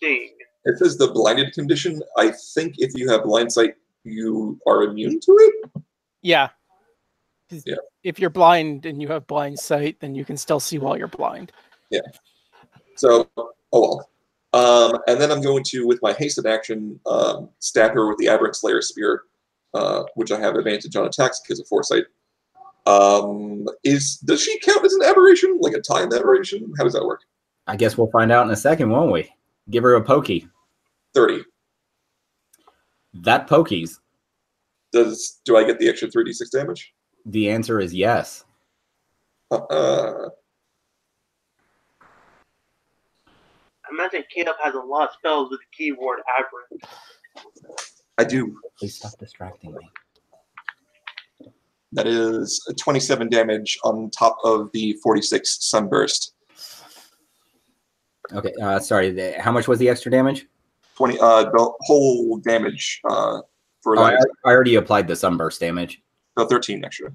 seeing? It says the blinded condition. I think if you have blind sight, you are immune to it? Yeah. Yeah. If you're blind and you have blind sight, then you can still see while you're blind. Yeah. So, oh well. And then I'm going to, with my hasted action, stab her with the Aberrant Slayer Spear, which I have advantage on attacks because of foresight. Does she count as an aberration? Like a time aberration? How does that work? I guess we'll find out in a second, won't we? Give her a pokey. 30. That pokies. Do I get the extra 3d6 damage? The answer is yes. I imagine Caleb has a lot of spells with the keyword aberrant. I do. Please stop distracting me. That is 27 damage on top of the 46 sunburst. Okay, sorry. How much was the extra damage? 20. The whole damage for I already applied the sunburst damage. 13 extra.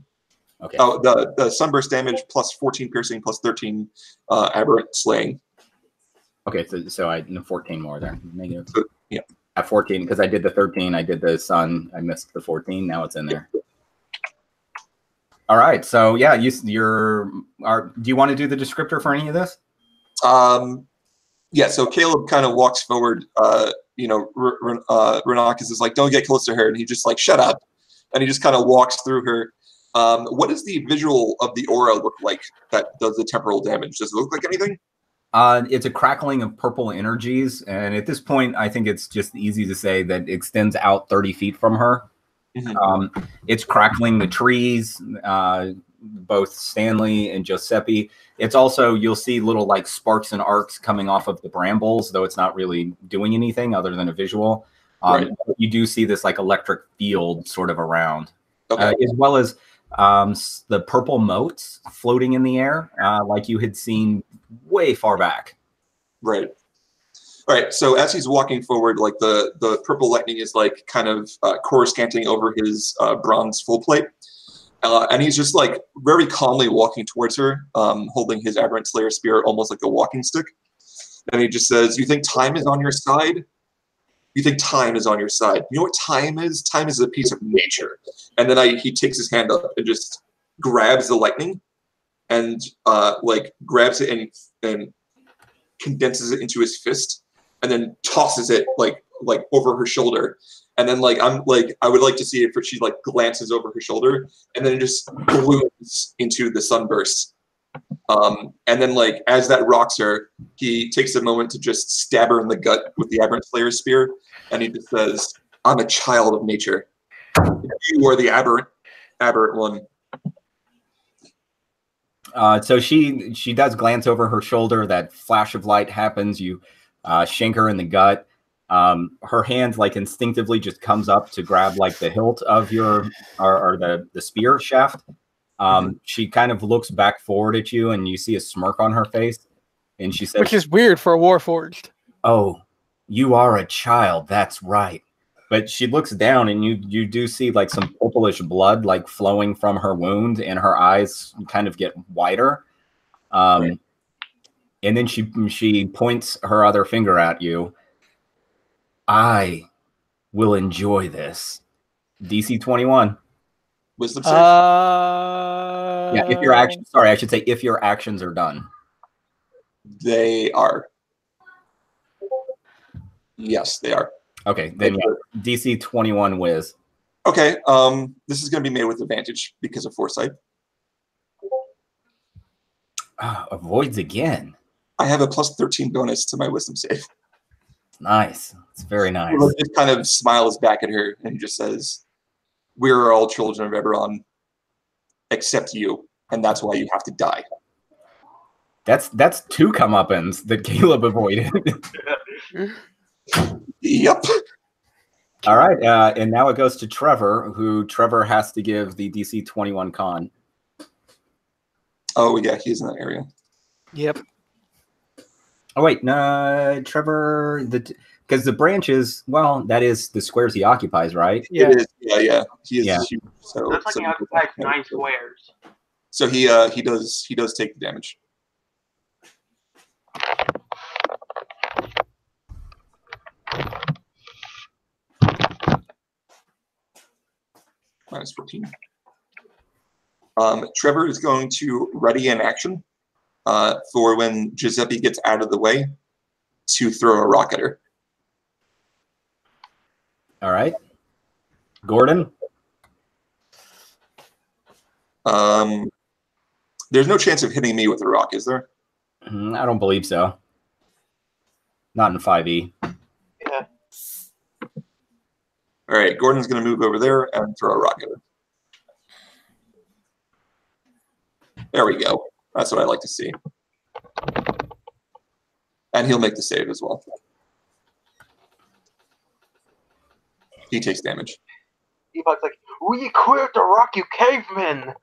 Okay. Oh, the sunburst damage plus 14 piercing plus 13 aberrant slaying. Okay, so I 14 more there. Negative. So, yeah. At 14 because I did the 13. I did the sun. I missed the 14. Now it's in there. All right. So yeah, do you want to do the descriptor for any of this? Yeah, so Caleb kind of walks forward. You know, Renockus is like, "Don't get close to her," and he just like, "Shut up," and he just kind of walks through her. What does the visual of the aura look like that does the temporal damage? Does it look like anything? It's a crackling of purple energies, and at this point, I think it's just easy to say that it extends out 30 feet from her. Mm-hmm. It's crackling the trees, both Stanley and Giuseppe. It's also, you'll see little like sparks and arcs coming off of the brambles, though it's not really doing anything other than a visual. Right. You do see this like electric field sort of around, okay. As well as the purple motes floating in the air, like you had seen way far back. Right. All right. So as he's walking forward, like the purple lightning is like kind of coruscanting over his bronze full plate. And he's just like very calmly walking towards her, holding his aberrant slayer spear almost like a walking stick. And he just says, "You think time is on your side? You think time is on your side? You know what time is? Time is a piece of nature." And then he takes his hand up and just grabs the lightning and like grabs it and condenses it into his fist and then tosses it like over her shoulder. And then like I would like to see if she like glances over her shoulder and then it just blooms into the sunburst. And then like as that rocks her, he takes a moment to just stab her in the gut with the aberrant slayer spear, and he just says, "I'm a child of nature. You are the aberrant one." So she does glance over her shoulder. That flash of light happens. You shank her in the gut. Her hand like instinctively just comes up to grab like the hilt of your or the spear shaft. She kind of looks back forward at you, and you see a smirk on her face, and she says, "Which is weird for a Warforged." "Oh, you are a child. That's right." But she looks down, and you do see like some purplish blood like flowing from her wound, and her eyes kind of get wider. Right. And then she points her other finger at you. "I will enjoy this." DC 21. Wisdom save? Yeah, if your actions, sorry, I should say if your actions are done. They are. Yes, they are. Okay, then yeah, DC 21 whiz. Okay, this is going to be made with advantage because of foresight. Avoids again. I have a +13 bonus to my wisdom save. Nice. It's very nice. He just kind of smiles back at her and he just says, "We are all children of Eberron, except you, and that's why you have to die." That's two comeuppance that Caleb avoided. Yep. All right, and now it goes to Trevor, who Trevor has to give the DC 21 con. Oh, yeah, he's in that area. Yep. Oh, wait, no, Trevor, because the branches, well, that is the squares he occupies, right? Yeah. It is. Yeah. He is. Yeah. Huge, so, that's like he occupies 9 squares. So he does take the damage. -14. Trevor is going to ready an action for when Giuseppe gets out of the way to throw a rock at her. All right. Gordon? There's no chance of hitting me with a rock, is there? I don't believe so. Not in 5e. Yeah. All right, Gordon's going to move over there and throw a rock at her. There we go. That's what I like to see. And he'll make the save as well. He takes damage. Epoch's like, "We quit the rock, you cavemen!"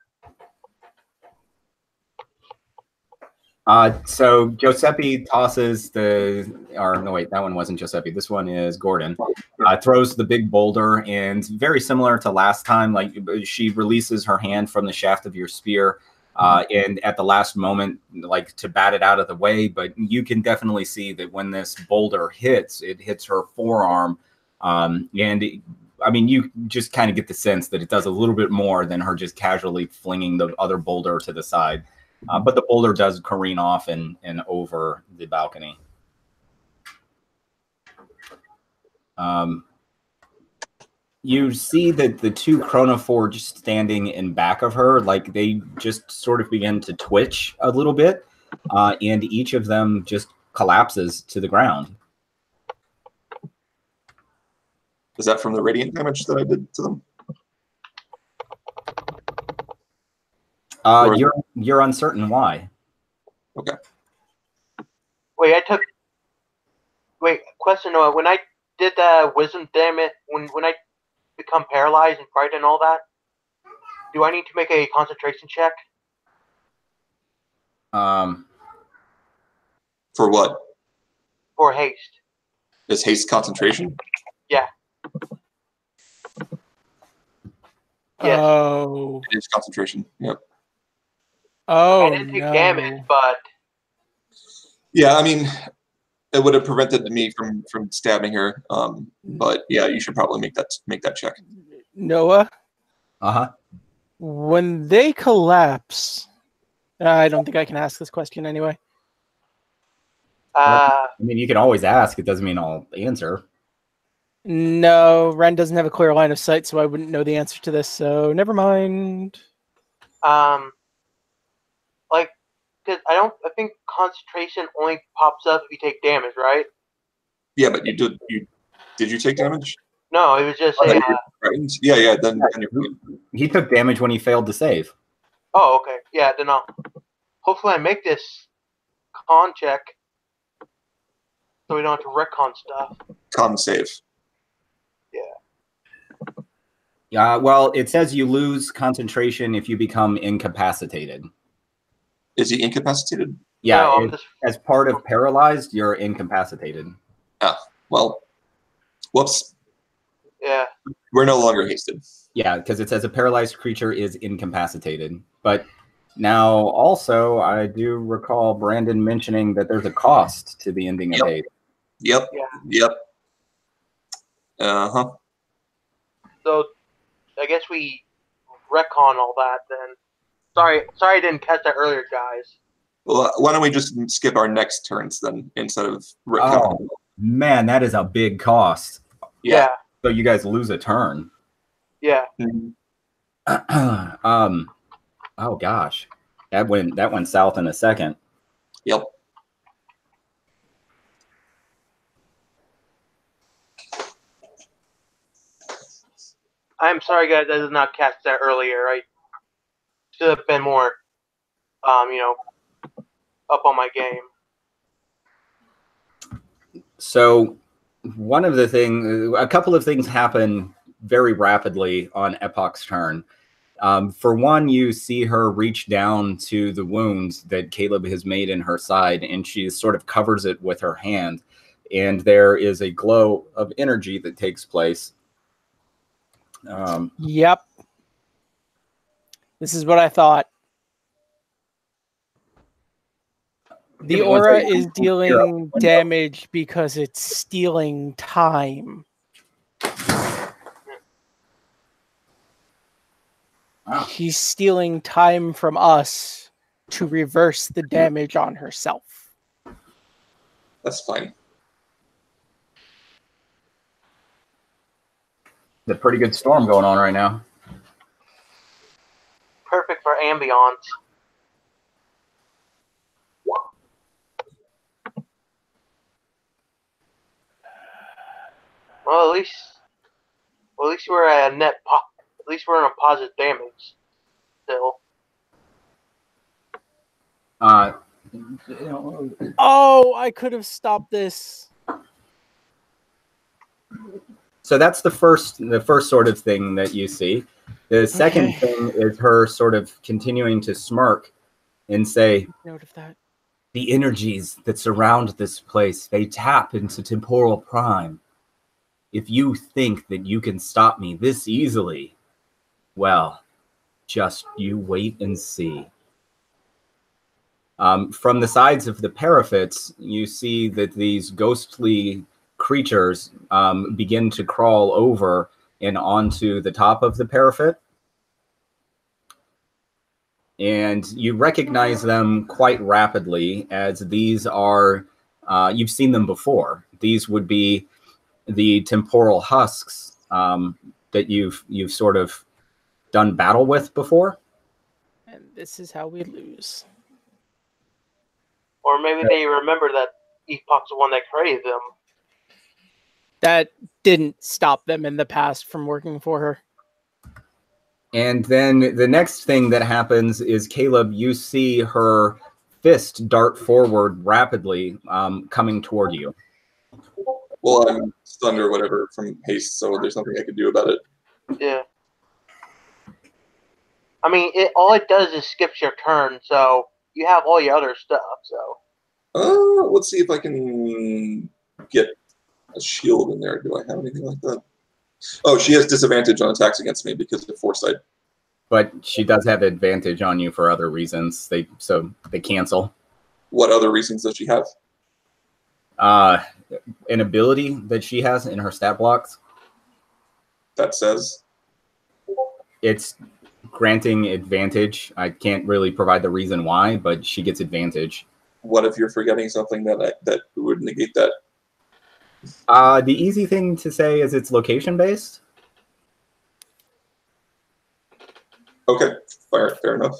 So Giuseppe tosses no wait, that one wasn't Giuseppe. This one is Gordon. Throws the big boulder, and very similar to last time, like she releases her hand from the shaft of your spear, and at the last moment, like to bat it out of the way. But you can definitely see that when this boulder hits, it hits her forearm, I mean, you just kind of get the sense that it does a little bit more than her just casually flinging the other boulder to the side. But the boulder does careen off and over the balcony. You see that the two chronoforge standing in back of her, like they just sort of begin to twitch a little bit, and each of them just collapses to the ground. Is that from the radiant damage that I did to them? You're uncertain why. Okay. Wait, question, Noah. When I did the wisdom damage, when I become paralyzed and frightened and all that, do I need to make a concentration check? For what? For haste. Is haste concentration? Yeah. Yes. Oh. It is concentration. Yep. Oh, I didn't take damage, but yeah, I mean, it would have prevented me from stabbing her. But yeah, you should probably make that check. Noah? Uh-huh. When they collapse, I don't think I can ask this question anyway. I mean, you can always ask. It doesn't mean I'll answer. No, Ren doesn't have a clear line of sight, so I wouldn't know the answer to this, so never mind. like, because I think concentration only pops up if you take damage, right? Yeah, but did you take damage? No, it was just Yeah, then you're... He took damage when he failed to save. Oh, okay. Yeah, then hopefully I make this con check so we don't have to retcon stuff. Con save. Yeah, well, it says you lose concentration if you become incapacitated. Is he incapacitated? Yeah, No, as part of paralyzed, you're incapacitated. Ah, well, whoops. Yeah. We're no longer hasted. Yeah, because it says a paralyzed creature is incapacitated. But now, also, I do recall Brandon mentioning that there's a cost to the ending of haste. Yep. Yeah. Yep. Uh-huh. So, I guess we retcon all that then. Sorry I didn't catch that earlier, guys. Well, why don't we just skip our next turns then instead of retcon? Oh, man, that is a big cost. Yeah. So you guys lose a turn. Yeah. Oh gosh, that went south in a second. Yep. I'm sorry, guys. I did not catch that earlier. I should have been more, up on my game. So a couple of things happen very rapidly on Epoch's turn. For one, you see her reach down to the wounds that Caleb has made in her side, and she sort of covers it with her hand. And there is a glow of energy that takes place. Yep. This is what I thought. The aura is dealing damage because it's stealing time. Wow. She's stealing time from us to reverse the damage on herself. That's fine. There's a pretty good storm going on right now. Perfect for ambiance. Well, at least we're at a net. At least we're in a positive damage still. Oh, I could have stopped this. So that's the first sort of thing that you see. The second thing is her sort of continuing to smirk and say, Note of that. the energies that surround this place, they tap into temporal prime. If you think that you can stop me this easily, well, just you wait and see. From the sides of the parapets, you see that these ghostly creatures begin to crawl over and onto the top of the parapet. And you recognize them quite rapidly, as these are, you've seen them before. These would be the temporal husks that you've sort of done battle with before. And this is how we lose. Or maybe they remember that Epoch's the one that created them. That didn't stop them in the past from working for her. And then the next thing that happens is, Caleb, you see her fist dart forward rapidly, coming toward you. Well, I'm stunned or whatever from haste, so there's nothing I can do about it. Yeah. I mean, all it does is skips your turn, so you have all your other stuff. So. Let's see if I can get a shield in there. Do I have anything like that? Oh, she has disadvantage on attacks against me because of foresight. But she does have advantage on you for other reasons. So they cancel. What other reasons does she have? An ability that she has in her stat blocks. That says? It's granting advantage. I can't really provide the reason why, but she gets advantage. What if you're forgetting something that would negate that? The easy thing to say is it's location based. Okay, fair enough.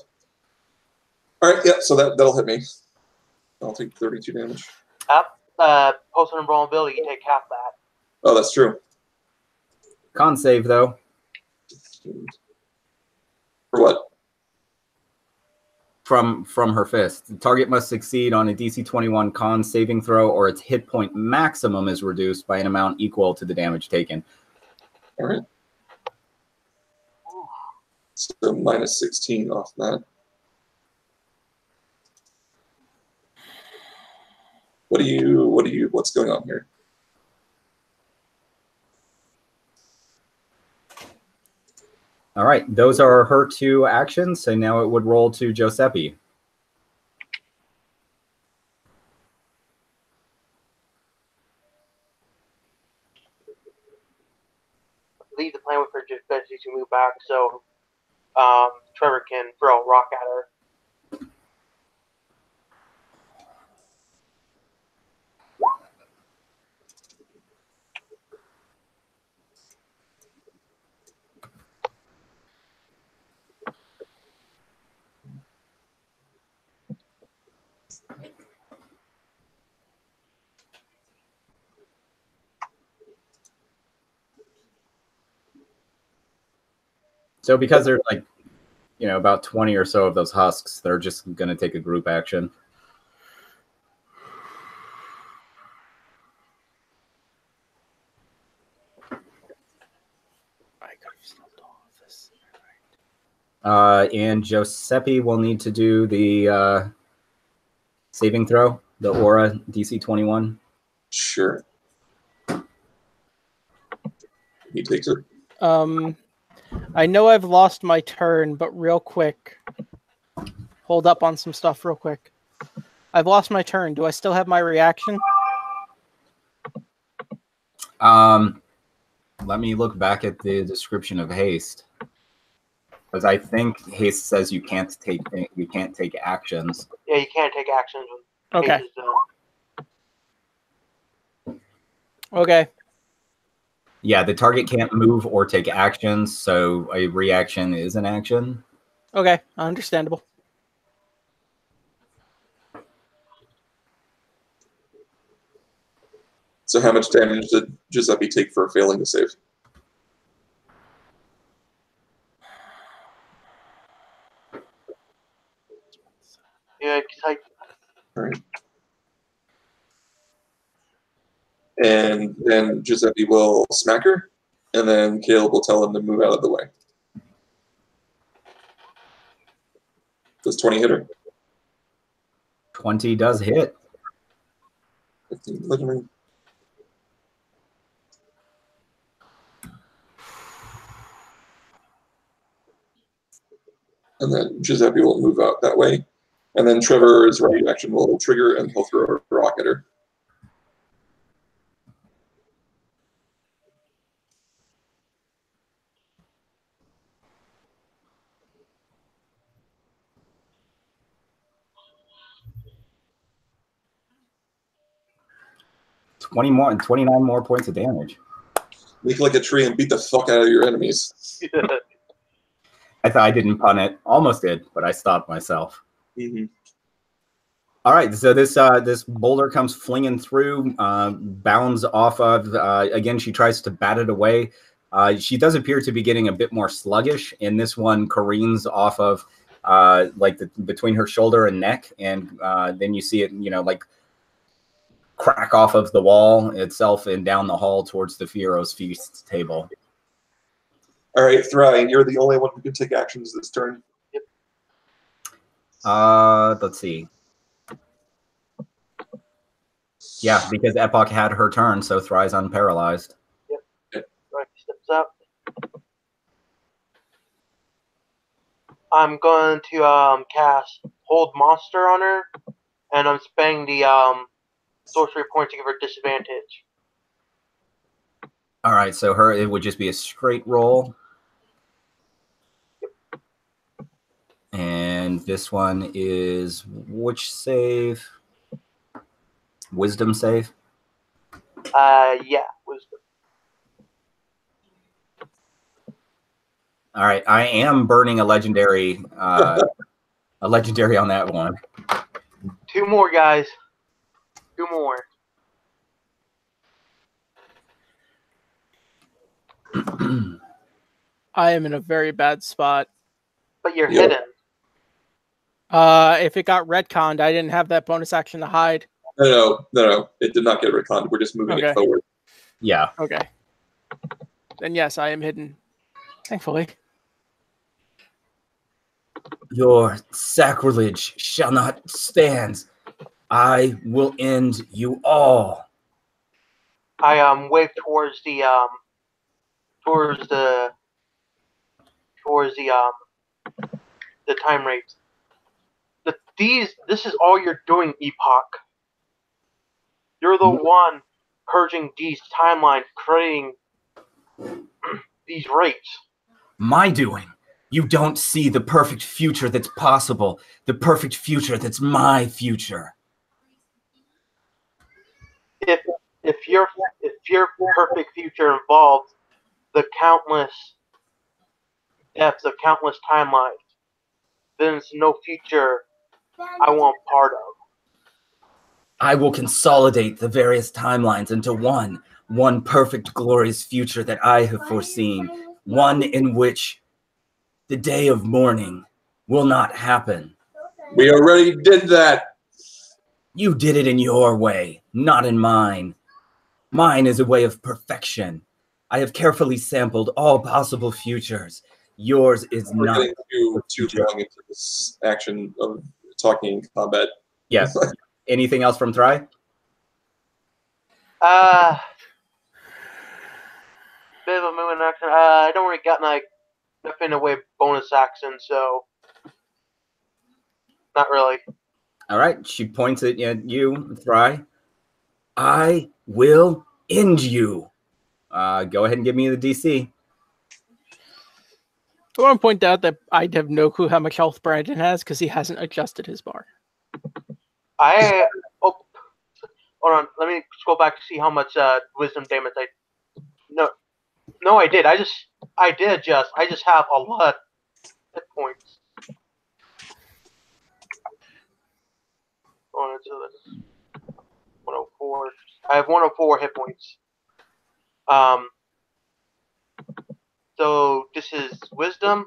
All right, yeah, so that'll hit me. I'll take 32 damage. Post invulnerability, you take half that. Oh, that's true. Con save though. For what? From her fist. The target must succeed on a DC 21 con saving throw, or its hit point maximum is reduced by an amount equal to the damage taken. All right. So minus 16 off that. What's going on here? All right, those are her two actions. So now it would roll to Giuseppe. Leave the plan with her just Betsy to move back so Trevor can throw a rock at her. So because there's like, about 20 or so of those husks, they're just going to take a group action. And Giuseppe will need to do the saving throw, the aura DC 21. Sure. He takes it. I know I've lost my turn, but real quick. Hold up on some stuff real quick. I've lost my turn. Do I still have my reaction? Let me look back at the description of haste. Because I think haste says you can't take actions. Yeah, you can't take actions with Okay. haste, so. Okay. Yeah, the target can't move or take actions, so a reaction is an action. Okay, understandable. So how much damage did Giuseppe take for failing to save? Yeah, like. All right. And then Giuseppe will smack her, and then Caleb will tell him to move out of the way. Does 20 hit her? 20 does hit. 15 bludgeoning. And then Giuseppe will move out that way. And then Trevor's right action will trigger, and he'll throw a rock at her. 29 more points of damage. Make like a tree and beat the fuck out of your enemies. I thought I didn't pun it. Almost did, but I stopped myself. Mm-hmm. All right, so this boulder comes flinging through, bounds off of. Again, she tries to bat it away. She does appear to be getting a bit more sluggish, and this one careens off of between her shoulder and neck, and then you see it, like crack off of the wall itself and down the hall towards the Fiero's feast table. All right, Theri, you're the only one who can take actions this turn. Yep. Let's see. Yeah, because Epoch had her turn, so Theri's unparalyzed. Yep. Right, steps up. I'm going to cast Hold Monster on her, and I'm spending the sorcery point to give her disadvantage. All right, so it would just be a straight roll. Yep. And this one is which save? Wisdom save? Yeah, Wisdom. All right, I am burning a legendary on that one. 2 more, guys. 2 more. I am in a very bad spot. But you're hidden. If it got retconned, I didn't have that bonus action to hide. No. It did not get retconned. We're just moving it forward. Yeah. Okay. Then yes, I am hidden. Thankfully. Your sacrilege shall not stand. I will end you all. I wave towards the time rates. This is all you're doing, Epoch. You're the one purging these timelines, creating these rates. My doing. You don't see the perfect future that's possible. The perfect future that's my future. If your perfect future involves the countless deaths of countless timelines, then it's no future I want part of. I will consolidate the various timelines into one perfect, glorious future that I have foreseen. One in which the day of mourning will not happen. We already did that. You did it in your way, not in mine. Mine is a way of perfection. I have carefully sampled all possible futures. Yours is We're not. getting too long into this action of talking in combat. Yes. Anything else from Theri? Bit of a movement action. I don't really got nothing away bonus action, so not really. All right. She points it at you, Theri. I will end you. Go ahead and give me the DC. I want to point out that I have no clue how much health Brandon has because he hasn't adjusted his bar. Hold on. Let me scroll back to see how much wisdom damage I. No, I did. I did adjust. I just have a lot of hit points. Oh, so that's 104. I have 104 hit points. So this is wisdom.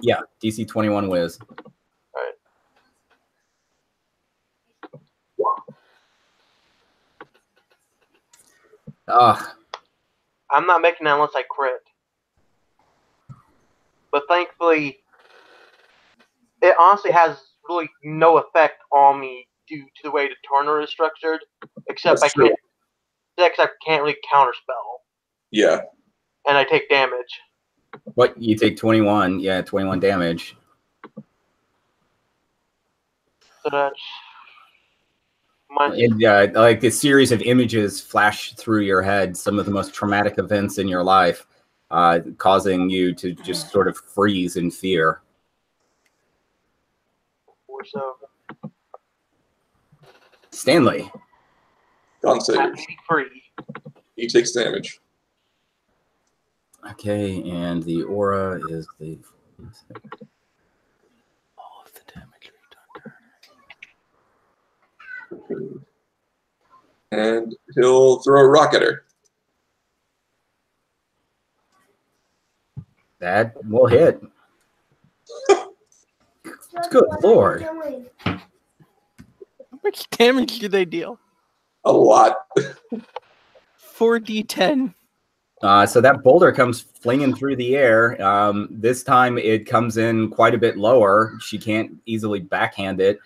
Yeah, DC 21 whiz. Alright. I'm not making that unless I crit. But thankfully, it honestly has really no effect on me due to the way the turner is structured, except I can't really counterspell. Yeah. And I take damage. What? You take 21. Yeah, 21 damage. So that's... And like a series of images flash through your head, some of the most traumatic events in your life, causing you to just sort of freeze in fear. Or so. Stanley. God Con save. 83. He takes damage. Okay, and the aura is the... All of the damage redone. And he'll throw a rock at her. That will hit. Good lord. How much damage do they deal? A lot. 4d10. So that boulder comes flinging through the air. This time it comes in quite a bit lower. She can't easily backhand it.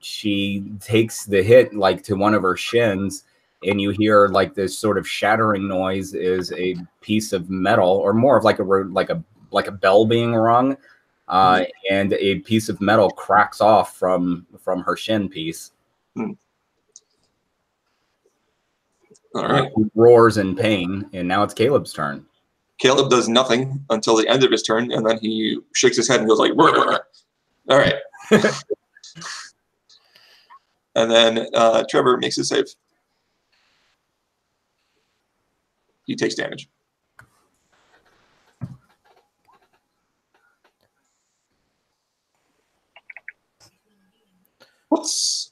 She takes the hit like to one of her shins, and you hear like this sort of shattering noise is a piece of metal, or more of like a bell being rung, and a piece of metal cracks off from her shin piece. All right. He roars in pain, and now it's Caleb's turn. Caleb does nothing until the end of his turn, and then he shakes his head and goes like, "Rrr, rrr." All right. And then Trevor makes a save. He takes damage. Whoops.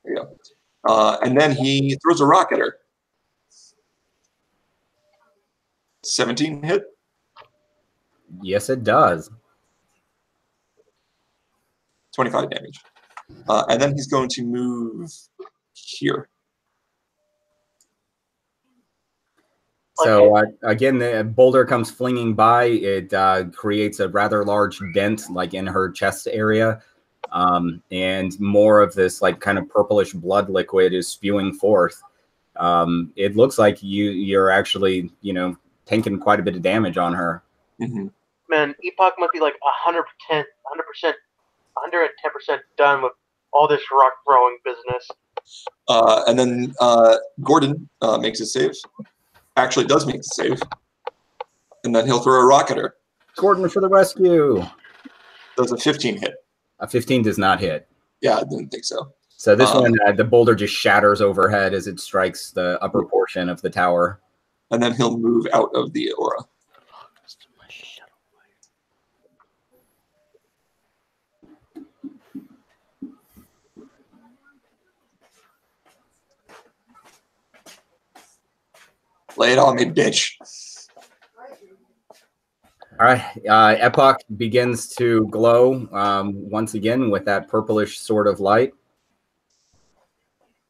There you go. And then he throws a rock at her. 17 hit. Yes, it does. 25 damage. And then he's going to move here. So again, the boulder comes flinging by. It creates a rather large dent, like in her chest area, and more of this like kind of purplish blood liquid is spewing forth. It looks like you're actually, taking quite a bit of damage on her. Mm-hmm. Man, Epoch must be like 110%, 110% done with all this rock throwing business. And then Gordon makes a save. Actually does make the save. And then he'll throw a rock at her. Gordon for the rescue. Does a 15 hit. A 15 does not hit. Yeah, I didn't think so. So this one, the boulder just shatters overhead as it strikes the upper portion of the tower. And then he'll move out of the aura. Lay it on me, bitch. All right. Epoch begins to glow once again with that purplish sort of light.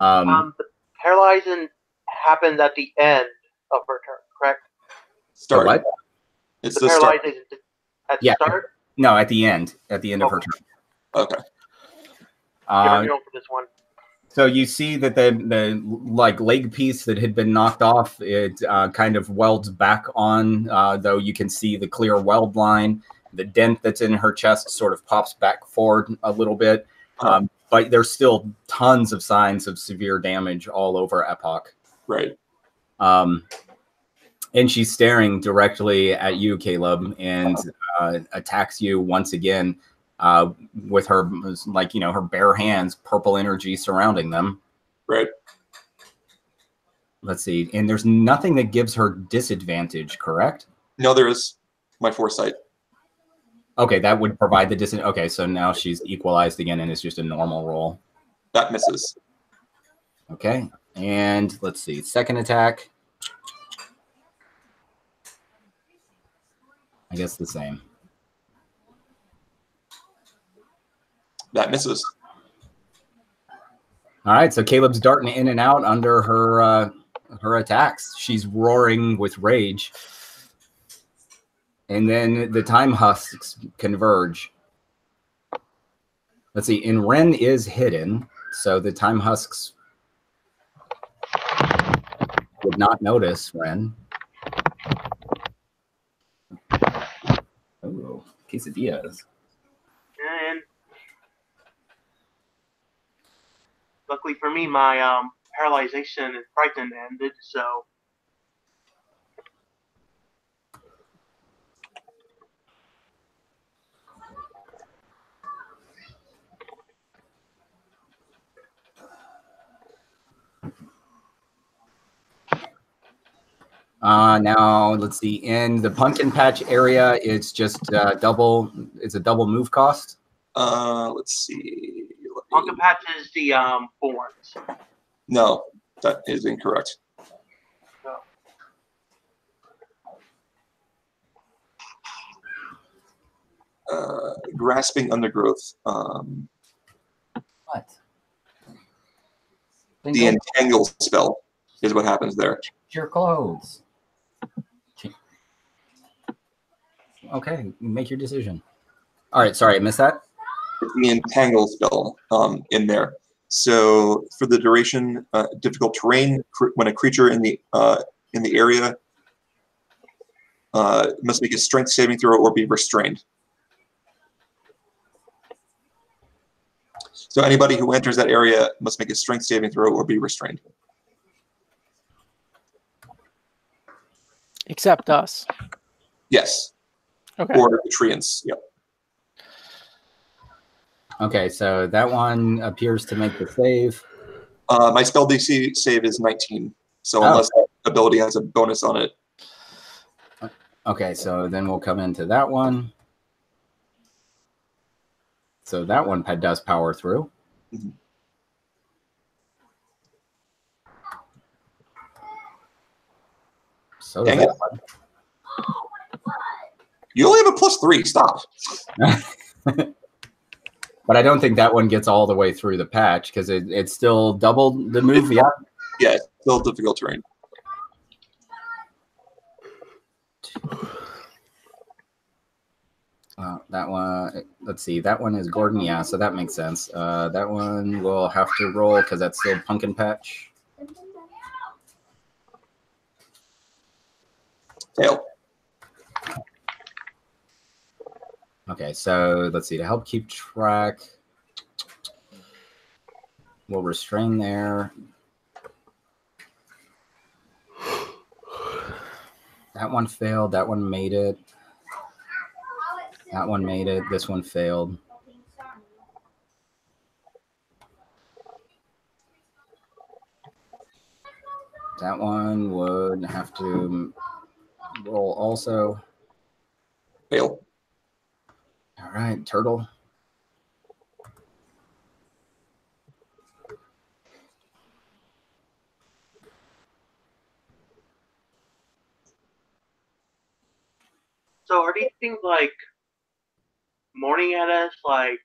The paralyzing happens at the end of her turn, correct? Start. What? It's the the start. paralyzing at the start? No, at the end. At the end of her turn. Okay. For this one. So you see that the like leg piece that had been knocked off, it kind of welds back on, though you can see the clear weld line. The dent that's in her chest sort of pops back forward a little bit. But there's still tons of signs of severe damage all over Epoch. Right. And she's staring directly at you, Caleb, and attacks you once again. With her, like, her bare hands, purple energy surrounding them. Right. Let's see. And there's nothing that gives her disadvantage, correct? No, there is. My foresight. Okay, that would provide the disadvantage. Okay, so now she's equalized again, and it's just a normal roll. That misses. Okay, and let's see. Second attack. I guess the same. That misses. All right, so Caleb's darting in and out under her attacks. She's roaring with rage. And then the time husks converge. Let's see, and Ren is hidden, so the time husks would not notice Ren. Oh, quesadillas. And luckily for me, my paralyzation and frighten ended, so Now let's see. In the pumpkin patch area, it's just double. It's a double move cost. Let's see. Pumpkin patch is the thorns. No, that is incorrect. Grasping undergrowth. What? The entangle spell is what happens there. Your clothes. Okay, make your decision. All right, sorry, I missed that. It's the entangle spell in there. So for the duration, difficult terrain. When a creature in the area must make a strength saving throw or be restrained. So anybody who enters that area must make a strength saving throw or be restrained. Except us. Yes. Okay. Or the treants. Yep. Okay, so that one appears to make the save. My spell DC save is 19. So unless that ability has a bonus on it. Okay, so then we'll come into that one. So that one does power through. Mm-hmm. So does that one. You only have a +3. Stop. But I don't think that one gets all the way through the patch because it's still double the move. Yeah. Yeah, it's still difficult terrain. That one, let's see, that one is Gordon. Yeah, so that makes sense. That one will have to roll because that's still pumpkin patch. Fail. Okay, so let's see, to help keep track, we'll restrain there. That one failed, that one made it. That one made it, this one failed. That one would have to roll also. Fail. All right, turtle. So are these things like mourning at us, like,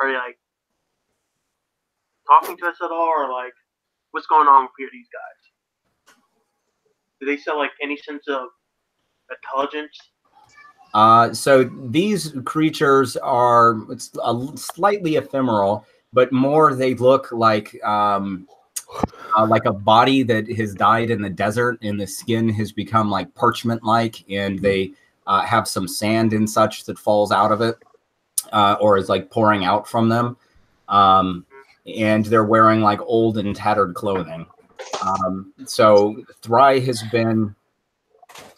are they like talking to us at all, or like what's going on with these guys? Do they show like any sense of intelligence? So these creatures are slightly ephemeral, but more they look like a body that has died in the desert, and the skin has become like parchment-like, and they have some sand and such that falls out of it, or is like pouring out from them. And they're wearing like old and tattered clothing. So Thri has been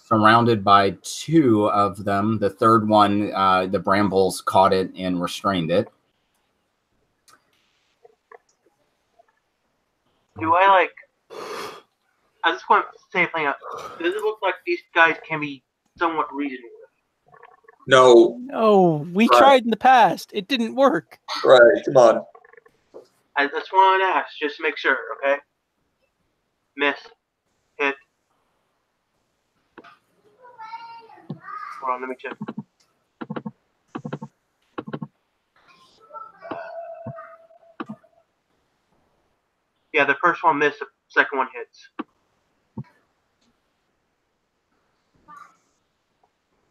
surrounded by 2 of them. The third one, the brambles caught it and restrained it. Do I like? I just want to say something. Does it look like these guys can be somewhat reasoned with? No. No, we tried in the past. It didn't work. Right, come on. I just want to ask, just to make sure, okay? Miss. Hit. Hold on, let me check. Yeah, the first one missed, the second one hits.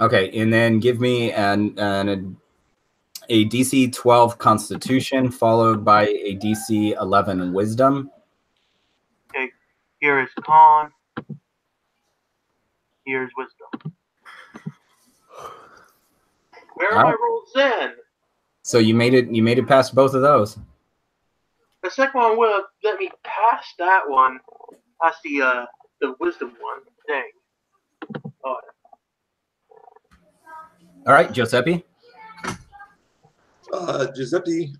Okay, and then give me a DC 12 Constitution followed by a DC 11 Wisdom. Okay, here is Con. Here's Wisdom. Where are my rolls then? So you made it past both of those. The second one would have let me pass that one, past the Wisdom one. Dang. Oh. All right, Giuseppe. Giuseppe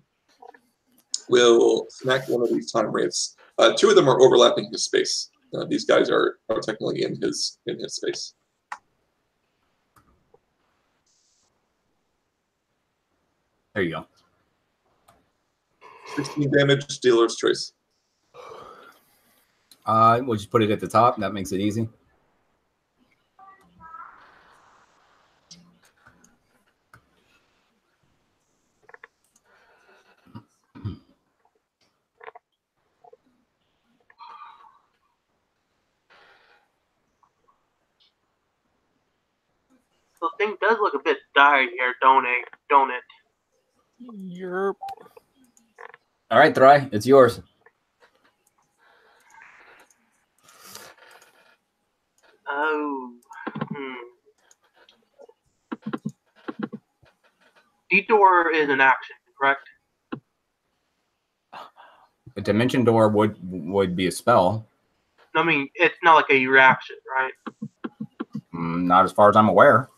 will smack one of these time wraiths. 2 of them are overlapping his space. These guys are are technically in his space. There you go. 16 damage, dealer's choice. We'll just put it at the top. That makes it easy. The thing does look a bit dire here, don't it? Yerp. All right, Theri, it's yours. Oh. Detour is an action, correct? A dimension door would be a spell. I mean, it's not like a reaction, right? Not as far as I'm aware.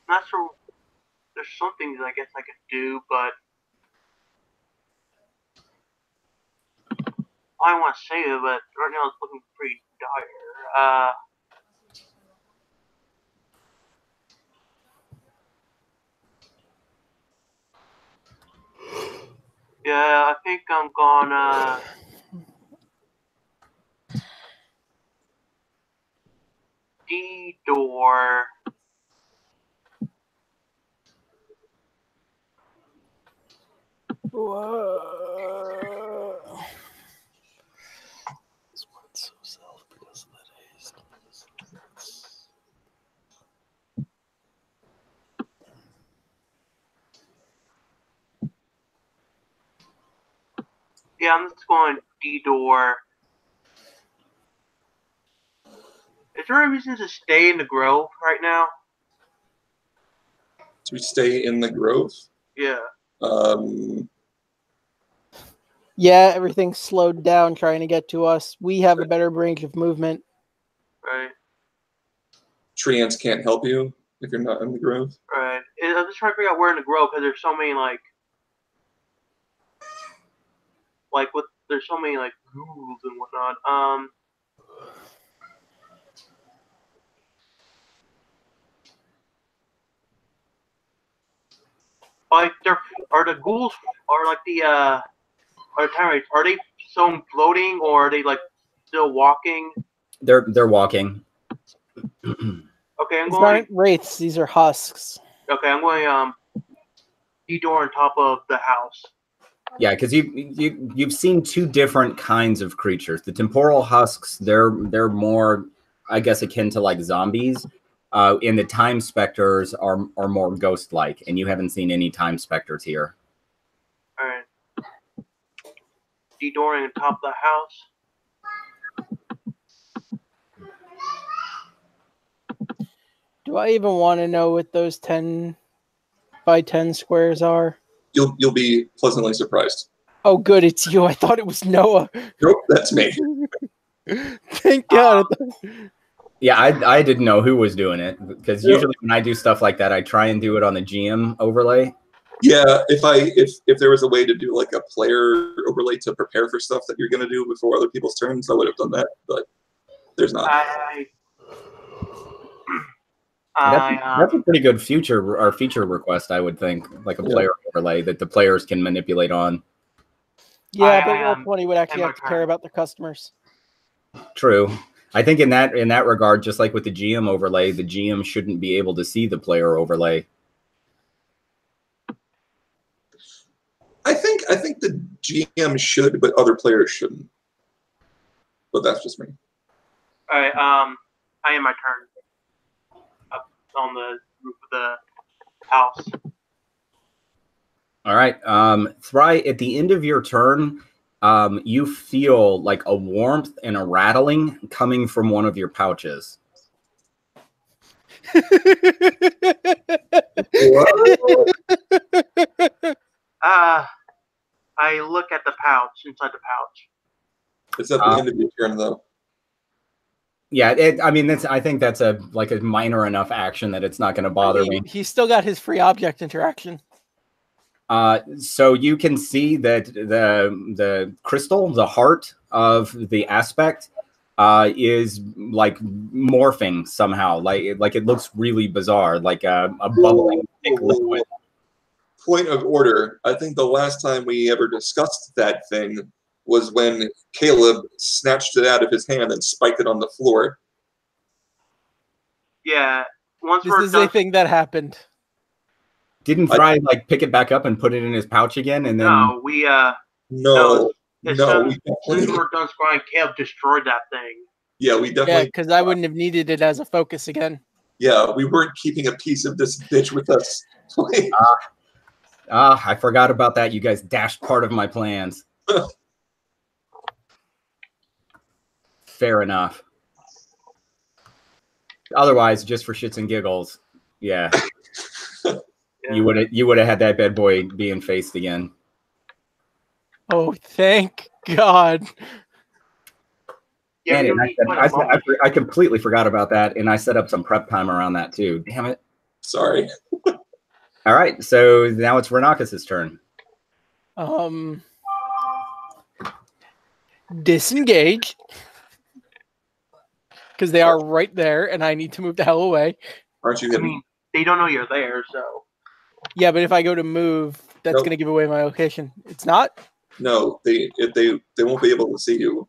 Not sure. There's some things I guess I could do, but I want to say it, but right now it's looking pretty dire. Yeah, I think I'm gonna D-door. Whoa. This one's so self because of that haste. Yeah, I'm just going D-door. Is there a reason to stay in the grove right now? To stay in the grove? Yeah. Yeah, everything's slowed down trying to get to us. We have a better range of movement. Right. Tree ants can't help you if you're not in the grove. Right. I'm just trying to figure out where in the grove because there's so many there's so many ghouls and whatnot. Are the ghouls are they so floating or are they still walking? They're walking. Okay, These aren't wraiths, these are husks. Okay, I'm going D-door on top of the house. Yeah, because you've seen two different kinds of creatures. The temporal husks, they're more, I guess, akin to like zombies. And the time specters are more ghost-like, and you haven't seen any time specters here. All right. D-dooring on top of the house. Do I even want to know what those 10 by 10 squares are? You'll be pleasantly surprised. Oh, good, it's you. I thought it was Noah. Nope, that's me. Thank God. Yeah, I didn't know who was doing it, because usually when I do stuff like that, I try and do it on the GM overlay. Yeah, if there was a way to do like a player overlay to prepare for stuff that you're going to do before other people's turns, I would have done that, but there's not. That's a pretty good feature request, I would think, like a player overlay that the players can manipulate on. Yeah, but Roll20 would actually have to care about the customers. True. I think in that regard, just like with the GM overlay, the GM shouldn't be able to see the player overlay. I think the GM should, but other players shouldn't. But that's just me. All right. I am my turn. Up on the roof of the house. All right. Thri, at the end of your turn, you feel like a warmth and a rattling coming from one of your pouches. I look at the pouch, inside the pouch. It's at the end of your turn, though. Yeah, I mean, I think that's a minor enough action that it's not going to bother me. He's still got his free object interaction. So you can see that the crystal, the heart of the aspect, is like morphing somehow. Like it looks really bizarre, like a bubbling thick liquid. Point of order. I think the last time we ever discussed that thing was when Caleb snatched it out of his hand and spiked it on the floor. Yeah. This is a thing that happened. Didn't Fry pick it back up and put it in his pouch again? And then no, we no. As soon as we're done scrying, Caleb destroyed that thing. Yeah, we definitely. Yeah, because I wouldn't have needed it as a focus again. Yeah, we weren't keeping a piece of this bitch with us. I forgot about that. You guys dashed part of my plans. Fair enough. Otherwise, just for shits and giggles, yeah. You would have had that bad boy being faced again. Oh, thank God. Yeah, and I completely forgot about that, and I set up some prep time around that too. Damn it. Sorry. All right, so now it's Renockus' turn. Disengage. Because they are right there, and I need to move the hell away. Aren't you hidden? I mean, they don't know you're there, so. Yeah, but if I go to move, that's going to give away my location. It's not? No, they won't be able to see you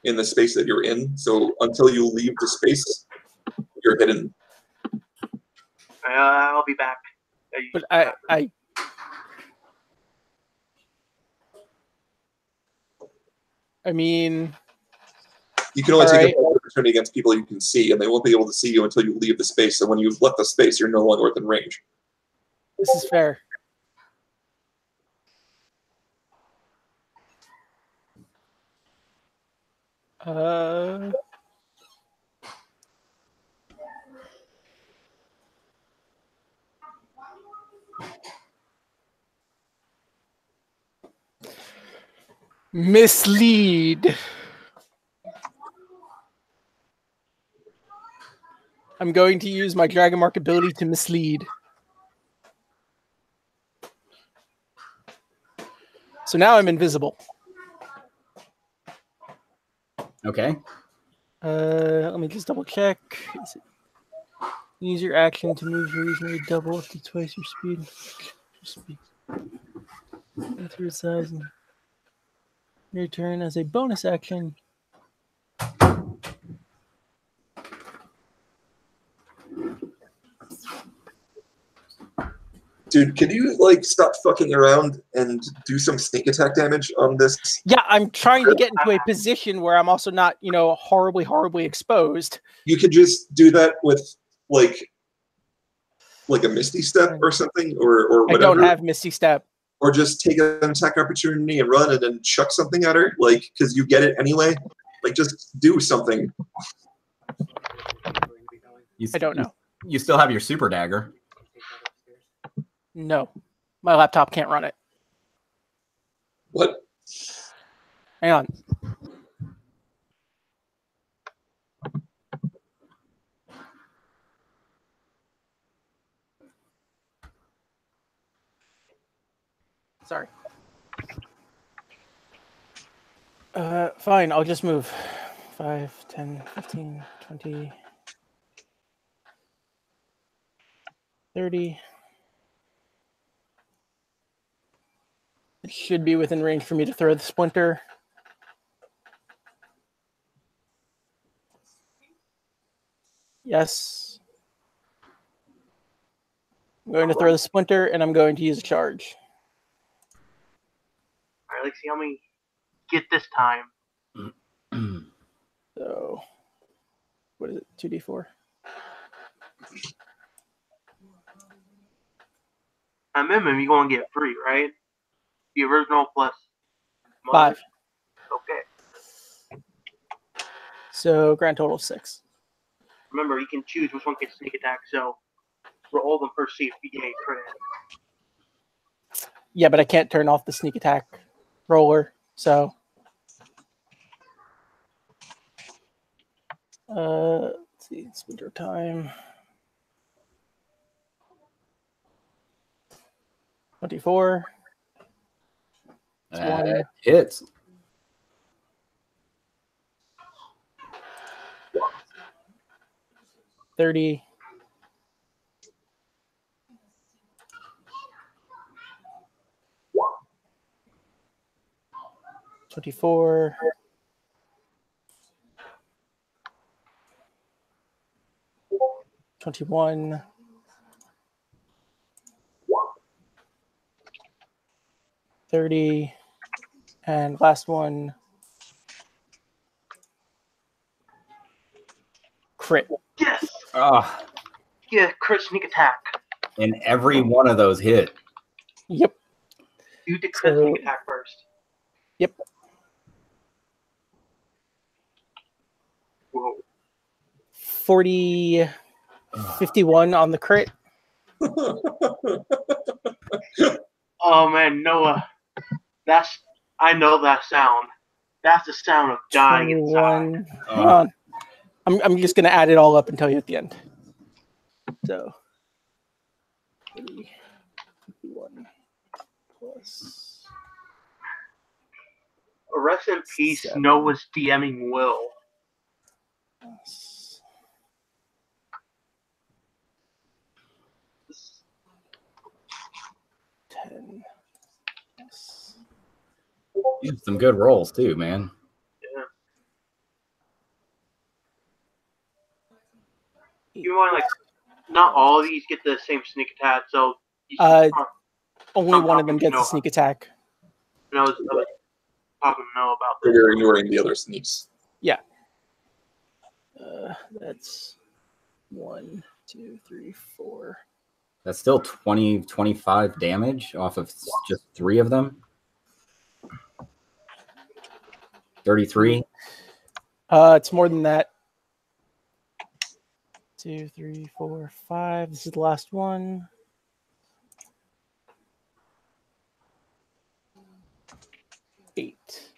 in the space that you're in. So until you leave the space, you're hidden. I'll be back. But I mean, you can only take an opportunity against people you can see, and they won't be able to see you until you leave the space. So when you've left the space, you're no longer within range. This is fair. Mislead. I'm going to use my Dragon Mark ability to mislead. So now I'm invisible. Okay. Let me just double check. Use your action to move reasonably double up to twice your speed. Through size and your turn as a bonus action. Dude, can you stop fucking around and do some sneak attack damage on this? Yeah, I'm trying to get into a position where I'm also not, horribly exposed. You could just do that with like a Misty Step or something, or whatever. I don't have Misty Step. Or just take an attack opportunity and run and then chuck something at her, because you get it anyway. Just do something. I don't know. You still have your super dagger. No, my laptop can't run it. What? Hang on. Sorry. Fine, I'll just move. 5, 10, 15, 20, 30. It should be within range for me to throw the splinter. Yes. I'm going to throw the splinter, and I'm going to use a charge. All right, let's see how many get this time. So, what is it? 2d4. At minimum, you're going to get 3, right? The original plus 5. Okay. So, grand total of 6. Remember, you can choose which one gets sneak attack, so roll them for see if you get a crit. Yeah, but I can't turn off the sneak attack roller, so. Let's see, it's winter time. 24. That hits. 30. 24. 21. 30. And last one. Crit. Yes! Ah, Yeah, crit sneak attack. and every one of those hit. Yep. You did crit sneak attack first. Yep. Whoa. 40. 51 on the crit. Oh man, Noah. I know that sound. That's the sound of dying inside. Hang on. I'm just gonna add it all up and tell you at the end. So 51 plus. Rest in peace, 7. Noah's DMing Will. Plus 10. Plus. You have some good rolls too, man. Yeah. You want not all of these get the same sneak attack, so you only one of them gets a sneak attack. And I was talking to Noah about this. You're ignoring the other sneaks. Yeah. That's 1, 2, 3, 4. That's still 25 damage off of just 3 of them. 33. It's more than that. 2, 3, 4, 5. This is the last one. 8.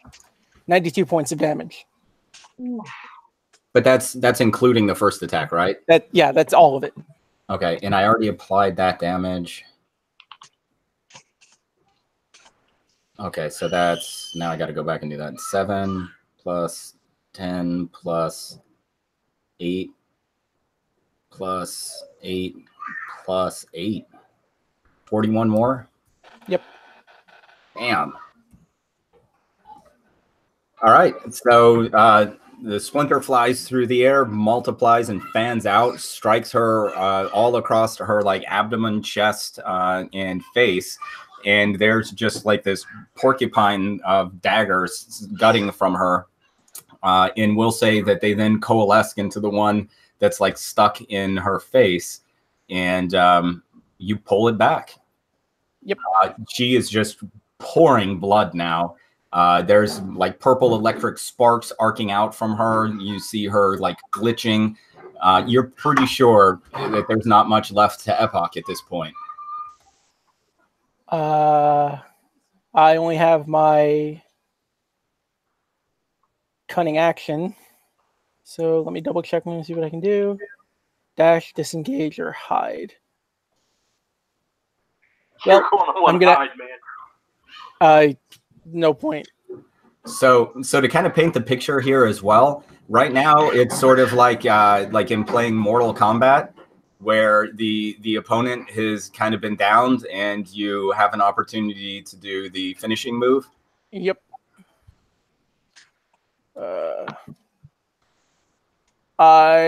92 points of damage. But that's including the first attack, right? That's all of it. Okay, and I already applied that damage. Okay, so that's now I got to go back and do that. 7 plus 10 plus 8 plus 8 plus 8. 41 more? Yep. Damn. All right, so the splinter flies through the air, multiplies and fans out, strikes her all across her like abdomen, chest, and face. And there's just like this porcupine of daggers gutting from her. And we'll say that they then coalesce into the one that's like stuck in her face. And you pull it back. Yep. She is just pouring blood now. There's like purple electric sparks arcing out from her. You see her like glitching. You're pretty sure that there's not much left to Epoch at this point. I only have my cunning action. So let me double check and see what I can do. Dash, disengage, or hide. Well, I'm gonna hide, man. No point. So to kind of paint the picture here as well, right now it's sort of like in playing Mortal Kombat, where the opponent has kind of been downed and you have an opportunity to do the finishing move. Yep. I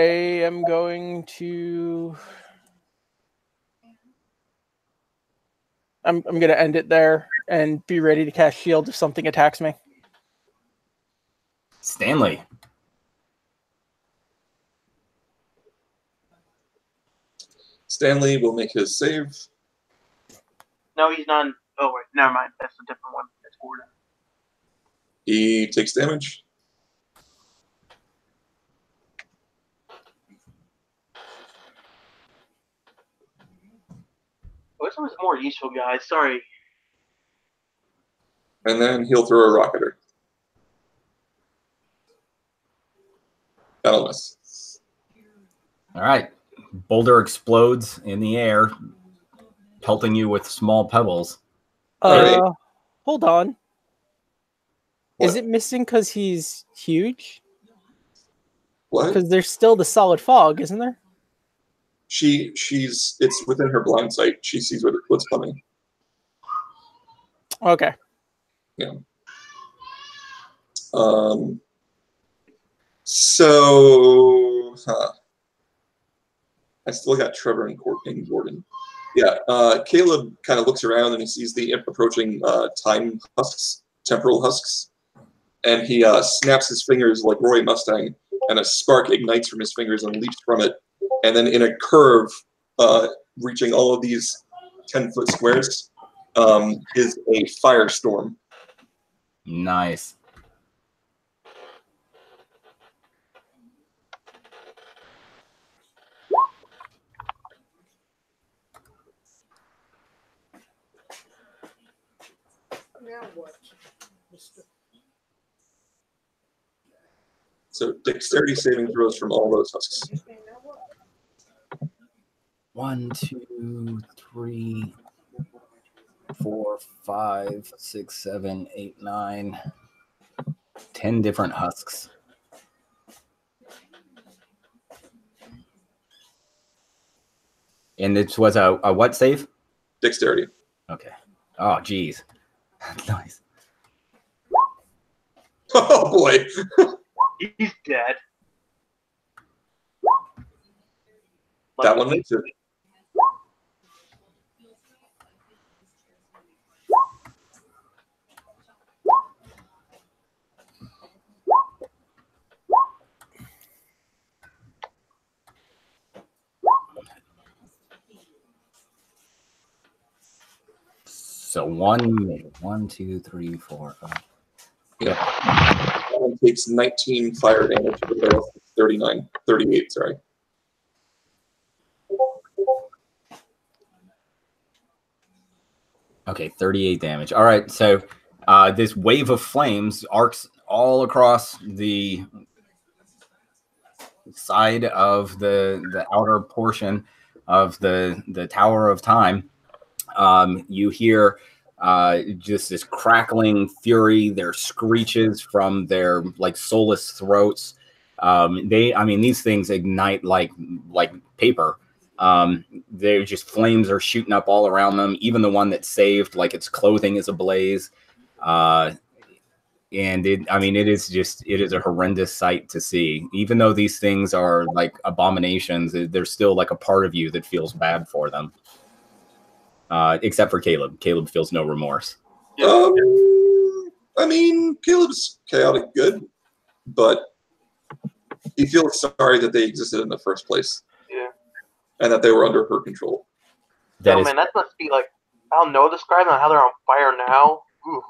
am going to. I'm going to end it there and be ready to cast shield if something attacks me. Stanley. Stanley will make his save. No, he's not. Oh, wait. Never mind. That's a different one. That's Gordon. He takes damage. Wisdom is more useful, guys. Sorry. And then he'll throw a rock at her. That'll miss. All right. Boulder explodes in the air, pelting you with small pebbles. Alright. Hold on. What? Is it missing because he's huge? What? Because there's still the solid fog, isn't there? It's within her blind sight. She sees what's coming. Okay. Yeah. So, I still got Trevor and Gordon. Yeah. Caleb kind of looks around and he sees the approaching temporal husks, and he snaps his fingers like Roy Mustang, and a spark ignites from his fingers and leaps from it, and then in a curve, reaching all of these 10-foot squares, is a firestorm. Nice. Now what, Mr. So dexterity saving throws from all those husks. Okay, now what? 1, 2, 3, 4, 5, 6, 7, 8, 9, 10 different husks. And this was a what save? Dexterity. Okay. Oh, geez. Nice. Oh boy. He's dead. That one makes it. So 1, 2, 3, 4, 5. Yeah. That one takes 19 fire damage. 38, sorry. Okay, 38 damage. All right, so this wave of flames arcs all across the side of the outer portion of the Tower of Time. You hear just this crackling fury, their screeches from their like soulless throats. These things ignite like paper. They're just flames are shooting up all around them. Even the one that's saved, like its clothing is ablaze. And it is a horrendous sight to see. Even though these things are like abominations, there's still like a part of you that feels bad for them. Except for Caleb. Caleb feels no remorse. Caleb's chaotic good, but he feels sorry that they existed in the first place. Yeah. And that they were under her control. That must be like, I don't know, describing how they're on fire now. Oof.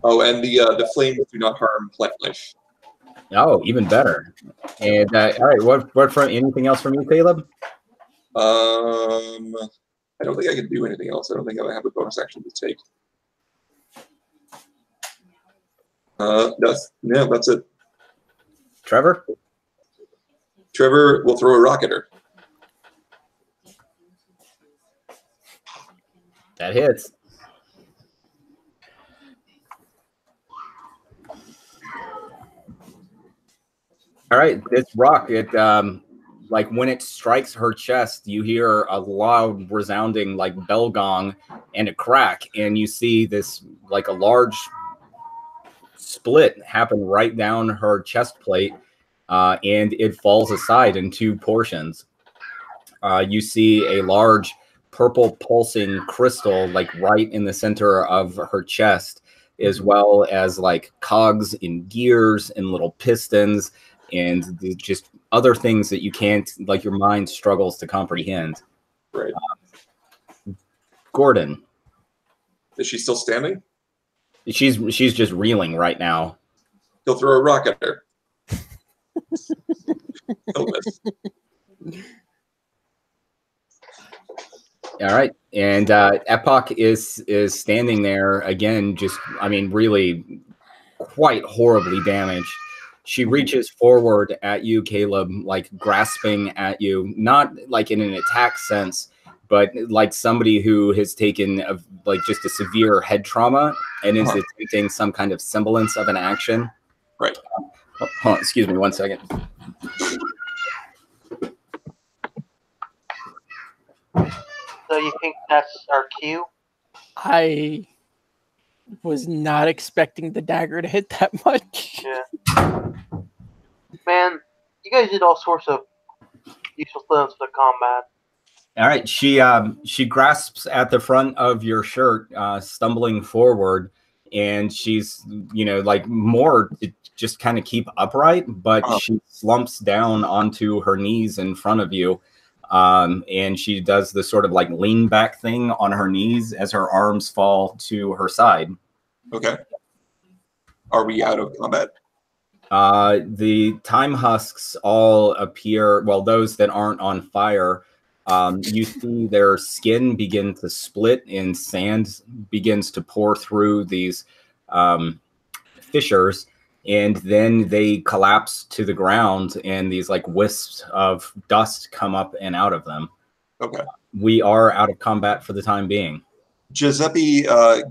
Oh, and the flames do not harm plant life. Oh, even better. And all right, what from anything else from you, Caleb? I don't think I can do anything else. I don't think I have a bonus action to take. That's it. Trevor? Trevor will throw a rock at her. That hits. All right, this rock, it like when it strikes her chest, you hear a loud resounding like bell gong and a crack, and you see this like a large split happen right down her chest plate, and it falls aside in two portions. You see a large purple pulsing crystal like right in the center of her chest, as well as like cogs and gears and little pistons and just other things that you can't, like your mind struggles to comprehend. Right. Gordon. Is she still standing? She's just reeling right now. He'll throw a rock at her. He'll miss. All right, and Epoch is standing there again, just really quite horribly damaged. She reaches forward at you, Caleb, like grasping at you, not like in an attack sense, but like somebody who has taken just a severe head trauma and is attempting some kind of semblance of an action. Right. Hold on, excuse me 1 second. So you think that's our cue? I was not expecting the dagger to hit that much. Yeah. Man, you guys did all sorts of useful things for the combat. All right, she grasps at the front of your shirt, stumbling forward, and she's like more to just kind of keep upright, but she slumps down onto her knees in front of you, and she does the sort of like lean back thing on her knees as her arms fall to her side. Okay. Are we out of combat? The time husks all appear, well, those that aren't on fire. You see their skin begin to split and sand begins to pour through these fissures, and then they collapse to the ground and these like wisps of dust come up and out of them. Okay. We are out of combat for the time being. Giuseppe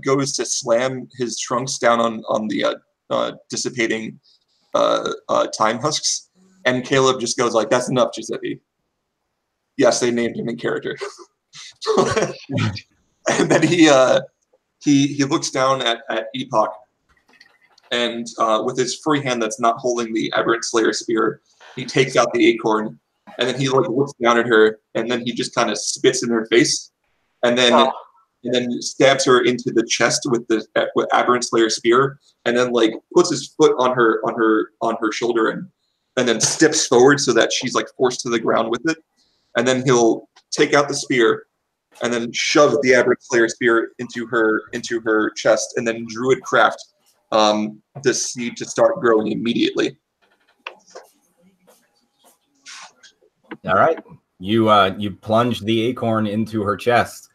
goes to slam his trunks down on the dissipating time husks, and Caleb just goes like, "That's enough, Giuseppe." Yes, they named him in character. And then he looks down at Epoch, and with his free hand that's not holding the Aberrant Slayer spear, he takes out the acorn, and then he like looks down at her, and then he just kind of spits in her face, and then stabs her into the chest with the Aberrant Slayer spear, and then like puts his foot on her shoulder, and then steps forward so that she's like forced to the ground with it. And then he'll take out the spear and then shove the Aberrant Slayer spear into her chest, and then Druid craft the seed to start growing immediately. All right, you plunge the acorn into her chest,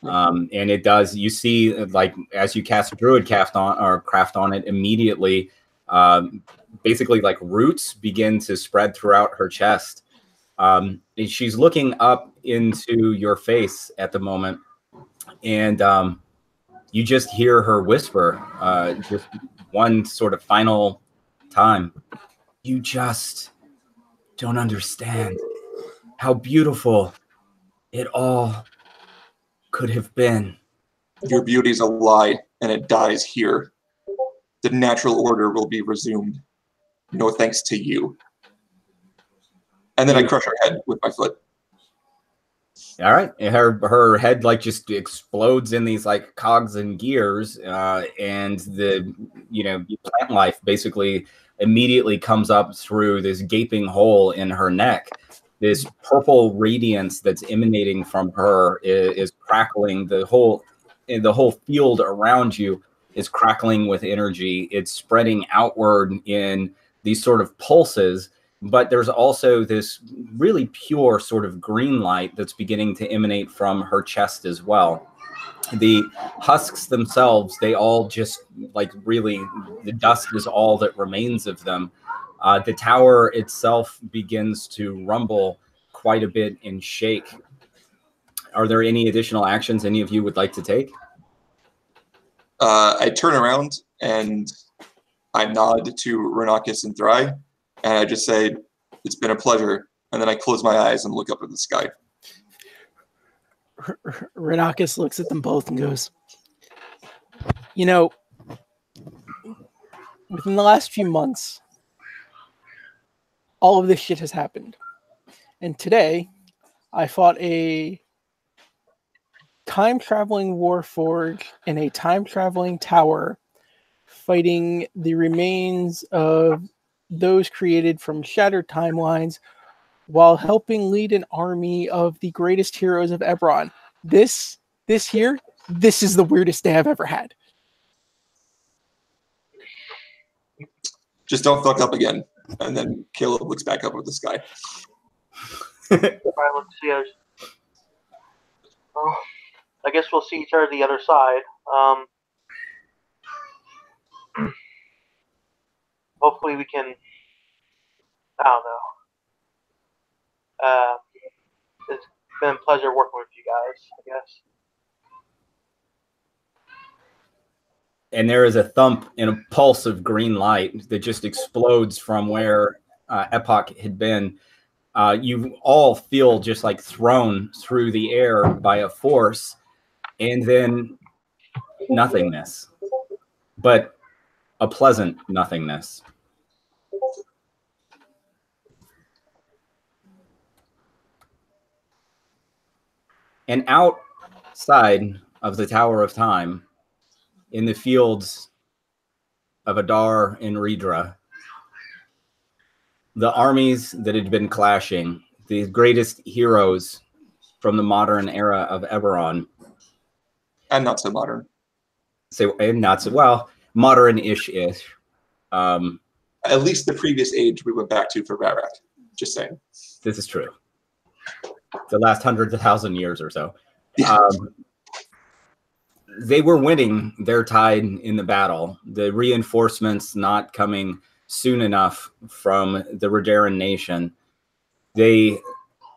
and it does. You see, like as you cast Druid craft on it, immediately, basically like roots begin to spread throughout her chest. She's looking up into your face at the moment, and you just hear her whisper, just one sort of final time. You just don't understand how beautiful it all could have been. Your beauty's a lie, and it dies here. The natural order will be resumed. No thanks to you. And then I crush her head with my foot. All right, and her head like just explodes in these like cogs and gears, and the plant life basically immediately comes up through this gaping hole in her neck. This purple radiance that's emanating from her is crackling. The whole field around you is crackling with energy. It's spreading outward in these sort of pulses. But there's also this really pure sort of green light that's beginning to emanate from her chest as well. The husks themselves, they all just like really, the dust is all that remains of them. The tower itself begins to rumble quite a bit and shake. Are there any additional actions any of you would like to take? I turn around and I nod to Renockus and Theri. And I just say, "It's been a pleasure." And then I close my eyes and look up at the sky. Renockus looks at them both and goes, within the last few months, all of this shit has happened. And today, I fought a time-traveling warforged in a time-traveling tower, fighting the remains of those created from shattered timelines, while helping lead an army of the greatest heroes of Eberron. This is the weirdest day I've ever had. Just don't fuck up again. And then Caleb looks back up at the sky. Well, I guess we'll see each other the other side. Hopefully we can. I don't know. It's been a pleasure working with you guys, I guess. And there is a thump and a pulse of green light that just explodes from where Epoch had been. You all feel just like thrown through the air by a force, and then nothingness, but a pleasant nothingness. And outside of the Tower of Time, in the fields of Adar and Riedra, the armies that had been clashing, the greatest heroes from the modern era of Eberron. And not so modern. And not so, well, modern-ish-ish. At least the previous age we went back to for Rarak. Just saying. This is true. The last 100,000 years or so. They were winning their tide in the battle. The reinforcements not coming soon enough from the Riedran nation. They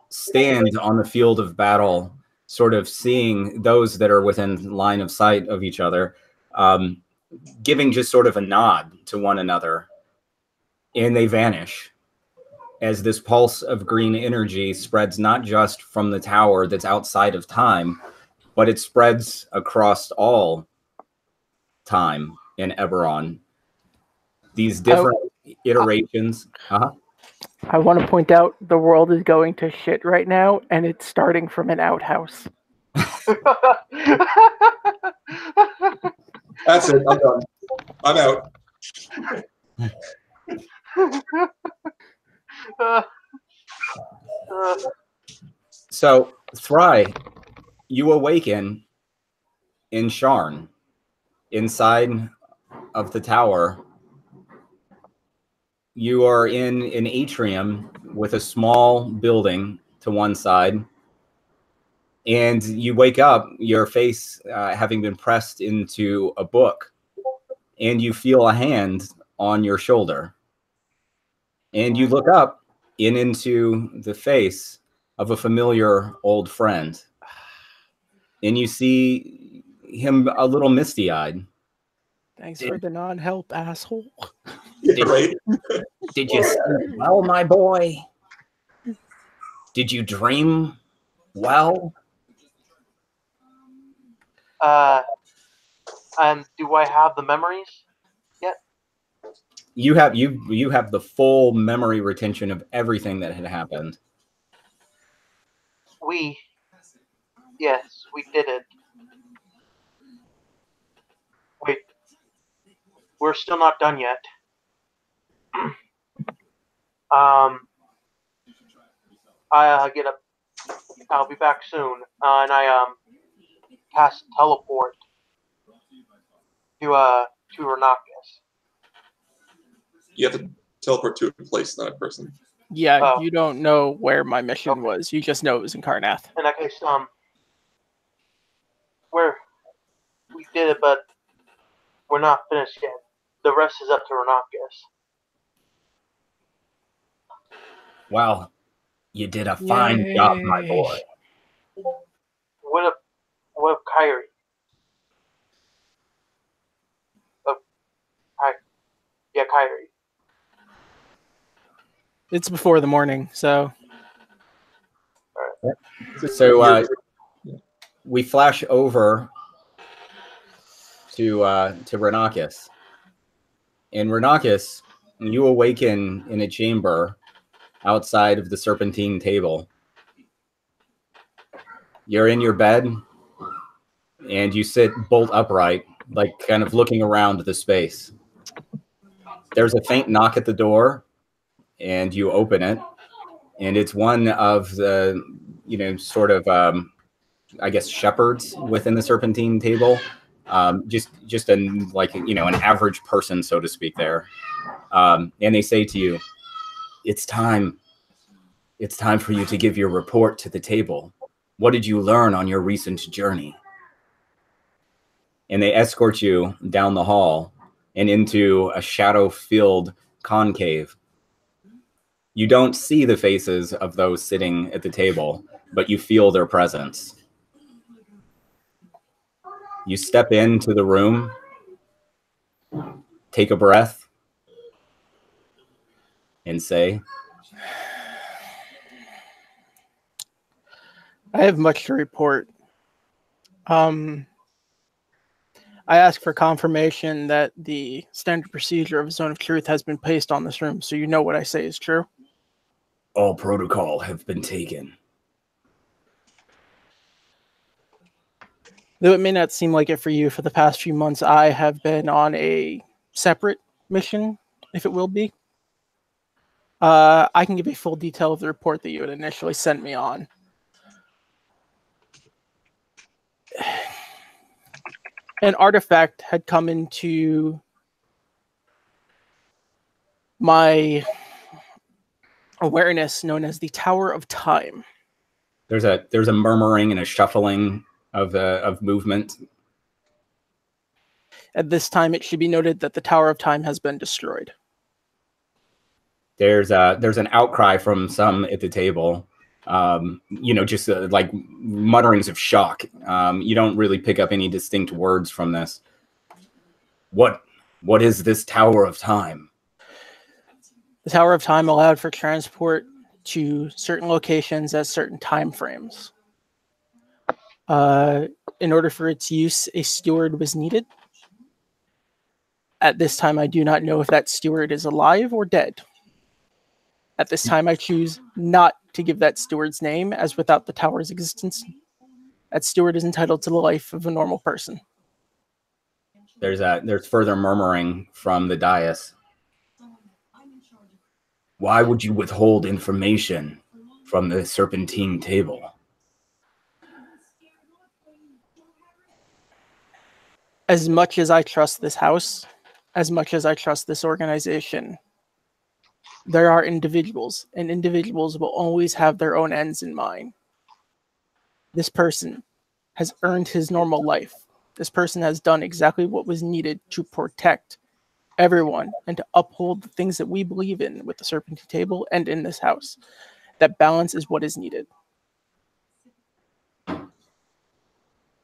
stand on the field of battle, sort of seeing those that are within line of sight of each other, giving just sort of a nod to one another, and they vanish as this pulse of green energy spreads not just from the tower that's outside of time, but it spreads across all time in Eberron. These different iterations. I want to point out the world is going to shit right now, and it's starting from an outhouse. That's it. I'm done. I'm out. So, Thri, you awaken in Sharn, inside of the tower. You are in an atrium with a small building to one side, and you wake up, your face having been pressed into a book, and you feel a hand on your shoulder. And you look up and into the face of a familiar old friend, and you see him a little misty-eyed. Thanks for the non-help, asshole. Yeah, right? Did you sleep well, my boy? Did you dream well? And do I have the memories yet? You have the full memory retention of everything that had happened. Yes, we did it. Wait, we're still not done yet. I get up. I'll be back soon, and I cast teleport to Renockus. You have to teleport to a place, not a person. Yeah, you don't know where my mission was. You just know it was in Karnath. In that case, we did it, but we're not finished yet. The rest is up to Renockus. Well, you did a fine job, my boy. What of Kyrie? Yeah, Kyrie. It's before the morning, so. So we flash over to Renockus. In Renockus, you awaken in a chamber outside of the Serpentine table. You're in your bed, and you sit bolt upright, like kind of looking around the space. There's a faint knock at the door, and you open it, and it's one of the, sort of, I guess, shepherds within the Serpentine table. Just an average person, so to speak, there. And they say to you, it's time for you to give your report to the table. What did you learn on your recent journey? And they escort you down the hall and into a shadow-filled concave. You don't see the faces of those sitting at the table, but you feel their presence. You step into the room, take a breath, and say, I have much to report. I ask for confirmation that the standard procedure of Zone of Truth has been placed on this room, so you know what I say is true. all protocol have been taken. Though it may not seem like it for you, for the past few months, I have been on a separate mission, if it will be. I can give a full detail of the report that you had initially sent me on. An artifact had come into my awareness known as the Tower of Time. There's a murmuring and a shuffling of movement. At this time, it should be noted that the Tower of Time has been destroyed. There's an outcry from some at the table. Just like mutterings of shock. You don't really pick up any distinct words from this. What is this Tower of Time? The Tower of Time allowed for transport to certain locations at certain time frames. In order for its use, a steward was needed. At this time, I do not know if that steward is alive or dead. At this time, I choose not to give that steward's name, as without the tower's existence, that steward is entitled to the life of a normal person. There's further murmuring from the dais. Why would you withhold information from the serpentine table? As much as I trust this house, as much as I trust this organization, there are individuals, and individuals will always have their own ends in mind. This person has earned his normal life. This person has done exactly what was needed to protect everyone and to uphold the things that we believe in with the Serpentine Table and in this house. That balance is what is needed.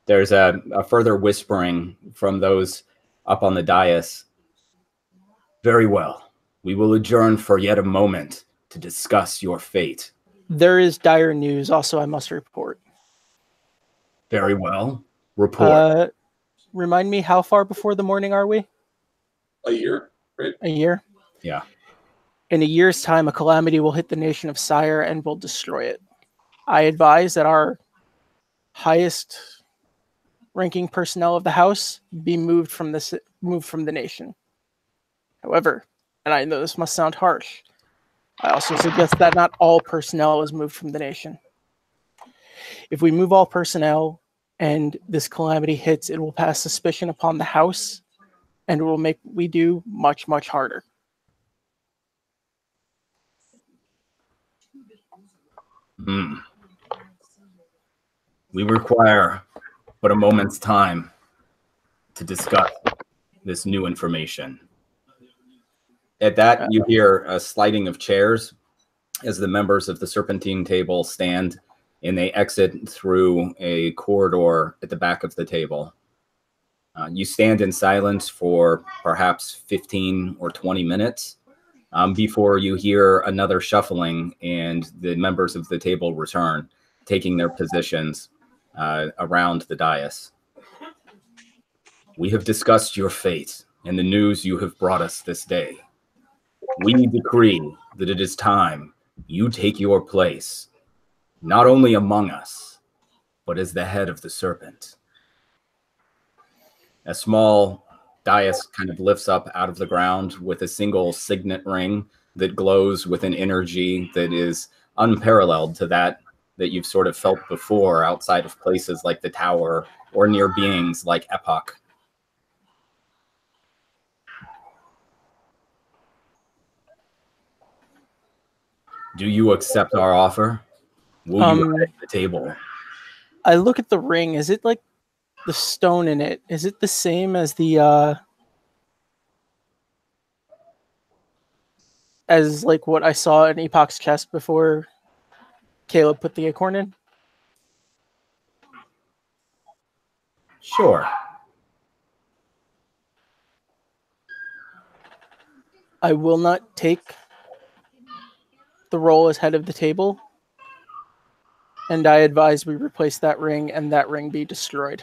There's a further whispering from those up on the dais. Very well. We will adjourn for yet a moment to discuss your fate. There is dire news also I must report. Very well. Report. Remind me, how far before the morning are we? A year, right? A year? Yeah. In a year's time, a calamity will hit the nation of Sire and will destroy it. I advise that our highest ranking personnel of the house be moved from the nation. However, and I know this must sound harsh, I also suggest that not all personnel is moved from the nation. If we move all personnel and this calamity hits, it will pass suspicion upon the house and it will make what we do much, much harder. We require but a moment's time to discuss this new information. At that, you hear a sliding of chairs as the members of the Serpentine Table stand, and they exit through a corridor at the back of the table. You stand in silence for perhaps 15 or 20 minutes before you hear another shuffling, and the members of the table return, taking their positions around the dais. We have discussed your fate and the news you have brought us this day. We decree that it is time you take your place, not only among us, but as the head of the serpent. A small dais kind of lifts up out of the ground with a single signet ring that glows with an energy that is unparalleled to that you've sort of felt before outside of places like the Tower or near beings like Epoch. Do you accept our offer? Will you at the table? I look at the ring. Is it like the stone in it? Is it the same as the as like what I saw in Epoch's chest before Caleb put the acorn in? Sure. I will not take the role as head of the table, and I advise we replace that ring and that ring be destroyed.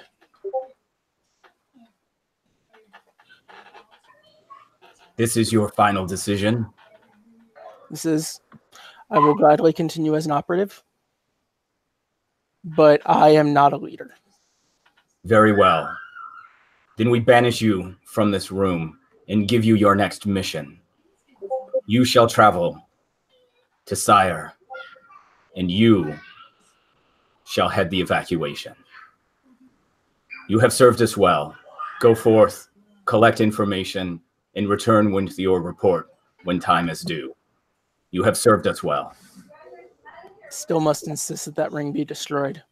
This is your final decision. I will gladly continue as an operative, but I am not a leader. Very well. Then we banish you from this room and give you your next mission. You shall travel to Sire, and you shall head the evacuation. You have served us well. Go forth, collect information, and return with your report when time is due. You have served us well. Still must insist that that ring be destroyed.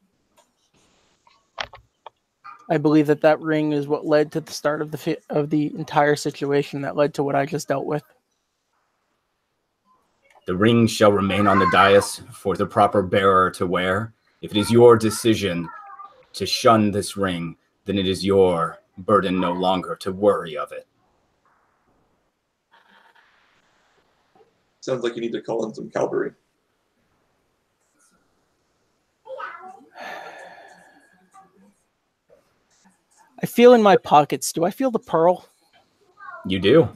I believe that that ring is what led to the start of the entire situation that led to what I just dealt with. The ring shall remain on the dais for the proper bearer to wear. If it is your decision to shun this ring, then it is your burden no longer to worry of it. Sounds like you need to call in some cavalry. I feel in my pockets. Do I feel the pearl? You do.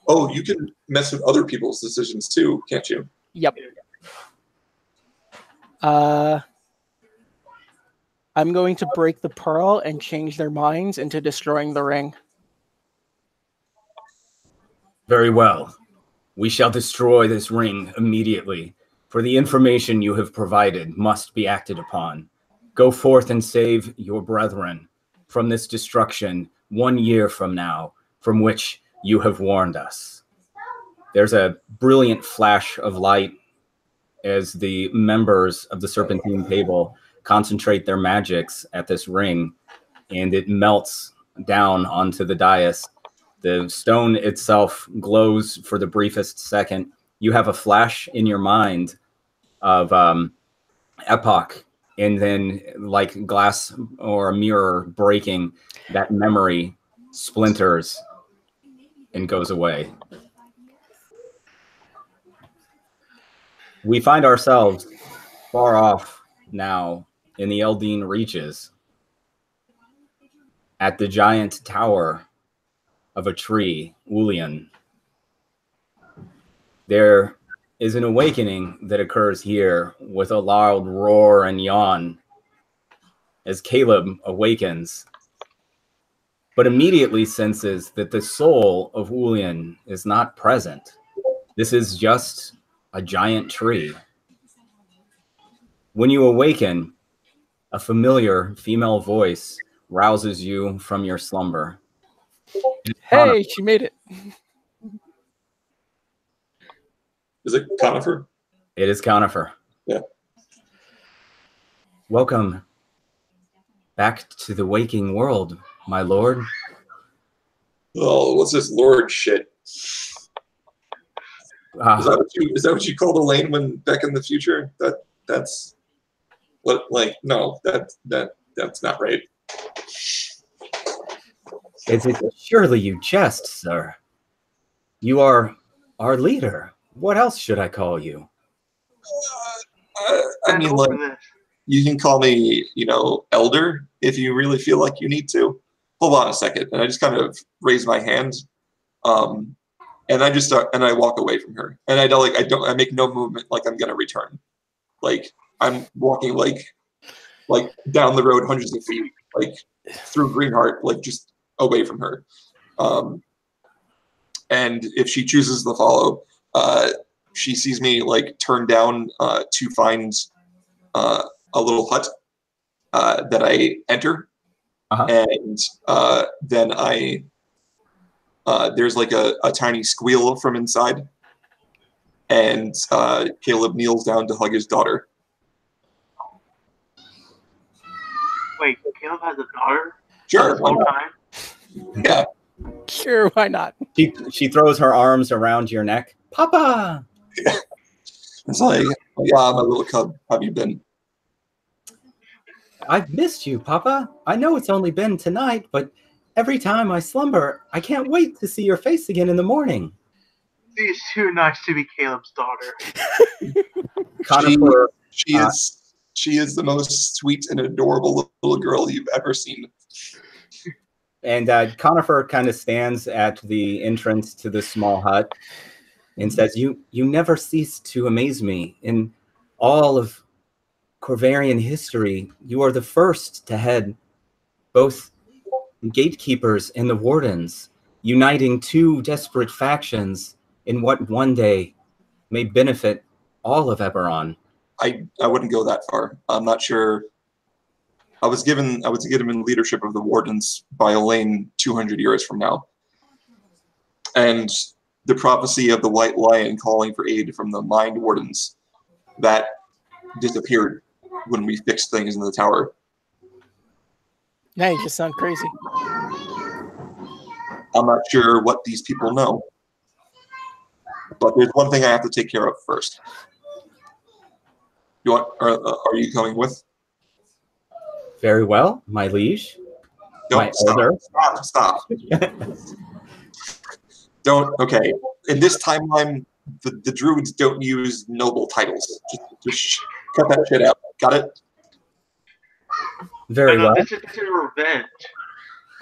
Oh, you can mess with other people's decisions too, can't you? Yep. I'm going to break the pearl and change their minds into destroying the ring. Very well. We shall destroy this ring immediately, for the information you have provided must be acted upon. Go forth and save your brethren from this destruction 1 year from now, from which you have warned us. There's a brilliant flash of light as the members of the Serpentine table concentrate their magics at this ring, and it melts down onto the dais. The stone itself glows for the briefest second. You have a flash in your mind of Epoch, and then like glass or a mirror breaking, that memory splinters and goes away. We find ourselves far off now in the Eldine reaches at the giant tower of a tree, Ulian. There is an awakening that occurs here with a loud roar and yawn as Caleb awakens, but immediately senses that the soul of Ulian is not present. This is just a giant tree. When you awaken, a familiar female voice rouses you from your slumber. Hey, she made it. Is it Conifer? It is Conifer. Yeah. Welcome back to the waking world, my lord. Oh, what's this lord shit? Is that what you called Elaine when back in the future? That's what, like, no, that's not right. Surely you jest, sir. You are our leader. What else should I call you? I mean, like, you can call me, elder if you really feel like you need to. Hold on a second. And I just kind of raise my hand. And I just start, and I walk away from her. And I make no movement like I'm going to return. Like, I'm walking like down the road hundreds of feet, like through Greenheart, like just away from her. And if she chooses to follow, she sees me like turn down to find a little hut that I enter. And then there's like a tiny squeal from inside. And Caleb kneels down to hug his daughter. Wait, Caleb has a daughter? Sure, The why whole not? time? Yeah. Sure, why not? She throws her arms around your neck. Papa! It's like, yeah, my little cub, how have you been? I've missed you, Papa. I know it's only been tonight, but every time I slumber, I can't wait to see your face again in the morning. She's too nice to be Caleb's daughter. Conifer, She is the most sweet and adorable little girl you've ever seen. and Conifer kind of stands at the entrance to this small hut and says, You never cease to amaze me. In all of Corvarian history, you are the first to head both the gatekeepers and the wardens, uniting two desperate factions in what one day may benefit all of Eberron. I wouldn't go that far. I'm not sure. I was given leadership of the wardens by Elaine 200 years from now. And the prophecy of the White Lion calling for aid from the Mind Wardens, that disappeared when we fixed things in the tower. Now you just sound crazy. I'm not sure what these people know. But there's one thing I have to take care of first. Are you coming with? Very well, my liege. Don't stop. Don't. Okay. In this timeline, the druids don't use noble titles. Just cut that shit out. Got it? Very well. This is revenge.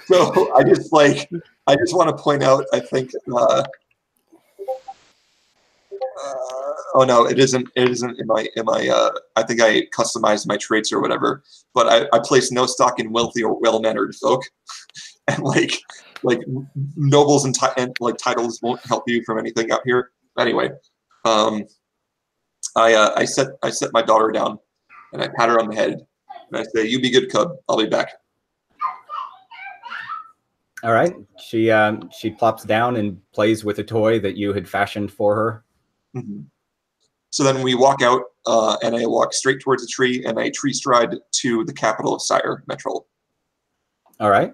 So I just want to point out. I think. Oh no, it isn't. It isn't in my. I think I customized my traits or whatever. But I place no stock in wealthy or well-mannered folk, and like nobles and titles won't help you from anything out here. Anyway, I set my daughter down, and I pat her on the head, and I say, "You be good, cub. I'll be back." All right. She plops down and plays with a toy that you had fashioned for her. Mm-hmm. So then we walk out, and I walk straight towards a tree, and I tree stride to the capital of Sire, Metrol. All right.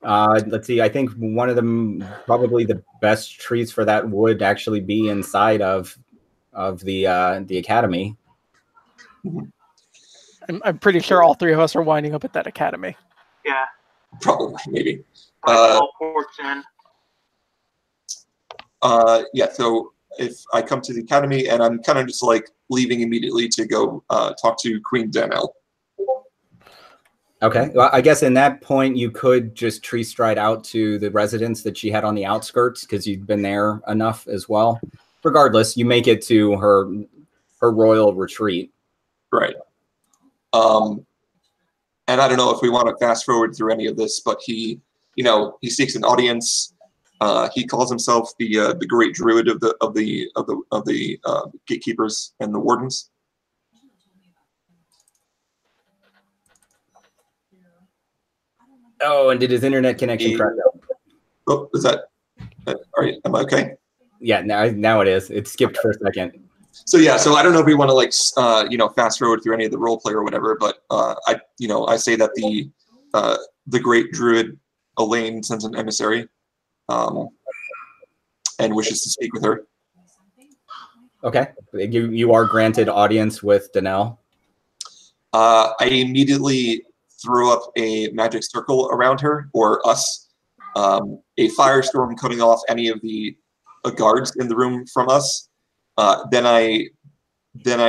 Let's see. I think one of them, probably the best trees for that, would actually be inside of the academy. Mm-hmm. I'm pretty sure all three of us are winding up at that academy. Yeah. Probably, maybe. Ports in. Yeah. So if I come to the academy, and I'm kind of just like leaving immediately to go talk to Queen Danelle. Okay. Well, I guess in that point, you could just tree stride out to the residence that she had on the outskirts, because you've been there enough as well. Regardless, you make it to her royal retreat. Right. And I don't know if we want to fast forward through any of this, but he seeks an audience. He calls himself the great druid of the gatekeepers and the wardens. Oh, and did his internet connection crash out? Oh, is that? Am I okay? Yeah, now it is. It skipped for a second. So yeah, so I don't know if we want to fast forward through any of the role play or whatever, but I say that the great druid Elaine sends an emissary, and wishes to speak with her. Okay, you are granted audience with Danelle. I immediately throw up a magic circle around her, or us, a firestorm coming off any of the guards in the room from us. Then I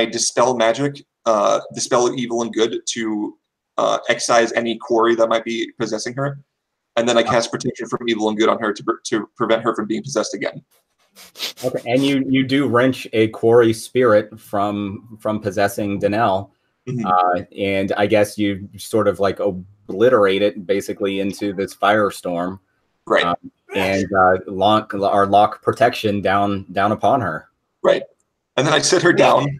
dispel magic, dispel evil and good to excise any quarry that might be possessing her, and then I cast protection from evil and good on her to prevent her from being possessed again. Okay, and you do wrench a quarry spirit from possessing Danelle, Mm-hmm. And I guess you sort of like obliterate it basically into this firestorm, Right. And lock protection down upon her. Right. And then I sit her down.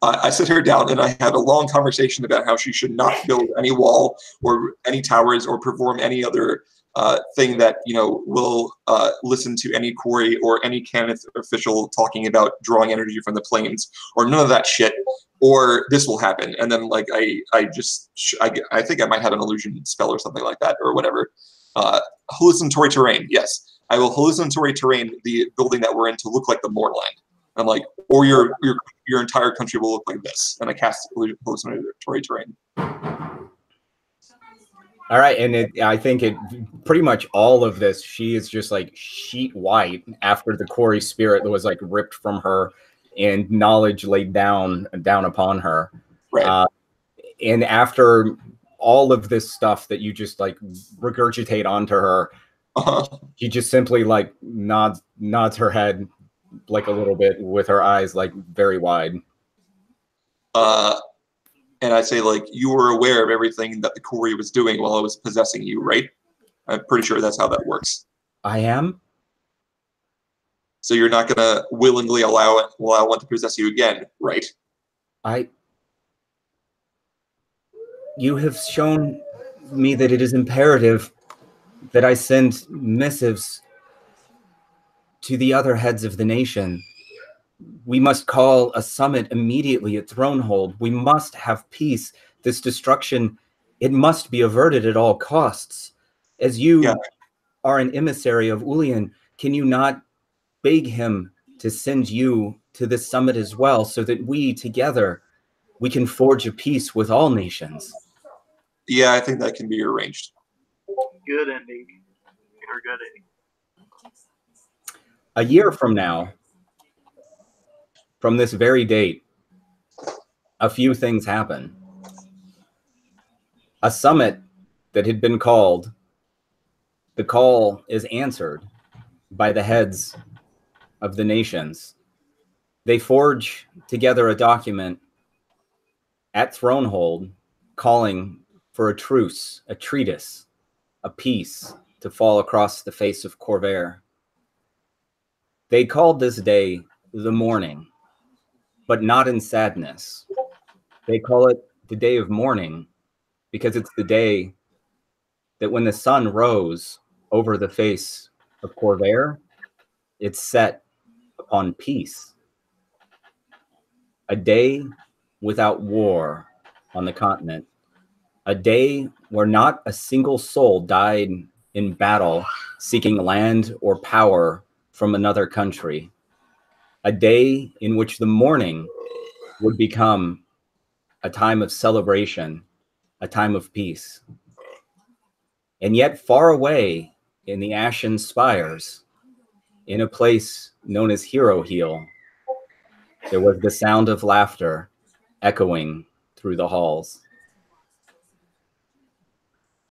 I sit her down, and I have a long conversation about how she should not build any wall or any towers or perform any other thing that will listen to any query or any Canith official talking about drawing energy from the planes, or none of that shit, or this will happen. And then like I think I might have an illusion spell or something like that or whatever. Hallucinatory terrain, yes, I will hallucinatory terrain the building that we're in to look like the Moorland. I'm like, or your entire country will look like this, and I cast hallucinatory terrain. All right, and I think it pretty much all of this. She is just like sheet white after the Corey spirit that was like ripped from her, and knowledge laid down upon her. Right. And after all of this stuff that you just like regurgitate onto her, she just simply like nods her head like a little bit with her eyes like very wide. And I say, like, you were aware of everything that the Corey was doing while I was possessing you, right? I'm pretty sure that's how that works. I am. So you're not going to willingly allow one to possess you again, right? You have shown me that it is imperative that I send missives to the other heads of the nation. We must call a summit immediately at Thronehold. We must have peace. This destruction, it must be averted at all costs. As you are an emissary of Ulian, can you not beg him to send you to this summit as well, so that we together, we can forge a peace with all nations? Yeah, I think that can be arranged. Good ending. Or good ending. A year from now, from this very date, a few things happen. A summit that had been called, the call is answered by the heads of the nations. They forge together a document at Thronehold calling for a truce, a treatise, a peace to fall across the face of Corvair. They called this day the morning, but not in sadness. They call it the day of mourning because it's the day that when the sun rose over the face of Corvair, it set upon peace. A day without war on the continent. A day where not a single soul died in battle seeking land or power from another country. A day in which the morning would become a time of celebration, a time of peace. And yet far away in the ashen spires, in a place known as Hero Heel, there was the sound of laughter echoing through the halls.